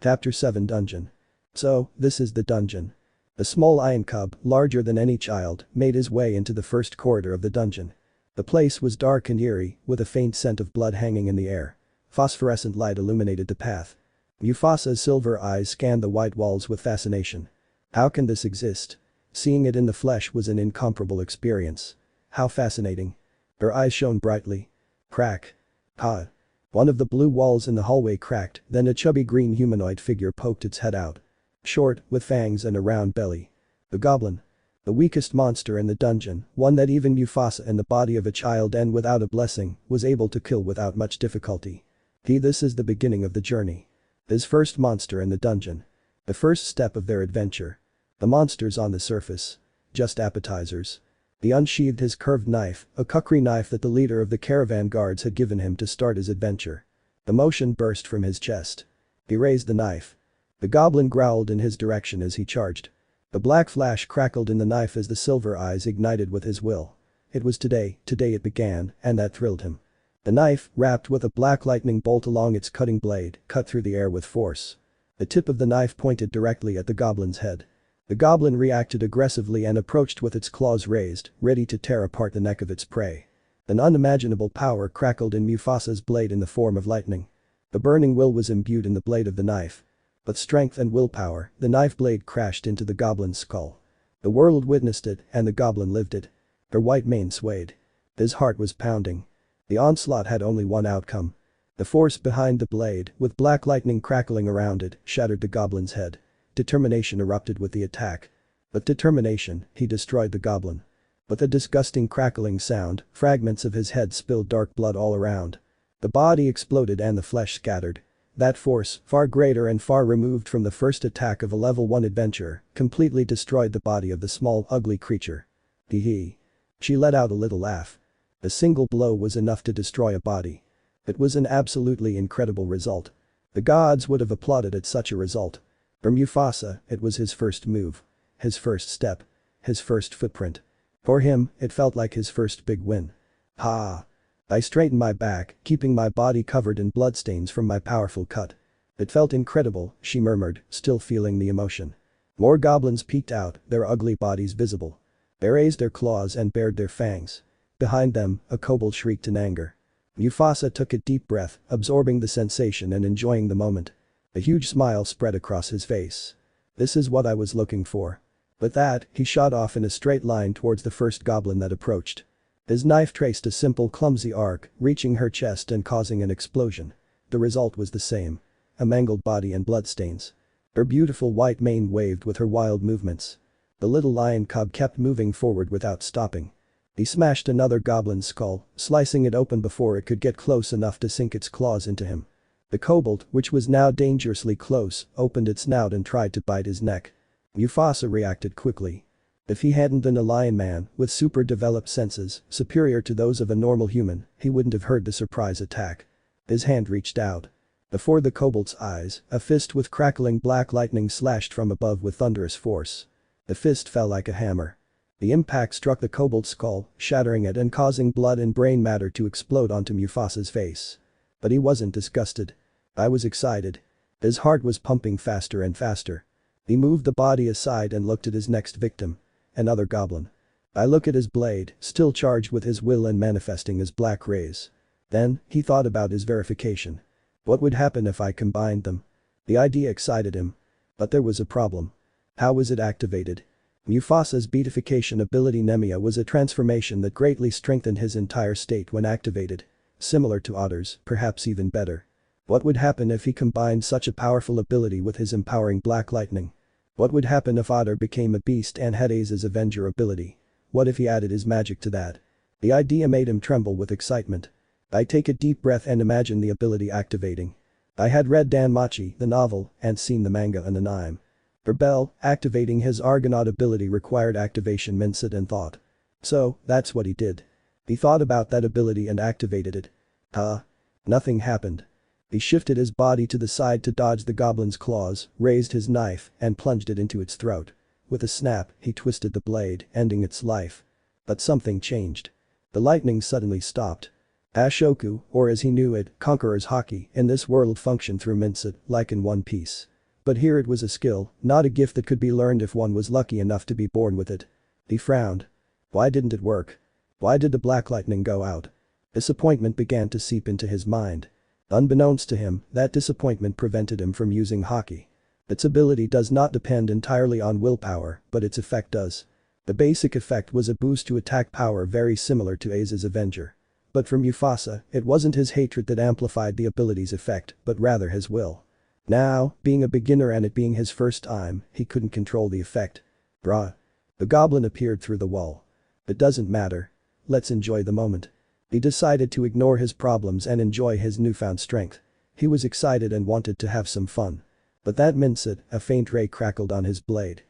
Chapter 7 Dungeon. So, this is the dungeon. A small lion cub, larger than any child, made his way into the first corridor of the dungeon. The place was dark and eerie, with a faint scent of blood hanging in the air. Phosphorescent light illuminated the path. Mufasa's silver eyes scanned the white walls with fascination. How can this exist? Seeing it in the flesh was an incomparable experience. How fascinating. Her eyes shone brightly. Crack. Ha. One of the blue walls in the hallway cracked, then a chubby green humanoid figure poked its head out. Short, with fangs and a round belly. The goblin. The weakest monster in the dungeon, one that even Mufasa in the body of a child and without a blessing, was able to kill without much difficulty. This is the beginning of the journey. His first monster in the dungeon. The first step of their adventure. The monsters on the surface. Just appetizers. He unsheathed his curved knife, a kukri knife that the leader of the caravan guards had given him to start his adventure. The motion burst from his chest. He raised the knife. The goblin growled in his direction as he charged. The black flash crackled in the knife as the silver eyes ignited with his will. It was today it began, and that thrilled him. The knife, wrapped with a black lightning bolt along its cutting blade, cut through the air with force. The tip of the knife pointed directly at the goblin's head. The goblin reacted aggressively and approached with its claws raised, ready to tear apart the neck of its prey. An unimaginable power crackled in Mufasa's blade in the form of lightning. The burning will was imbued in the blade of the knife. With strength and willpower, the knife blade crashed into the goblin's skull. The world witnessed it, and the goblin lived it. Her white mane swayed. His heart was pounding. The onslaught had only one outcome. The force behind the blade, with black lightning crackling around it, shattered the goblin's head. Determination erupted with the attack. With determination, he destroyed the goblin. With a disgusting crackling sound, fragments of his head spilled dark blood all around. The body exploded and the flesh scattered. That force, far greater and far removed from the first attack of a level 1 adventurer, completely destroyed the body of the small, ugly creature. Hee hee. She let out a little laugh. A single blow was enough to destroy a body. It was an absolutely incredible result. The gods would have applauded at such a result. For Mufasa, it was his first move. His first step. His first footprint. For him, it felt like his first big win. Ha! I straightened my back, keeping my body covered in bloodstains from my powerful cut. It felt incredible, she murmured, still feeling the emotion. More goblins peeked out, their ugly bodies visible. They raised their claws and bared their fangs. Behind them, a kobold shrieked in anger. Mufasa took a deep breath, absorbing the sensation and enjoying the moment. A huge smile spread across his face. This is what I was looking for. With that, he shot off in a straight line towards the first goblin that approached. His knife traced a simple clumsy arc, reaching her chest and causing an explosion. The result was the same. A mangled body and bloodstains. Her beautiful white mane waved with her wild movements. The little lion cub kept moving forward without stopping. He smashed another goblin's skull, slicing it open before it could get close enough to sink its claws into him. The kobold, which was now dangerously close, opened its snout and tried to bite his neck. Mufasa reacted quickly. If he hadn't been a lion man with super developed senses, superior to those of a normal human, he wouldn't have heard the surprise attack. His hand reached out. Before the kobold's eyes, a fist with crackling black lightning slashed from above with thunderous force. The fist fell like a hammer. The impact struck the kobold's skull, shattering it and causing blood and brain matter to explode onto Mufasa's face. But he wasn't disgusted. I was excited. His heart was pumping faster and faster. He moved the body aside and looked at his next victim. Another goblin. I look at his blade, still charged with his will and manifesting his black rays. Then, he thought about his verification. What would happen if I combined them? The idea excited him. But there was a problem. How was it activated? Mufasa's beatification ability Nemia was a transformation that greatly strengthened his entire state when activated. Similar to Otter's, perhaps even better. What would happen if he combined such a powerful ability with his empowering black lightning? What would happen if Otter became a beast and had Ace's Avenger ability? What if he added his magic to that? The idea made him tremble with excitement. I take a deep breath and imagine the ability activating. I had read Danmachi, the novel, and seen the manga and anime. For Bell, activating his Argonaut ability required activation mindset and thought. So, that's what he did. He thought about that ability and activated it. Nothing happened. He shifted his body to the side to dodge the goblin's claws, raised his knife, and plunged it into its throat. With a snap, he twisted the blade, ending its life. But something changed. The lightning suddenly stopped. Ashoku, or as he knew it, Conqueror's Haki, in this world functioned through mindset, like in One Piece. But here it was a skill, not a gift that could be learned if one was lucky enough to be born with it. He frowned. Why didn't it work? Why did the black lightning go out? Disappointment began to seep into his mind. Unbeknownst to him, that disappointment prevented him from using Haki. Its ability does not depend entirely on willpower, but its effect does. The basic effect was a boost to attack power very similar to Ace's Avenger. But for Mufasa, it wasn't his hatred that amplified the ability's effect, but rather his will. Now, being a beginner and it being his first time, he couldn't control the effect. Bruh. The goblin appeared through the wall. It doesn't matter. Let's enjoy the moment. He decided to ignore his problems and enjoy his newfound strength. He was excited and wanted to have some fun. But that mindset, a faint ray crackled on his blade.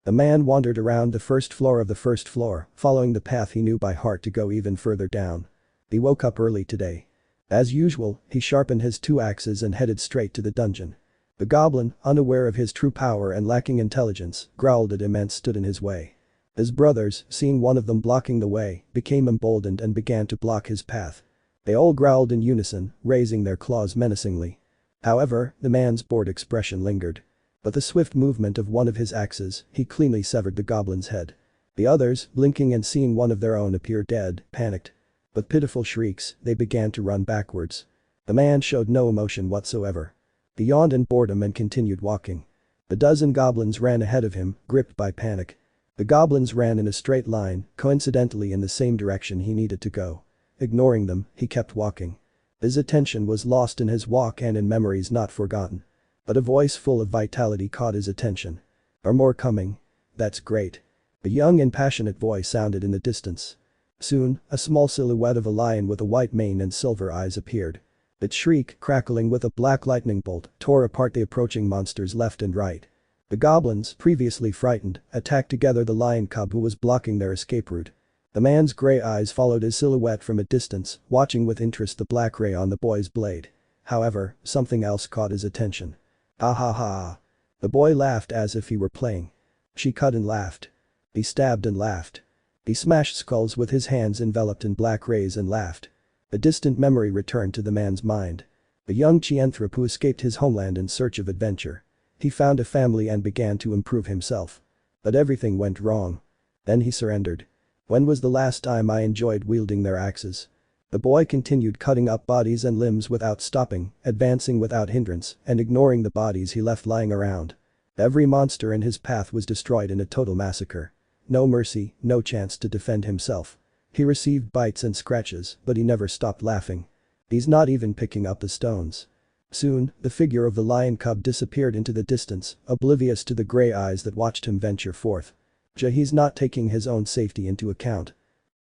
The man wandered around the first floor of the first floor, following the path he knew by heart to go even further down. He woke up early today. As usual, he sharpened his 2 axes and headed straight to the dungeon. The goblin, unaware of his true power and lacking intelligence, growled at him and stood in his way. His brothers, seeing one of them blocking the way, became emboldened and began to block his path. They all growled in unison, raising their claws menacingly. However, the man's bored expression lingered. With the swift movement of one of his axes, he cleanly severed the goblin's head. The others, blinking and seeing one of their own appear dead, panicked. With pitiful shrieks, they began to run backwards. The man showed no emotion whatsoever. He yawned in boredom and continued walking. The dozen goblins ran ahead of him, gripped by panic. The goblins ran in a straight line, coincidentally in the same direction he needed to go. Ignoring them, he kept walking. His attention was lost in his walk and in memories not forgotten. But a voice full of vitality caught his attention. Are more coming? That's great. A young and passionate voice sounded in the distance. Soon, a small silhouette of a lion with a white mane and silver eyes appeared. Its shriek, crackling with a black lightning bolt, tore apart the approaching monsters left and right. The goblins, previously frightened, attacked together the lion cub who was blocking their escape route. The man's gray eyes followed his silhouette from a distance, watching with interest the black ray on the boy's blade. However, something else caught his attention. Ah ha ha. The boy laughed as if he were playing. She cut and laughed. He stabbed and laughed. He smashed skulls with his hands enveloped in black rays and laughed. A distant memory returned to the man's mind. A young Chianthrope who escaped his homeland in search of adventure. He found a family and began to improve himself. But everything went wrong. Then he surrendered. When was the last time I enjoyed wielding their axes? The boy continued cutting up bodies and limbs without stopping, advancing without hindrance, and ignoring the bodies he left lying around. Every monster in his path was destroyed in a total massacre. No mercy, no chance to defend himself. He received bites and scratches, but he never stopped laughing. He's not even picking up the stones. Soon, the figure of the lion cub disappeared into the distance, oblivious to the gray eyes that watched him venture forth. He's not taking his own safety into account.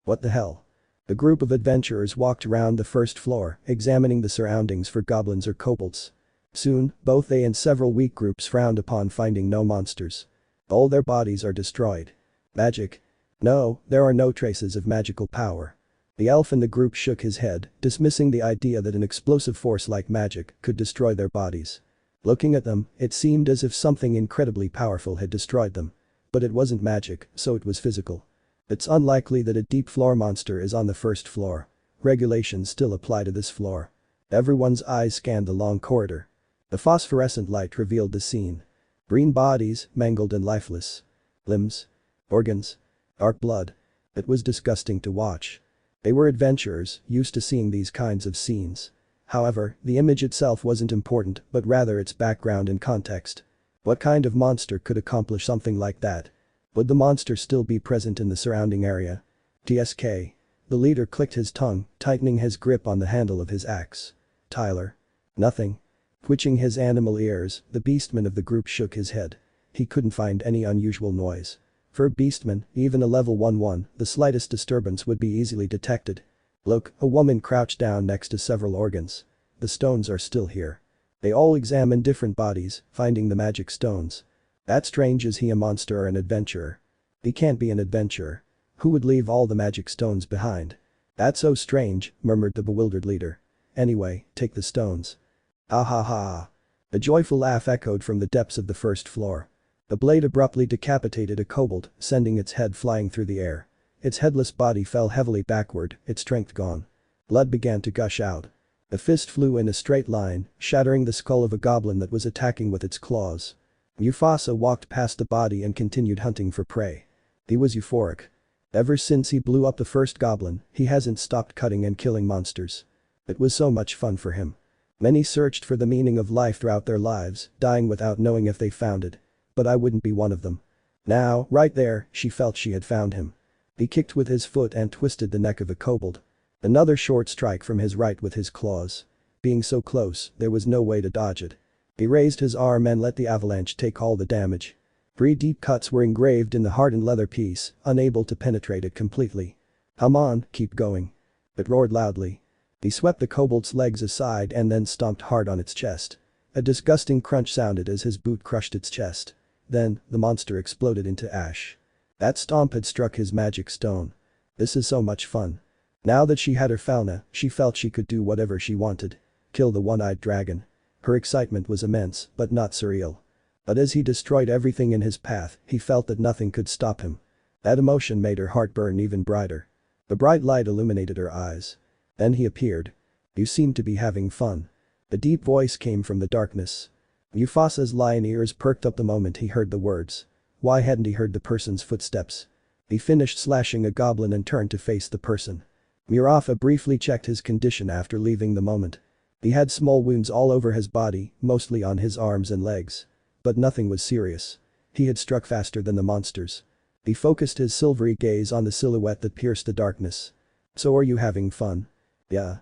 What the hell? The group of adventurers walked around the first floor, examining the surroundings for goblins or kobolds. Soon, both they and several weak groups frowned upon finding no monsters. All their bodies are destroyed. Magic? No, there are no traces of magical power. The elf in the group shook his head, dismissing the idea that an explosive force like magic could destroy their bodies. Looking at them, it seemed as if something incredibly powerful had destroyed them. But it wasn't magic, so it was physical. It's unlikely that a deep floor monster is on the first floor. Regulations still apply to this floor. Everyone's eyes scanned the long corridor. A phosphorescent light revealed the scene. Green bodies, mangled and lifeless. Limbs. Organs. Dark blood. It was disgusting to watch. They were adventurers, used to seeing these kinds of scenes. However, the image itself wasn't important, but rather its background and context. What kind of monster could accomplish something like that? Would the monster still be present in the surrounding area? TSK. The leader clicked his tongue, tightening his grip on the handle of his axe. Tyler. Nothing. Twitching his animal ears, the beastman of the group shook his head. He couldn't find any unusual noise. For a beastman, even a level 1-1, the slightest disturbance would be easily detected. Look, a woman crouched down next to several organs. The stones are still here. They all examined different bodies, finding the magic stones. That's strange. Is he a monster or an adventurer? He can't be an adventurer. Who would leave all the magic stones behind? That's so strange, murmured the bewildered leader. Anyway, take the stones. Ha ha ha. A joyful laugh echoed from the depths of the first floor. The blade abruptly decapitated a kobold, sending its head flying through the air. Its headless body fell heavily backward, its strength gone. Blood began to gush out. The fist flew in a straight line, shattering the skull of a goblin that was attacking with its claws. Mufasa walked past the body and continued hunting for prey. He was euphoric. Ever since he blew up the first goblin, he hasn't stopped cutting and killing monsters. It was so much fun for him. Many searched for the meaning of life throughout their lives, dying without knowing if they found it. But I wouldn't be one of them. Now, right there, she felt she had found him. He kicked with his foot and twisted the neck of a kobold. Another short strike from his right with his claws. Being so close, there was no way to dodge it. He raised his arm and let the avalanche take all the damage. 3 deep cuts were engraved in the hardened leather piece, unable to penetrate it completely. Come on, keep going. It roared loudly. He swept the kobold's legs aside and then stomped hard on its chest. A disgusting crunch sounded as his boot crushed its chest. Then, the monster exploded into ash. That stomp had struck his magic stone. This is so much fun. Now that she had her fauna, she felt she could do whatever she wanted. Kill the one-eyed dragon. Her excitement was immense, but not surreal. But as he destroyed everything in his path, he felt that nothing could stop him. That emotion made her heart burn even brighter. The bright light illuminated her eyes. Then he appeared. You seem to be having fun. A deep voice came from the darkness. Mufasa's lion ears perked up the moment he heard the words. Why hadn't he heard the person's footsteps? He finished slashing a goblin and turned to face the person. Mufasa briefly checked his condition after leaving the moment. He had small wounds all over his body, mostly on his arms and legs. But nothing was serious. He had struck faster than the monsters. He focused his silvery gaze on the silhouette that pierced the darkness. So are you having fun? Yeah.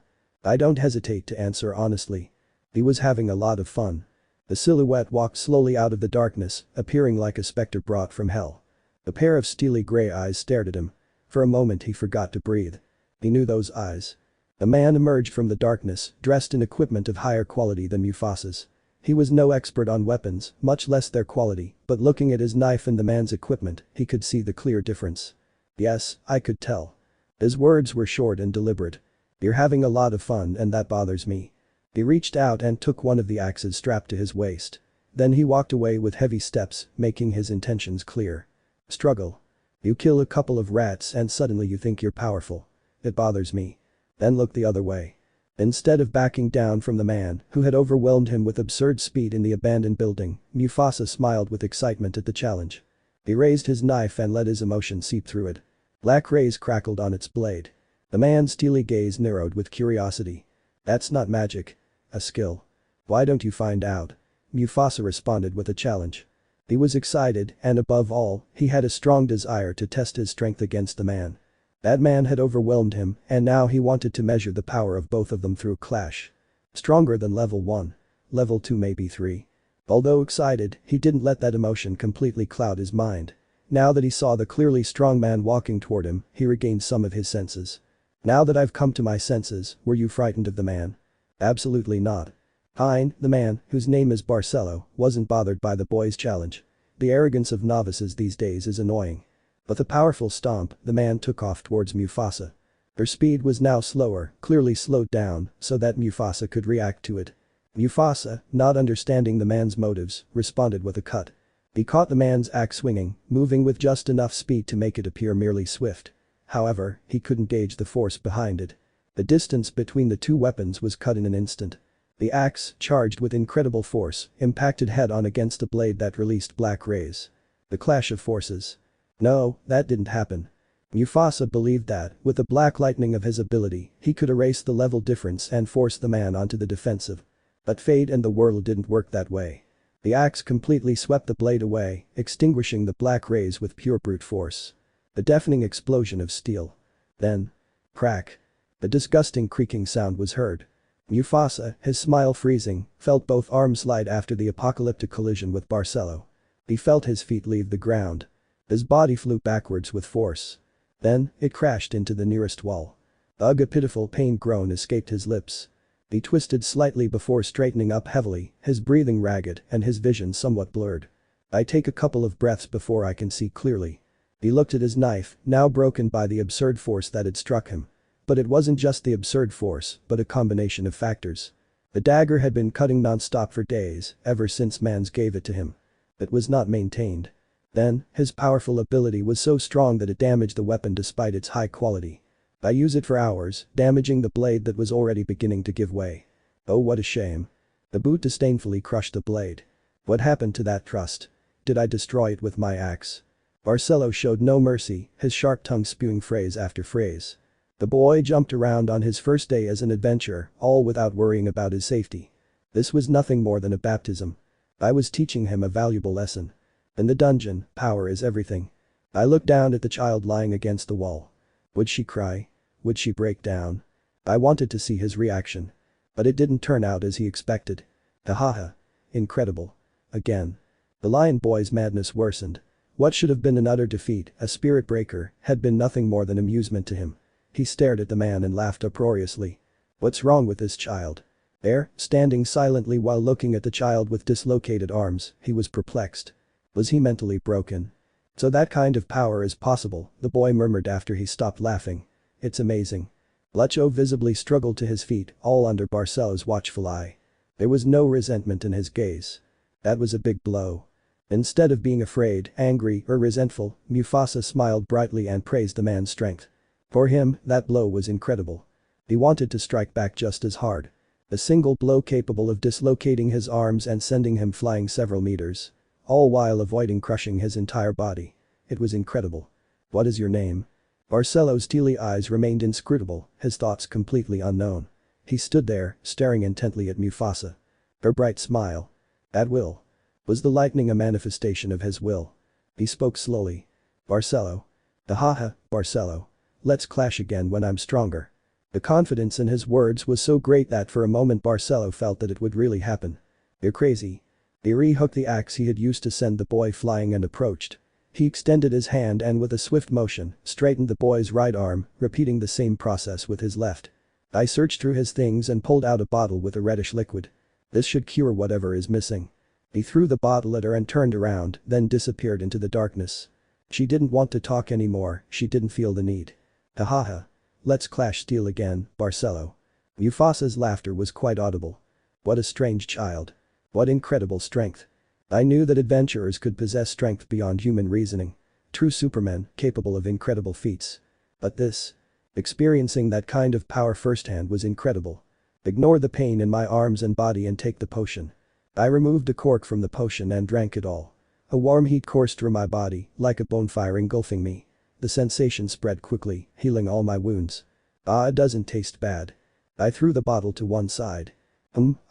I don't hesitate to answer honestly. He was having a lot of fun. The silhouette walked slowly out of the darkness, appearing like a specter brought from hell. A pair of steely gray eyes stared at him. For a moment he forgot to breathe. He knew those eyes. A man emerged from the darkness, dressed in equipment of higher quality than Mufasa's. He was no expert on weapons, much less their quality, but looking at his knife and the man's equipment, he could see the clear difference. Yes, I could tell. His words were short and deliberate. You're having a lot of fun and that bothers me. He reached out and took one of the axes strapped to his waist. Then he walked away with heavy steps, making his intentions clear. Struggle. You kill a couple of rats and suddenly you think you're powerful. It bothers me. Then look the other way. Instead of backing down from the man who had overwhelmed him with absurd speed in the abandoned building, Mufasa smiled with excitement at the challenge. He raised his knife and let his emotion seep through it. Black rays crackled on its blade. The man's steely gaze narrowed with curiosity. That's not magic. A skill. Why don't you find out? Mufasa responded with a challenge. He was excited and above all, he had a strong desire to test his strength against the man. That man had overwhelmed him and now he wanted to measure the power of both of them through a clash. Stronger than level 1. Level 2 maybe 3. Although excited, he didn't let that emotion completely cloud his mind. Now that he saw the clearly strong man walking toward him, he regained some of his senses. Now that I've come to my senses, were you frightened of the man? Absolutely not. Hein, the man, whose name is Barcelo, wasn't bothered by the boy's challenge. The arrogance of novices these days is annoying. With a powerful stomp, the man took off towards Mufasa. Her speed was now slower, clearly slowed down, so that Mufasa could react to it. Mufasa, not understanding the man's motives, responded with a cut. He caught the man's axe swinging, moving with just enough speed to make it appear merely swift. However, he couldn't gauge the force behind it. The distance between the two weapons was cut in an instant. The axe, charged with incredible force, impacted head-on against a blade that released black rays. The clash of forces. No, that didn't happen. Mufasa believed that, with the black lightning of his ability, he could erase the level difference and force the man onto the defensive. But fate and the world didn't work that way. The axe completely swept the blade away, extinguishing the black rays with pure brute force. The deafening explosion of steel. Then. Crack. A disgusting creaking sound was heard. Mufasa, his smile freezing, felt both arms slide after the apocalyptic collision with Barcelo. He felt his feet leave the ground. His body flew backwards with force. Then, it crashed into the nearest wall. Ugh, a pitiful pain groan escaped his lips. He twisted slightly before straightening up heavily, his breathing ragged and his vision somewhat blurred. I take a couple of breaths before I can see clearly. He looked at his knife, now broken by the absurd force that had struck him. But it wasn't just the absurd force, but a combination of factors. The dagger had been cutting non-stop for days, ever since Mans gave it to him. It was not maintained. Then, his powerful ability was so strong that it damaged the weapon despite its high quality. I use it for hours, damaging the blade that was already beginning to give way. Oh, what a shame. The boot disdainfully crushed the blade. What happened to that trust? Did I destroy it with my axe? Barcelo showed no mercy, his sharp tongue spewing phrase after phrase. The boy jumped around on his first day as an adventurer, all without worrying about his safety. This was nothing more than a baptism. I was teaching him a valuable lesson. In the dungeon, power is everything. I looked down at the child lying against the wall. Would she cry? Would she break down? I wanted to see his reaction. But it didn't turn out as he expected. Hahaha. Incredible. Again. The lion boy's madness worsened. What should have been an utter defeat, a spirit breaker, had been nothing more than amusement to him. He stared at the man and laughed uproariously. What's wrong with this child? There, standing silently while looking at the child with dislocated arms, he was perplexed. Was he mentally broken? So that kind of power is possible, the boy murmured after he stopped laughing. It's amazing. Lucho visibly struggled to his feet, all under Barcelo's watchful eye. There was no resentment in his gaze. That was a big blow. Instead of being afraid, angry, or resentful, Mufasa smiled brightly and praised the man's strength. For him, that blow was incredible. He wanted to strike back just as hard. A single blow capable of dislocating his arms and sending him flying several meters. All while avoiding crushing his entire body. It was incredible. What is your name? Barcelo's steely eyes remained inscrutable, his thoughts completely unknown. He stood there, staring intently at Mufasa. Her bright smile. That will. Was the lightning a manifestation of his will? He spoke slowly. Barcelo. Haha, Barcelo. Let's clash again when I'm stronger. The confidence in his words was so great that for a moment Barcelo felt that it would really happen. You're crazy. He re-hooked the axe he had used to send the boy flying and approached. He extended his hand and with a swift motion, straightened the boy's right arm, repeating the same process with his left. I searched through his things and pulled out a bottle with a reddish liquid. This should cure whatever is missing. He threw the bottle at her and turned around, then disappeared into the darkness. She didn't want to talk anymore, she didn't feel the need. Hahaha. Let's clash steel again, Barcelo. Mufasa's laughter was quite audible. What a strange child. What incredible strength. I knew that adventurers could possess strength beyond human reasoning. True supermen, capable of incredible feats. But this. Experiencing that kind of power firsthand was incredible. Ignore the pain in my arms and body and take the potion. I removed a cork from the potion and drank it all. A warm heat coursed through my body, like a bonfire engulfing me. The sensation spread quickly, healing all my wounds. Ah, it doesn't taste bad. I threw the bottle to one side.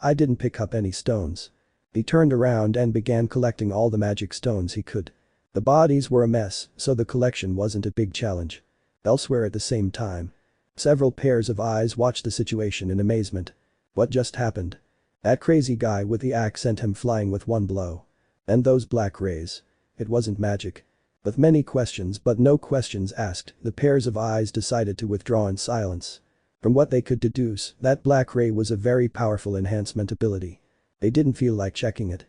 I didn't pick up any stones. He turned around and began collecting all the magic stones he could. The bodies were a mess, so the collection wasn't a big challenge. Elsewhere at the same time. Several pairs of eyes watched the situation in amazement. What just happened? That crazy guy with the axe sent him flying with one blow. And those black rays. It wasn't magic. With many questions but no questions asked, the pairs of eyes decided to withdraw in silence. From what they could deduce, that black ray was a very powerful enhancement ability. They didn't feel like checking it.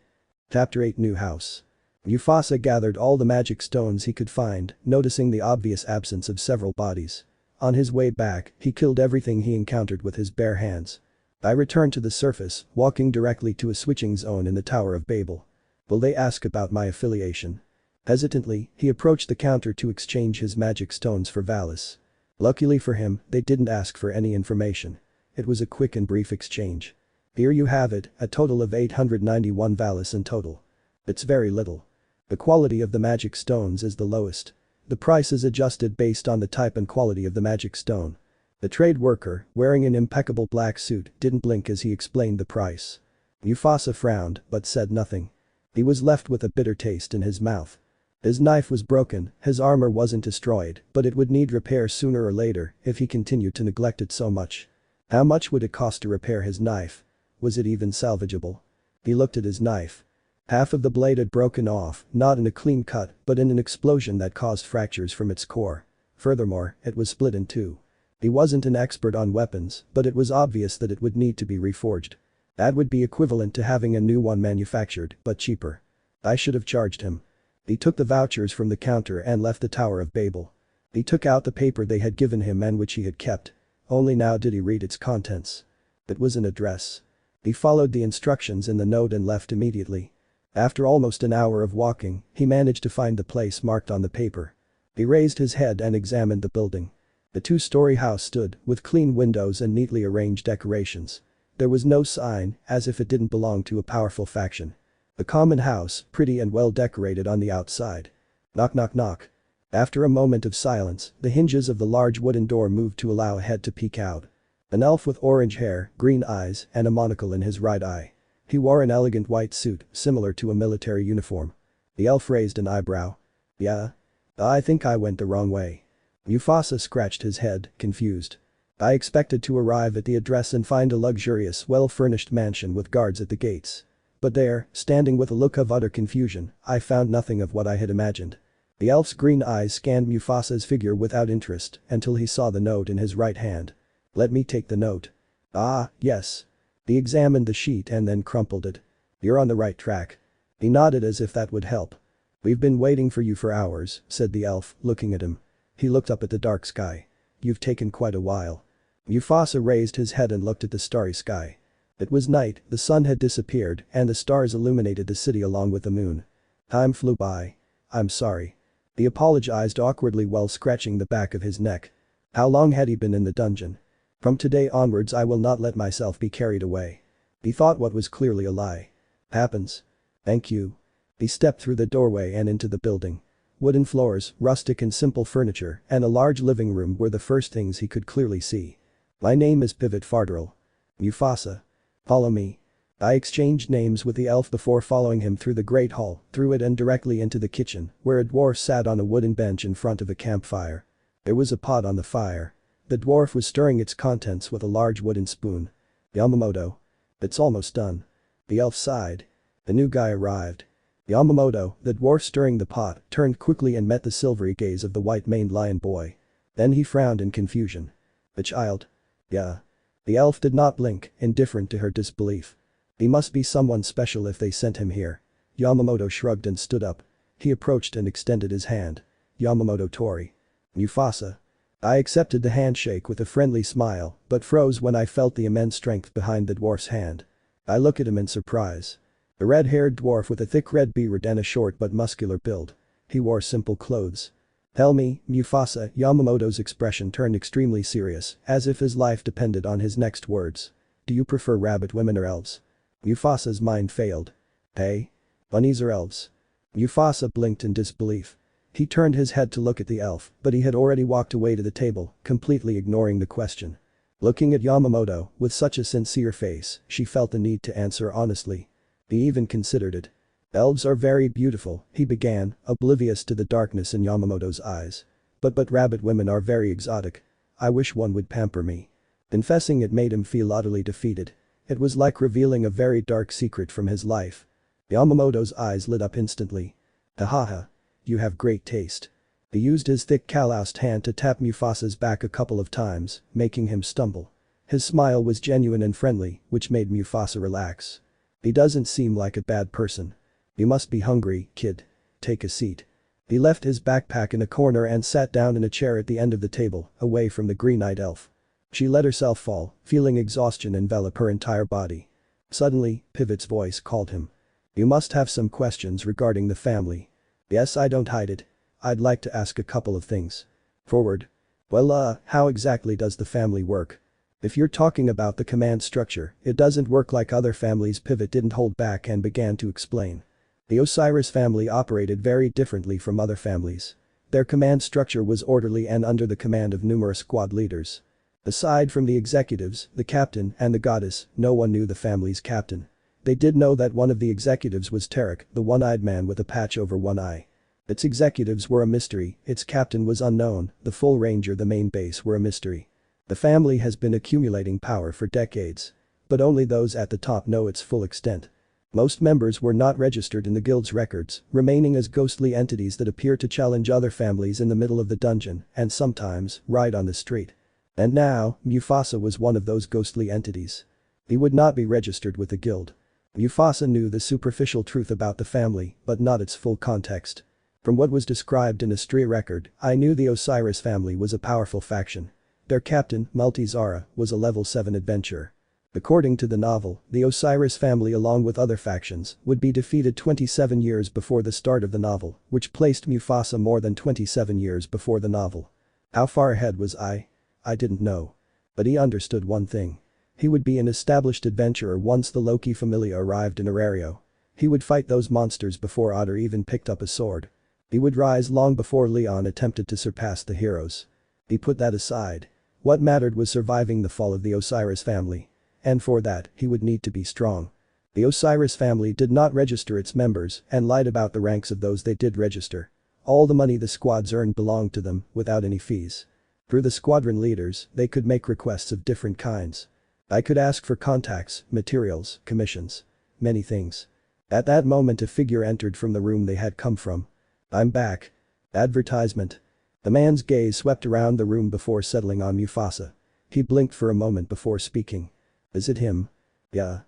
Chapter 8 New House. Mufasa gathered all the magic stones he could find, noticing the obvious absence of several bodies. On his way back, he killed everything he encountered with his bare hands. I returned to the surface, walking directly to a switching zone in the Tower of Babel. Will they ask about my affiliation? Hesitantly, he approached the counter to exchange his magic stones for Valis. Luckily for him, they didn't ask for any information. It was a quick and brief exchange. Here you have it, a total of 891 valis in total. It's very little. The quality of the magic stones is the lowest. The price is adjusted based on the type and quality of the magic stone. The trade worker, wearing an impeccable black suit, didn't blink as he explained the price. Mufasa frowned but said nothing. He was left with a bitter taste in his mouth. His knife was broken, his armor wasn't destroyed, but it would need repair sooner or later if he continued to neglect it so much. How much would it cost to repair his knife? Was it even salvageable? He looked at his knife. Half of the blade had broken off, not in a clean cut but in an explosion that caused fractures from its core. Furthermore, it was split in two. He wasn't an expert on weapons, but it was obvious that it would need to be reforged. That would be equivalent to having a new one manufactured, but cheaper. I should have charged him. He took the vouchers from the counter and left the Tower of Babel. He took out the paper they had given him and which he had kept. Only now did he read its contents. It was an address. He followed the instructions in the note and left immediately. After almost an hour of walking, he managed to find the place marked on the paper. He raised his head and examined the building. The two-story house stood, with clean windows and neatly arranged decorations. There was no sign, as if it didn't belong to a powerful faction. A common house, pretty and well decorated on the outside. Knock knock knock. After a moment of silence, the hinges of the large wooden door moved to allow a head to peek out. An elf with orange hair, green eyes, and a monocle in his right eye. He wore an elegant white suit, similar to a military uniform. The elf raised an eyebrow. Yeah? I think I went the wrong way. Mufasa scratched his head, confused. I expected to arrive at the address and find a luxurious, well-furnished mansion with guards at the gates. But there, standing with a look of utter confusion, I found nothing of what I had imagined. The elf's green eyes scanned Mufasa's figure without interest until he saw the note in his right hand. Let me take the note. Ah, yes. He examined the sheet and then crumpled it. You're on the right track. He nodded as if that would help. We've been waiting for you for hours, said the elf, looking at him. He looked up at the dark sky. You've taken quite a while. Mufasa raised his head and looked at the starry sky. It was night, the sun had disappeared, and the stars illuminated the city along with the moon. Time flew by. I'm sorry. He apologized awkwardly while scratching the back of his neck. How long had he been in the dungeon? From today onwards I will not let myself be carried away. He thought what was clearly a lie. Happens. Thank you. He stepped through the doorway and into the building. Wooden floors, rustic and simple furniture, and a large living room were the first things he could clearly see. My name is Pivot Farderil. Mufasa. Follow me. I exchanged names with the elf before following him through the great hall, through it and directly into the kitchen, where a dwarf sat on a wooden bench in front of a campfire. There was a pot on the fire. The dwarf was stirring its contents with a large wooden spoon. Yamamoto. It's almost done. The elf sighed. The new guy arrived. Yamamoto, the dwarf stirring the pot, turned quickly and met the silvery gaze of the white-maned lion boy. Then he frowned in confusion. The child. Yeah. The elf did not blink, indifferent to her disbelief. He must be someone special if they sent him here. Yamamoto shrugged and stood up. He approached and extended his hand. Yamamoto Tori. Mufasa. I accepted the handshake with a friendly smile, but froze when I felt the immense strength behind the dwarf's hand. I looked at him in surprise. A red-haired dwarf with a thick red beard and a short but muscular build. He wore simple clothes. Tell me, Mufasa. Yamamoto's expression turned extremely serious, as if his life depended on his next words. Do you prefer rabbit women or elves? Mufasa's mind failed. Hey? Bunnies or elves? Mufasa blinked in disbelief. He turned his head to look at the elf, but he had already walked away to the table, completely ignoring the question. Looking at Yamamoto, with such a sincere face, she felt the need to answer honestly. He even considered it. Elves are very beautiful, he began, oblivious to the darkness in Yamamoto's eyes. But rabbit women are very exotic. I wish one would pamper me. Confessing it made him feel utterly defeated. It was like revealing a very dark secret from his life. Yamamoto's eyes lit up instantly. Hahaha. You have great taste. He used his thick calloused hand to tap Mufasa's back a couple of times, making him stumble. His smile was genuine and friendly, which made Mufasa relax. He doesn't seem like a bad person. You must be hungry, kid. Take a seat. He left his backpack in a corner and sat down in a chair at the end of the table, away from the green-eyed elf. She let herself fall, feeling exhaustion envelop her entire body. Suddenly, Pivot's voice called him. You must have some questions regarding the family. Yes, I don't hide it. I'd like to ask a couple of things. Forward. Well, how exactly does the family work? If you're talking about the command structure, it doesn't work like other families. Pivot didn't hold back and began to explain. The Osiris family operated very differently from other families. Their command structure was orderly and under the command of numerous squad leaders. Aside from the executives, the captain, and the goddess, no one knew the family's captain. They did know that one of the executives was Tarek, the one-eyed man with a patch over one eye. Its executives were a mystery, its captain was unknown, the full ranger, the main base, were a mystery. The family has been accumulating power for decades. But only those at the top know its full extent. Most members were not registered in the guild's records, remaining as ghostly entities that appear to challenge other families in the middle of the dungeon and sometimes ride on the street. And now, Mufasa was one of those ghostly entities. He would not be registered with the guild. Mufasa knew the superficial truth about the family, but not its full context. From what was described in a stray record, I knew the Osiris family was a powerful faction. Their captain, Multizara, was a level 7 adventurer. According to the novel, the Osiris family along with other factions would be defeated 27 years before the start of the novel, which placed Mufasa more than 27 years before the novel. How far ahead was I? I didn't know. But he understood one thing. He would be an established adventurer once the Loki familia arrived in Arario. He would fight those monsters before Otter even picked up a sword. He would rise long before Leon attempted to surpass the heroes. He put that aside. What mattered was surviving the fall of the Osiris family. And for that, he would need to be strong. The Osiris family did not register its members and lied about the ranks of those they did register. All the money the squads earned belonged to them, without any fees. Through the squadron leaders, they could make requests of different kinds. I could ask for contacts, materials, commissions. Many things. At that moment a figure entered from the room they had come from. I'm back. Advertisement. The man's gaze swept around the room before settling on Mufasa. He blinked for a moment before speaking. Is it him? Yeah.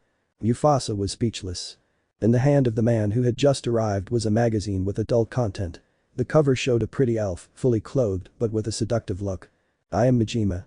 Mufasa was speechless. In the hand of the man who had just arrived was a magazine with adult content. The cover showed a pretty elf, fully clothed but with a seductive look. I am Majima.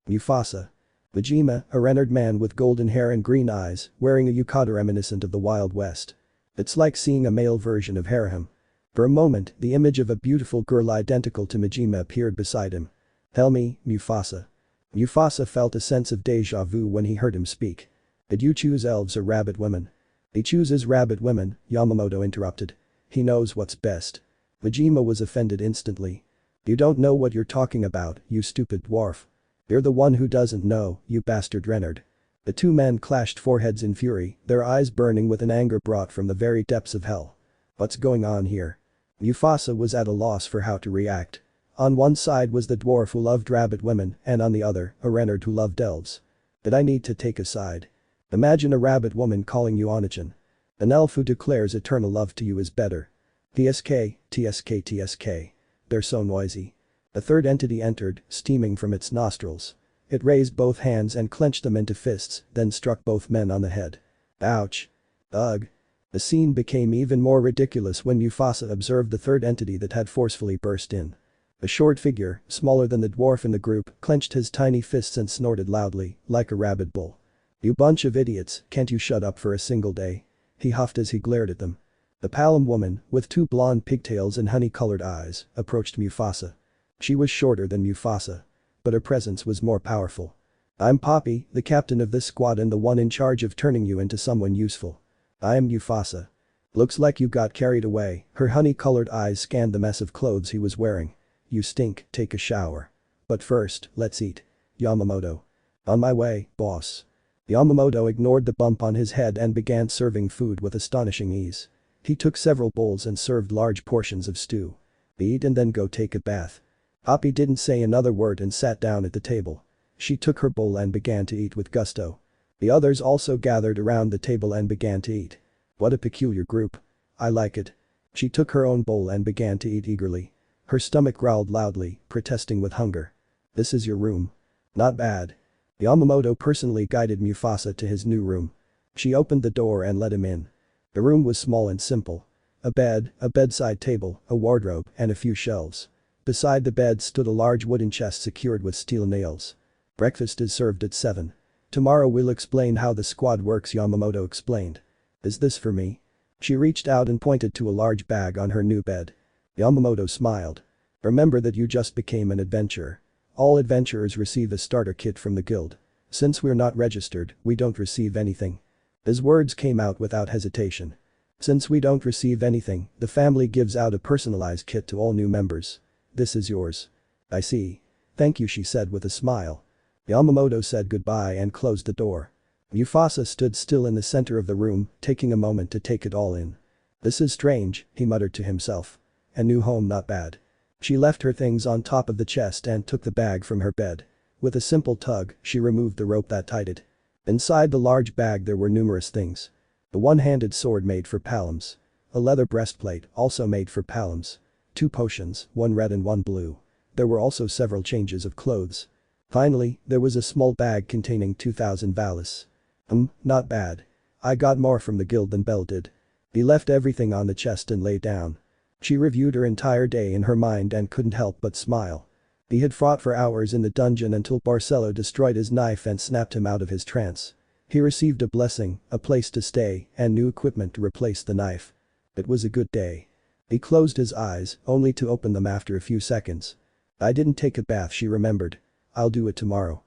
Mufasa. Majima, a rennered man with golden hair and green eyes, wearing a yukata reminiscent of the Wild West. It's like seeing a male version of Harahim. For a moment, the image of a beautiful girl identical to Majima appeared beside him. Tell me, Mufasa. Mufasa felt a sense of deja vu when he heard him speak. Did you choose elves or rabbit women? He chooses rabbit women, Yamamoto interrupted. He knows what's best. Majima was offended instantly. You don't know what you're talking about, you stupid dwarf. You're the one who doesn't know, you bastard Renard. The two men clashed foreheads in fury, their eyes burning with an anger brought from the very depths of hell. What's going on here? Mufasa was at a loss for how to react. On one side was the dwarf who loved rabbit women and on the other, a Renard who loved elves. Did I need to take a side? Imagine a rabbit woman calling you Onachan. An elf who declares eternal love to you is better. TSK, TSK, TSK. They're so noisy. A third entity entered, steaming from its nostrils. It raised both hands and clenched them into fists, then struck both men on the head. Ouch. Ugh. The scene became even more ridiculous when Mufasa observed the third entity that had forcefully burst in. A short figure, smaller than the dwarf in the group, clenched his tiny fists and snorted loudly, like a rabid bull. You bunch of idiots, can't you shut up for a single day? He huffed as he glared at them. The Palam woman, with two blonde pigtails and honey-colored eyes, approached Mufasa. She was shorter than Mufasa. But her presence was more powerful. I'm Poppy, the captain of this squad and the one in charge of turning you into someone useful. I am Mufasa. Looks like you got carried away, her honey-colored eyes scanned the mess of clothes he was wearing. You stink, take a shower. But first, let's eat. Yamamoto. On my way, boss. Yamamoto ignored the bump on his head and began serving food with astonishing ease. He took several bowls and served large portions of stew. Eat and then go take a bath. Poppy didn't say another word and sat down at the table. She took her bowl and began to eat with gusto. The others also gathered around the table and began to eat. What a peculiar group. I like it. She took her own bowl and began to eat eagerly. Her stomach growled loudly, protesting with hunger. This is your room. Not bad. Yamamoto personally guided Mufasa to his new room. She opened the door and let him in. The room was small and simple. A bed, a bedside table, a wardrobe, and a few shelves. Beside the bed stood a large wooden chest secured with steel nails. Breakfast is served at 7. Tomorrow we'll explain how the squad works, Yamamoto explained. Is this for me? She reached out and pointed to a large bag on her new bed. Yamamoto smiled. Remember that you just became an adventurer. All adventurers receive a starter kit from the guild. Since we're not registered, we don't receive anything. His words came out without hesitation. Since we don't receive anything, the family gives out a personalized kit to all new members. This is yours. I see. Thank you, she said with a smile. Yamamoto said goodbye and closed the door. Mufasa stood still in the center of the room, taking a moment to take it all in. This is strange, he muttered to himself. A new home, not bad. She left her things on top of the chest and took the bag from her bed. With a simple tug, she removed the rope that tied it. Inside the large bag there were numerous things. A one-handed sword made for Palams. A leather breastplate, also made for Palams. 2 potions, one red and one blue. There were also several changes of clothes. Finally, there was a small bag containing 2,000 valis. Not bad. I got more from the guild than Belle did. He left everything on the chest and lay down. She reviewed her entire day in her mind and couldn't help but smile. He had fought for hours in the dungeon until Barcelo destroyed his knife and snapped him out of his trance. He received a blessing, a place to stay, and new equipment to replace the knife. It was a good day. He closed his eyes, only to open them after a few seconds. I didn't take a bath, she remembered. I'll do it tomorrow.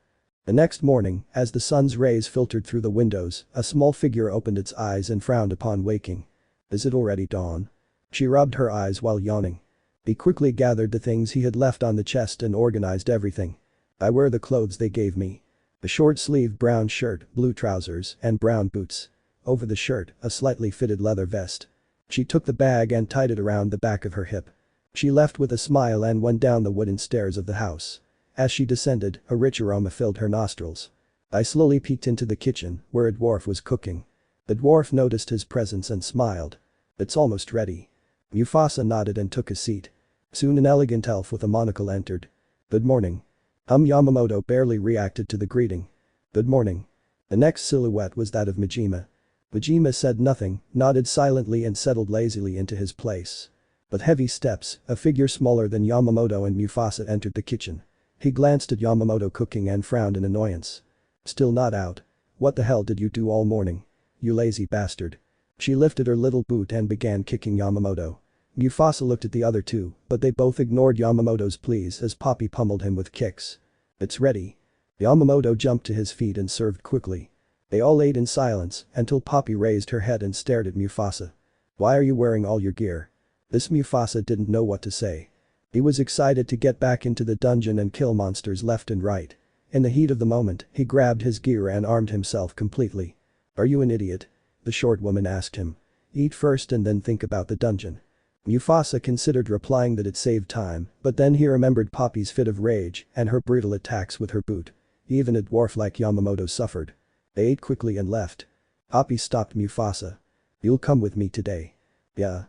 The next morning, as the sun's rays filtered through the windows, a small figure opened its eyes and frowned upon waking. Is it already dawn? She rubbed her eyes while yawning. He quickly gathered the things he had left on the chest and organized everything. I wear the clothes they gave me. A short-sleeved brown shirt, blue trousers, and brown boots. Over the shirt, a slightly fitted leather vest. She took the bag and tied it around the back of her hip. She left with a smile and went down the wooden stairs of the house. As she descended, a rich aroma filled her nostrils. I slowly peeked into the kitchen, where a dwarf was cooking. The dwarf noticed his presence and smiled. It's almost ready. Mufasa nodded and took a seat. Soon an elegant elf with a monocle entered. Good morning. Yamamoto barely reacted to the greeting. Good morning. The next silhouette was that of Majima. Majima said nothing, nodded silently and settled lazily into his place. With heavy steps, a figure smaller than Yamamoto and Mufasa entered the kitchen. He glanced at Yamamoto cooking and frowned in annoyance. Still not out? What the hell did you do all morning? You lazy bastard. She lifted her little boot and began kicking Yamamoto. Mufasa looked at the other two, but they both ignored Yamamoto's pleas as Poppy pummeled him with kicks. It's ready. Yamamoto jumped to his feet and served quickly. They all ate in silence until Poppy raised her head and stared at Mufasa. Why are you wearing all your gear? This Mufasa didn't know what to say. He was excited to get back into the dungeon and kill monsters left and right. In the heat of the moment, he grabbed his gear and armed himself completely. Are you an idiot? The short woman asked him. Eat first and then think about the dungeon. Mufasa considered replying that it saved time, but then he remembered Poppy's fit of rage and her brutal attacks with her boot. Even a dwarf like Yamamoto suffered. They ate quickly and left. Poppy stopped Mufasa. You'll come with me today. Yeah.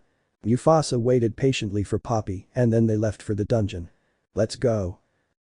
Mufasa waited patiently for Poppy and then they left for the dungeon. Let's go.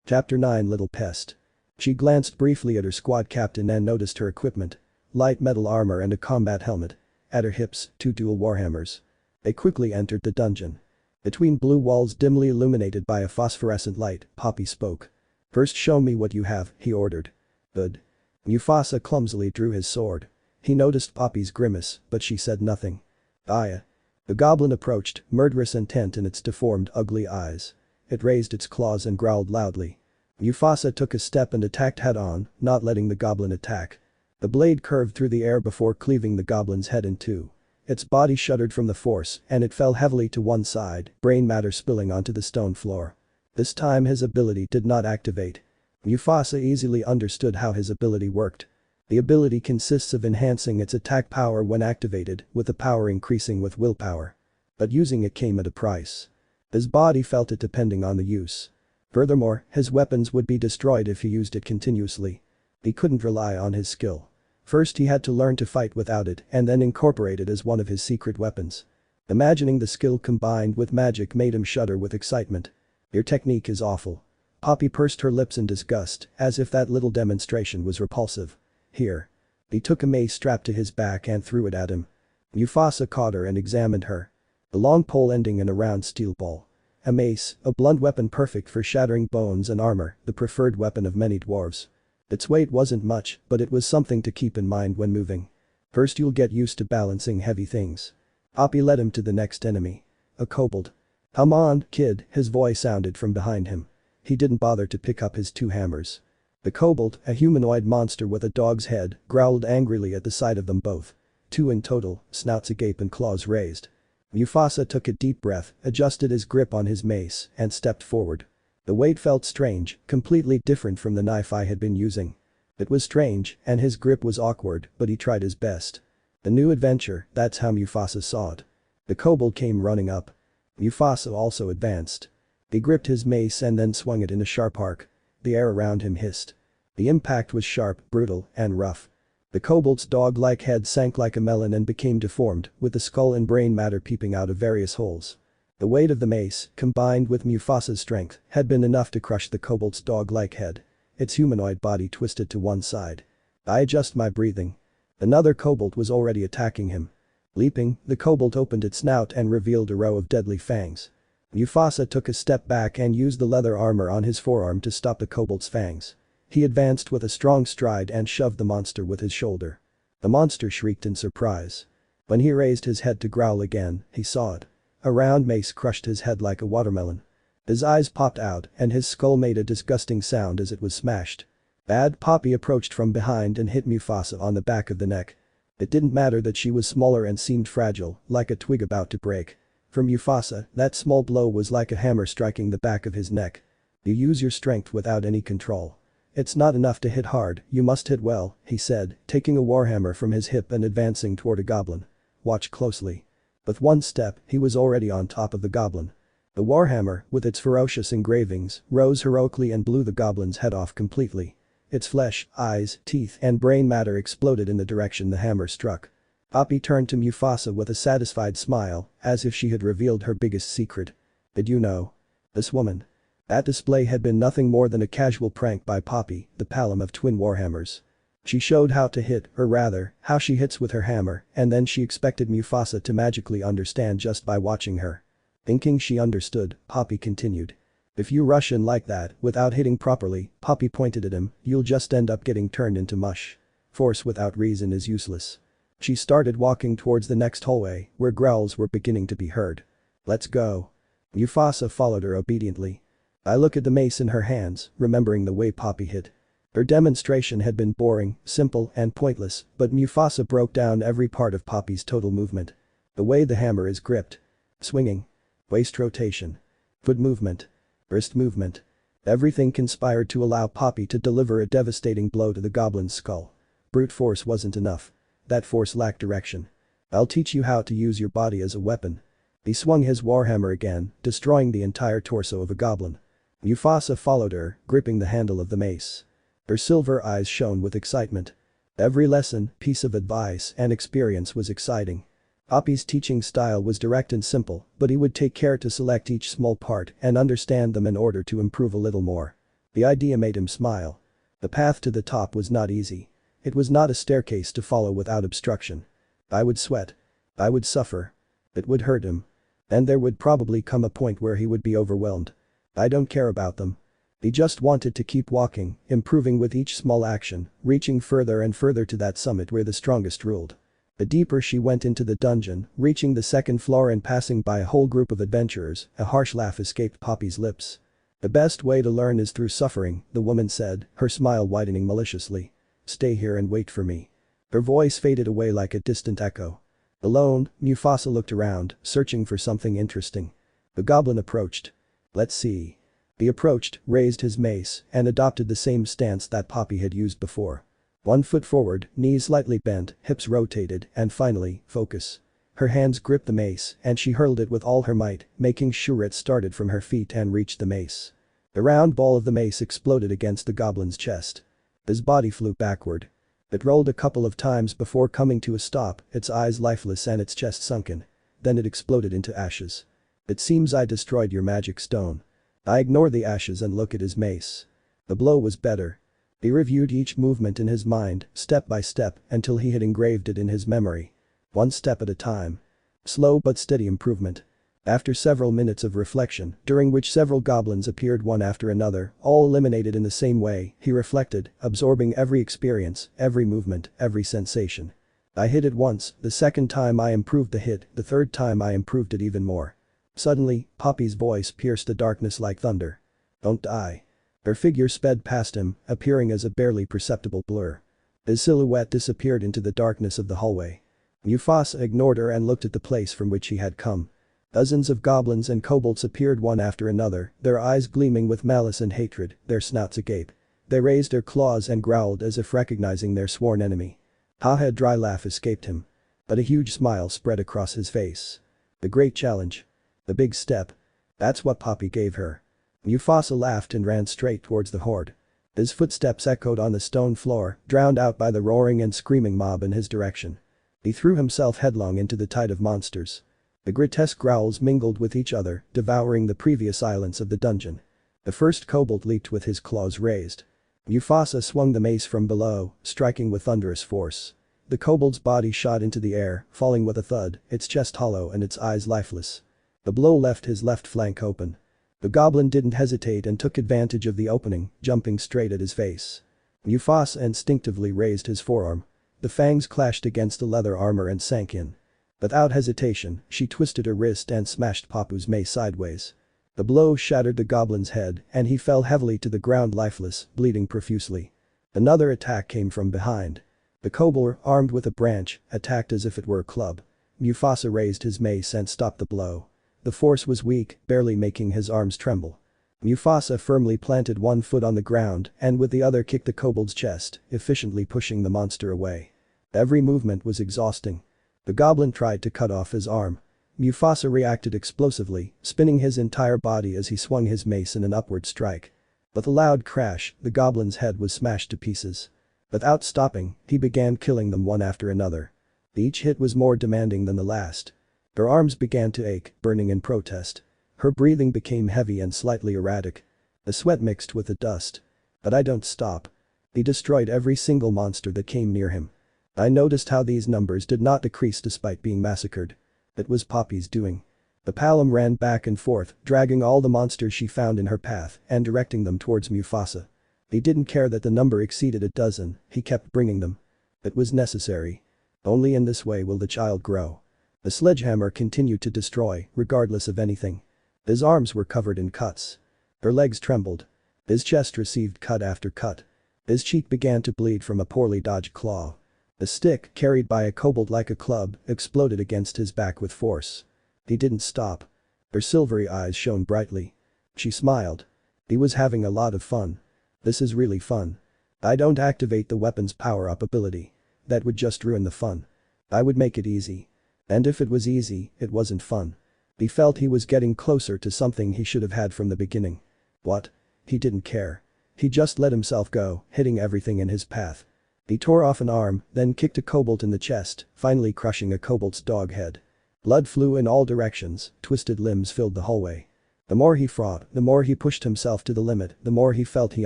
Chapter 9 Little Pest. She glanced briefly at her squad captain and noticed her equipment. Light metal armor and a combat helmet. At her hips, 2 dual warhammers. They quickly entered the dungeon. Between blue walls dimly illuminated by a phosphorescent light, Poppy spoke. First show me what you have, he ordered. Good. Mufasa clumsily drew his sword. He noticed Poppy's grimace, but she said nothing. Aya. The goblin approached, murderous intent in its deformed, ugly eyes. It raised its claws and growled loudly. Mufasa took a step and attacked head-on, not letting the goblin attack. The blade curved through the air before cleaving the goblin's head in two. Its body shuddered from the force and it fell heavily to one side, brain matter spilling onto the stone floor. This time his ability did not activate. Mufasa easily understood how his ability worked. The ability consists of enhancing its attack power when activated, with the power increasing with willpower. But using it came at a price. His body felt it depending on the use. Furthermore, his weapons would be destroyed if he used it continuously. He couldn't rely on his skill. First he had to learn to fight without it and then incorporate it as one of his secret weapons. Imagining the skill combined with magic made him shudder with excitement. Your technique is awful. Poppy pursed her lips in disgust, as if that little demonstration was repulsive. Here. He took a mace strapped to his back and threw it at him. Mufasa caught her and examined her. The long pole ending in a round steel ball. A mace, a blunt weapon perfect for shattering bones and armor, the preferred weapon of many dwarves. Its weight wasn't much, but it was something to keep in mind when moving. First you'll get used to balancing heavy things. Poppy led him to the next enemy. A kobold. Come on, kid, his voice sounded from behind him. He didn't bother to pick up his 2 hammers. The kobold, a humanoid monster with a dog's head, growled angrily at the sight of them both. Two in total, snouts agape and claws raised. Mufasa took a deep breath, adjusted his grip on his mace, and stepped forward. The weight felt strange, completely different from the knife I had been using. It was strange, and his grip was awkward, but he tried his best. The new adventure, that's how Mufasa saw it. The kobold came running up. Mufasa also advanced. He gripped his mace and then swung it in a sharp arc. The air around him hissed. The impact was sharp, brutal, and rough. The kobold's dog-like head sank like a melon and became deformed, with the skull and brain matter peeping out of various holes. The weight of the mace, combined with Mufasa's strength, had been enough to crush the kobold's dog-like head. Its humanoid body twisted to one side. I adjust my breathing. Another kobold was already attacking him. Leaping, the kobold opened its snout and revealed a row of deadly fangs. Mufasa took a step back and used the leather armor on his forearm to stop the kobold's fangs. He advanced with a strong stride and shoved the monster with his shoulder. The monster shrieked in surprise. When he raised his head to growl again, he saw it. A round mace crushed his head like a watermelon. His eyes popped out and his skull made a disgusting sound as it was smashed. Bad Poppy approached from behind and hit Mufasa on the back of the neck. It didn't matter that she was smaller and seemed fragile, like a twig about to break. For Mufasa, that small blow was like a hammer striking the back of his neck. You use your strength without any control. It's not enough to hit hard, you must hit well, he said, taking a warhammer from his hip and advancing toward a goblin. Watch closely. With one step, he was already on top of the goblin. The warhammer, with its ferocious engravings, rose heroically and blew the goblin's head off completely. Its flesh, eyes, teeth, and brain matter exploded in the direction the hammer struck. Poppy turned to Mufasa with a satisfied smile, as if she had revealed her biggest secret. Did you know? This woman. That display had been nothing more than a casual prank by Poppy, the Palom of twin warhammers. She showed how to hit, or rather, how she hits with her hammer, and then she expected Mufasa to magically understand just by watching her. Thinking she understood, Poppy continued. If you rush in like that, without hitting properly, Poppy pointed at him, you'll just end up getting turned into mush. Force without reason is useless. She started walking towards the next hallway, where growls were beginning to be heard. Let's go. Mufasa followed her obediently. I look at the mace in her hands, remembering the way Poppy hit. Her demonstration had been boring, simple, and pointless, but Mufasa broke down every part of Poppy's total movement. The way the hammer is gripped. Swinging. Waist rotation. Foot movement. Wrist movement. Everything conspired to allow Poppy to deliver a devastating blow to the goblin's skull. Brute force wasn't enough. That force lacked direction. I'll teach you how to use your body as a weapon. He swung his warhammer again, destroying the entire torso of a goblin. Mufasa followed her, gripping the handle of the mace. Her silver eyes shone with excitement. Every lesson, piece of advice, and experience was exciting. Poppy's teaching style was direct and simple, but he would take care to select each small part and understand them in order to improve a little more. The idea made him smile. The path to the top was not easy. It was not a staircase to follow without obstruction. I would sweat. I would suffer. It would hurt him. And there would probably come a point where he would be overwhelmed. I don't care about them. He just wanted to keep walking, improving with each small action, reaching further and further to that summit where the strongest ruled. The deeper she went into the dungeon, reaching the second floor and passing by a whole group of adventurers, a harsh laugh escaped Poppy's lips. The best way to learn is through suffering, the woman said, her smile widening maliciously. Stay here and wait for me. Her voice faded away like a distant echo. Alone, Mufasa looked around, searching for something interesting. The goblin approached. Let's see. He approached, raised his mace, and adopted the same stance that Poppy had used before. 1 foot forward, knees slightly bent, hips rotated, and finally, focus. Her hands gripped the mace, and she hurled it with all her might, making sure it started from her feet and reached the mace. The round ball of the mace exploded against the goblin's chest. His body flew backward. It rolled a couple of times before coming to a stop, its eyes lifeless and its chest sunken. Then it exploded into ashes. It seems I destroyed your magic stone. I ignore the ashes and look at his mace. The blow was better. He reviewed each movement in his mind, step by step, until he had engraved it in his memory. One step at a time. Slow but steady improvement. After several minutes of reflection, during which several goblins appeared one after another, all eliminated in the same way, he reflected, absorbing every experience, every movement, every sensation. I hit it once, the second time I improved the hit, the third time I improved it even more. Suddenly, Poppy's voice pierced the darkness like thunder. Don't die. Her figure sped past him, appearing as a barely perceptible blur. His silhouette disappeared into the darkness of the hallway. Mufasa ignored her and looked at the place from which he had come. Dozens of goblins and kobolds appeared one after another, their eyes gleaming with malice and hatred, their snouts agape. They raised their claws and growled as if recognizing their sworn enemy. A dry laugh escaped him. But a huge smile spread across his face. The great challenge. The big step. That's what Poppy gave her. Mufasa laughed and ran straight towards the horde. His footsteps echoed on the stone floor, drowned out by the roaring and screaming mob in his direction. He threw himself headlong into the tide of monsters. The grotesque growls mingled with each other, devouring the previous silence of the dungeon. The first kobold leaped with his claws raised. Mufasa swung the mace from below, striking with thunderous force. The kobold's body shot into the air, falling with a thud, its chest hollow and its eyes lifeless. The blow left his left flank open. The goblin didn't hesitate and took advantage of the opening, jumping straight at his face. Mufasa instinctively raised his forearm. The fangs clashed against the leather armor and sank in. Without hesitation, she twisted her wrist and smashed Papu's mace sideways. The blow shattered the goblin's head and he fell heavily to the ground lifeless, bleeding profusely. Another attack came from behind. The kobold, armed with a branch, attacked as if it were a club. Mufasa raised his mace and stopped the blow. The force was weak, barely making his arms tremble. Mufasa firmly planted one foot on the ground and with the other kicked the kobold's chest, efficiently pushing the monster away. Every movement was exhausting. The goblin tried to cut off his arm. Mufasa reacted explosively, spinning his entire body as he swung his mace in an upward strike. With a loud crash, the goblin's head was smashed to pieces. Without stopping, he began killing them one after another. Each hit was more demanding than the last. Her arms began to ache, burning in protest. Her breathing became heavy and slightly erratic. The sweat mixed with the dust. But I don't stop. He destroyed every single monster that came near him. I noticed how these numbers did not decrease despite being massacred. It was Poppy's doing. The Palom ran back and forth, dragging all the monsters she found in her path and directing them towards Mufasa. He didn't care that the number exceeded a dozen, he kept bringing them. It was necessary. Only in this way will the child grow. The sledgehammer continued to destroy, regardless of anything. His arms were covered in cuts. Her legs trembled. His chest received cut after cut. His cheek began to bleed from a poorly dodged claw. The stick, carried by a kobold like a club, exploded against his back with force. He didn't stop. Her silvery eyes shone brightly. She smiled. He was having a lot of fun. This is really fun. I don't activate the weapon's power-up ability. That would just ruin the fun. I would make it easy. And if it was easy, it wasn't fun. He felt he was getting closer to something he should have had from the beginning. What? He didn't care. He just let himself go, hitting everything in his path. He tore off an arm, then kicked a kobold in the chest, finally crushing a kobold's dog head. Blood flew in all directions, twisted limbs filled the hallway. The more he fought, the more he pushed himself to the limit, the more he felt he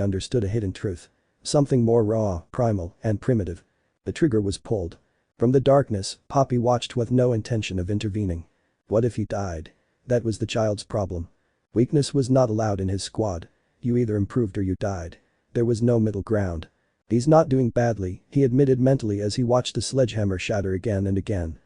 understood a hidden truth. Something more raw, primal, and primitive. The trigger was pulled. From the darkness, Poppy watched with no intention of intervening. What if he died? That was the child's problem. Weakness was not allowed in his squad. You either improved or you died. There was no middle ground. He's not doing badly, he admitted mentally as he watched the sledgehammer shatter again and again.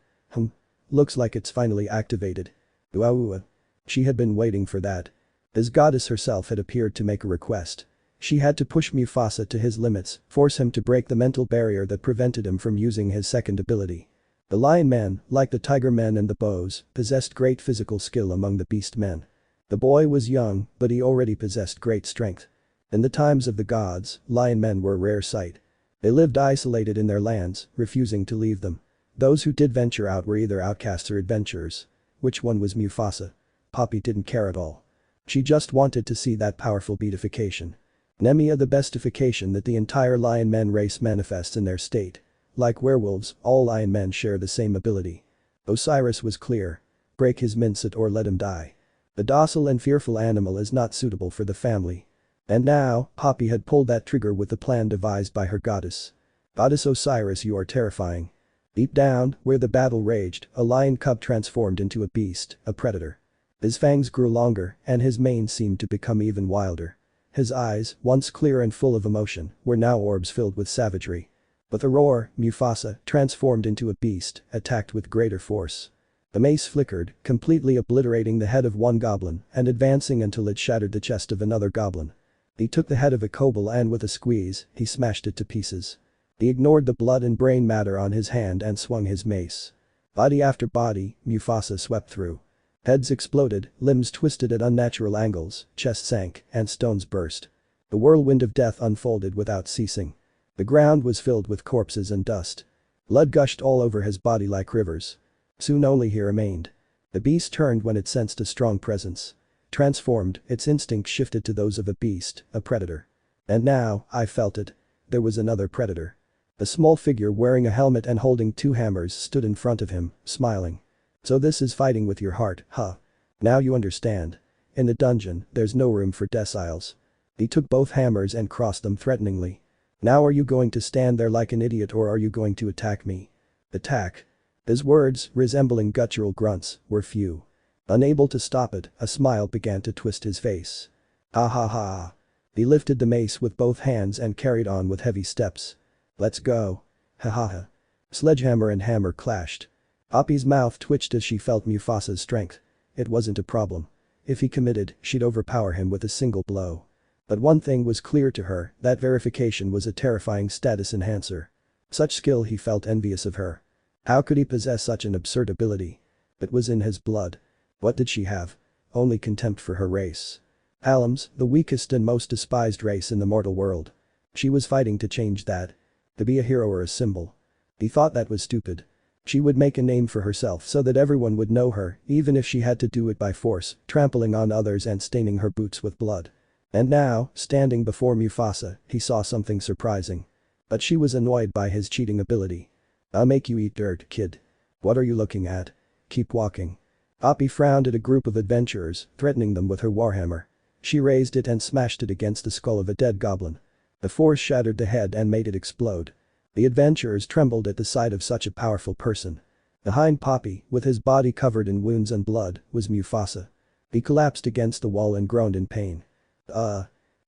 Looks like it's finally activated. Uaua. She had been waiting for that. His goddess herself had appeared to make a request. She had to push Mufasa to his limits, force him to break the mental barrier that prevented him from using his second ability. The lion men, like the tiger men and the bows, possessed great physical skill among the beast men. The boy was young, but he already possessed great strength. In the times of the gods, lion men were a rare sight. They lived isolated in their lands, refusing to leave them. Those who did venture out were either outcasts or adventurers. Which one was Mufasa? Poppy didn't care at all. She just wanted to see that powerful beatification. Nemia, the bestification that the entire lion men race manifests in their state. Like werewolves, all lion men share the same ability. Osiris was clear. Break his mincet or let him die. The docile and fearful animal is not suitable for the family. And now, Poppy had pulled that trigger with the plan devised by her goddess. Goddess Osiris, you are terrifying. Deep down, where the battle raged, a lion cub transformed into a beast, a predator. His fangs grew longer, and his mane seemed to become even wilder. His eyes, once clear and full of emotion, were now orbs filled with savagery. With a roar, Mufasa, transformed into a beast, attacked with greater force. The mace flickered, completely obliterating the head of one goblin and advancing until it shattered the chest of another goblin. He took the head of a kobold and with a squeeze, he smashed it to pieces. He ignored the blood and brain matter on his hand and swung his mace. Body after body, Mufasa swept through. Heads exploded, limbs twisted at unnatural angles, chests sank, and stones burst. The whirlwind of death unfolded without ceasing. The ground was filled with corpses and dust. Blood gushed all over his body like rivers. Soon only he remained. The beast turned when it sensed a strong presence. Transformed, its instincts shifted to those of a beast, a predator. And now, I felt it. There was another predator. A small figure wearing a helmet and holding two hammers stood in front of him, smiling. So this is fighting with your heart, huh? Now you understand. In a dungeon, there's no room for deciles. He took both hammers and crossed them threateningly. Now are you going to stand there like an idiot or are you going to attack me? Attack. His words, resembling guttural grunts, were few. Unable to stop it, a smile began to twist his face. Ha ha ha. He lifted the mace with both hands and carried on with heavy steps. Let's go. Ha ha ha. Sledgehammer and hammer clashed. Appi's mouth twitched as she felt Mufasa's strength. It wasn't a problem. If he committed, she'd overpower him with a single blow. But one thing was clear to her, that verification was a terrifying status enhancer. Such skill he felt envious of her. How could he possess such an absurd ability? It was in his blood. What did she have? Only contempt for her race. Alums, the weakest and most despised race in the mortal world. She was fighting to change that. To be a hero or a symbol. He thought that was stupid. She would make a name for herself so that everyone would know her, even if she had to do it by force, trampling on others and staining her boots with blood. And now, standing before Mufasa, he saw something surprising. But she was annoyed by his cheating ability. I'll make you eat dirt, kid. What are you looking at? Keep walking. Appi frowned at a group of adventurers, threatening them with her warhammer. She raised it and smashed it against the skull of a dead goblin. The force shattered the head and made it explode. The adventurers trembled at the sight of such a powerful person. Behind Poppy, with his body covered in wounds and blood, was Mufasa. He collapsed against the wall and groaned in pain.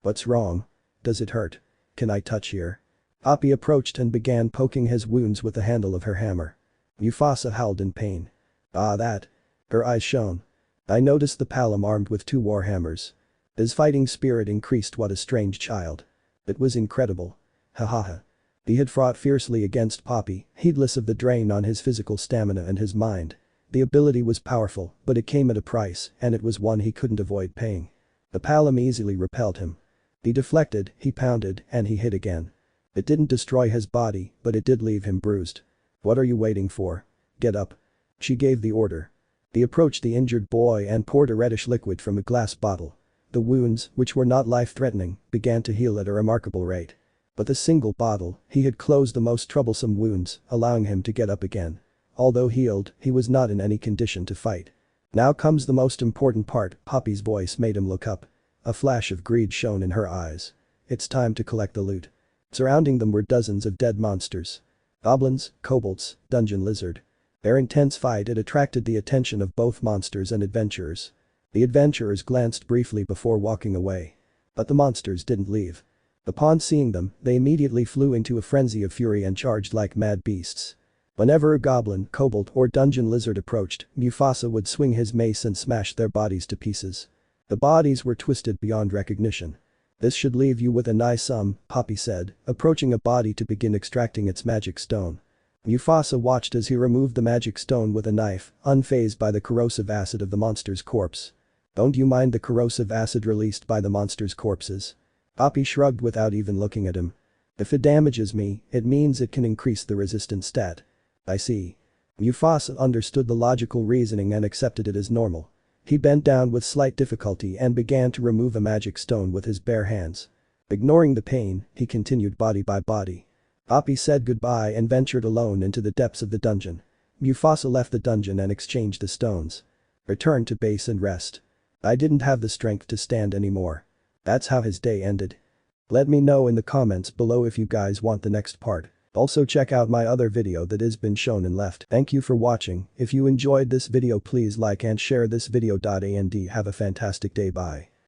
What's wrong? Does it hurt? Can I touch here? Poppy approached and began poking his wounds with the handle of her hammer. Mufasa howled in pain. That. Her eyes shone. I noticed the Palam armed with two warhammers. His fighting spirit increased. What a strange child. It was incredible. Ha ha ha. He had fought fiercely against Poppy, heedless of the drain on his physical stamina and his mind. The ability was powerful, but it came at a price, and it was one he couldn't avoid paying. The Palam easily repelled him. He deflected, he pounded, and he hit again. It didn't destroy his body, but it did leave him bruised. What are you waiting for? Get up. She gave the order. He approached the injured boy and poured a reddish liquid from a glass bottle. The wounds, which were not life-threatening, began to heal at a remarkable rate. But the single bottle, he had closed the most troublesome wounds, allowing him to get up again. Although healed, he was not in any condition to fight. Now comes the most important part. Poppy's voice made him look up. A flash of greed shone in her eyes. It's time to collect the loot. Surrounding them were dozens of dead monsters. Goblins, kobolds, dungeon lizard. Their intense fight had attracted the attention of both monsters and adventurers. The adventurers glanced briefly before walking away. But the monsters didn't leave. Upon seeing them, they immediately flew into a frenzy of fury and charged like mad beasts. Whenever a goblin, kobold, or dungeon lizard approached, Mufasa would swing his mace and smash their bodies to pieces. The bodies were twisted beyond recognition. This should leave you with a nice Poppy said, approaching a body to begin extracting its magic stone. Mufasa watched as he removed the magic stone with a knife, unfazed by the corrosive acid of the monster's corpse. Don't you mind the corrosive acid released by the monster's corpses? Poppy shrugged without even looking at him. If it damages me, it means it can increase the resistance stat. I see. Mufasa understood the logical reasoning and accepted it as normal. He bent down with slight difficulty and began to remove a magic stone with his bare hands. Ignoring the pain, he continued body by body. Poppy said goodbye and ventured alone into the depths of the dungeon. Mufasa left the dungeon and exchanged the stones. Returned to base and rest. I didn't have the strength to stand anymore. That's how his day ended. Let me know in the comments below if you guys want the next part. Also check out my other video that has been shown and left. Thank you for watching. If you enjoyed this video please like and share this video. And have a fantastic day. Bye.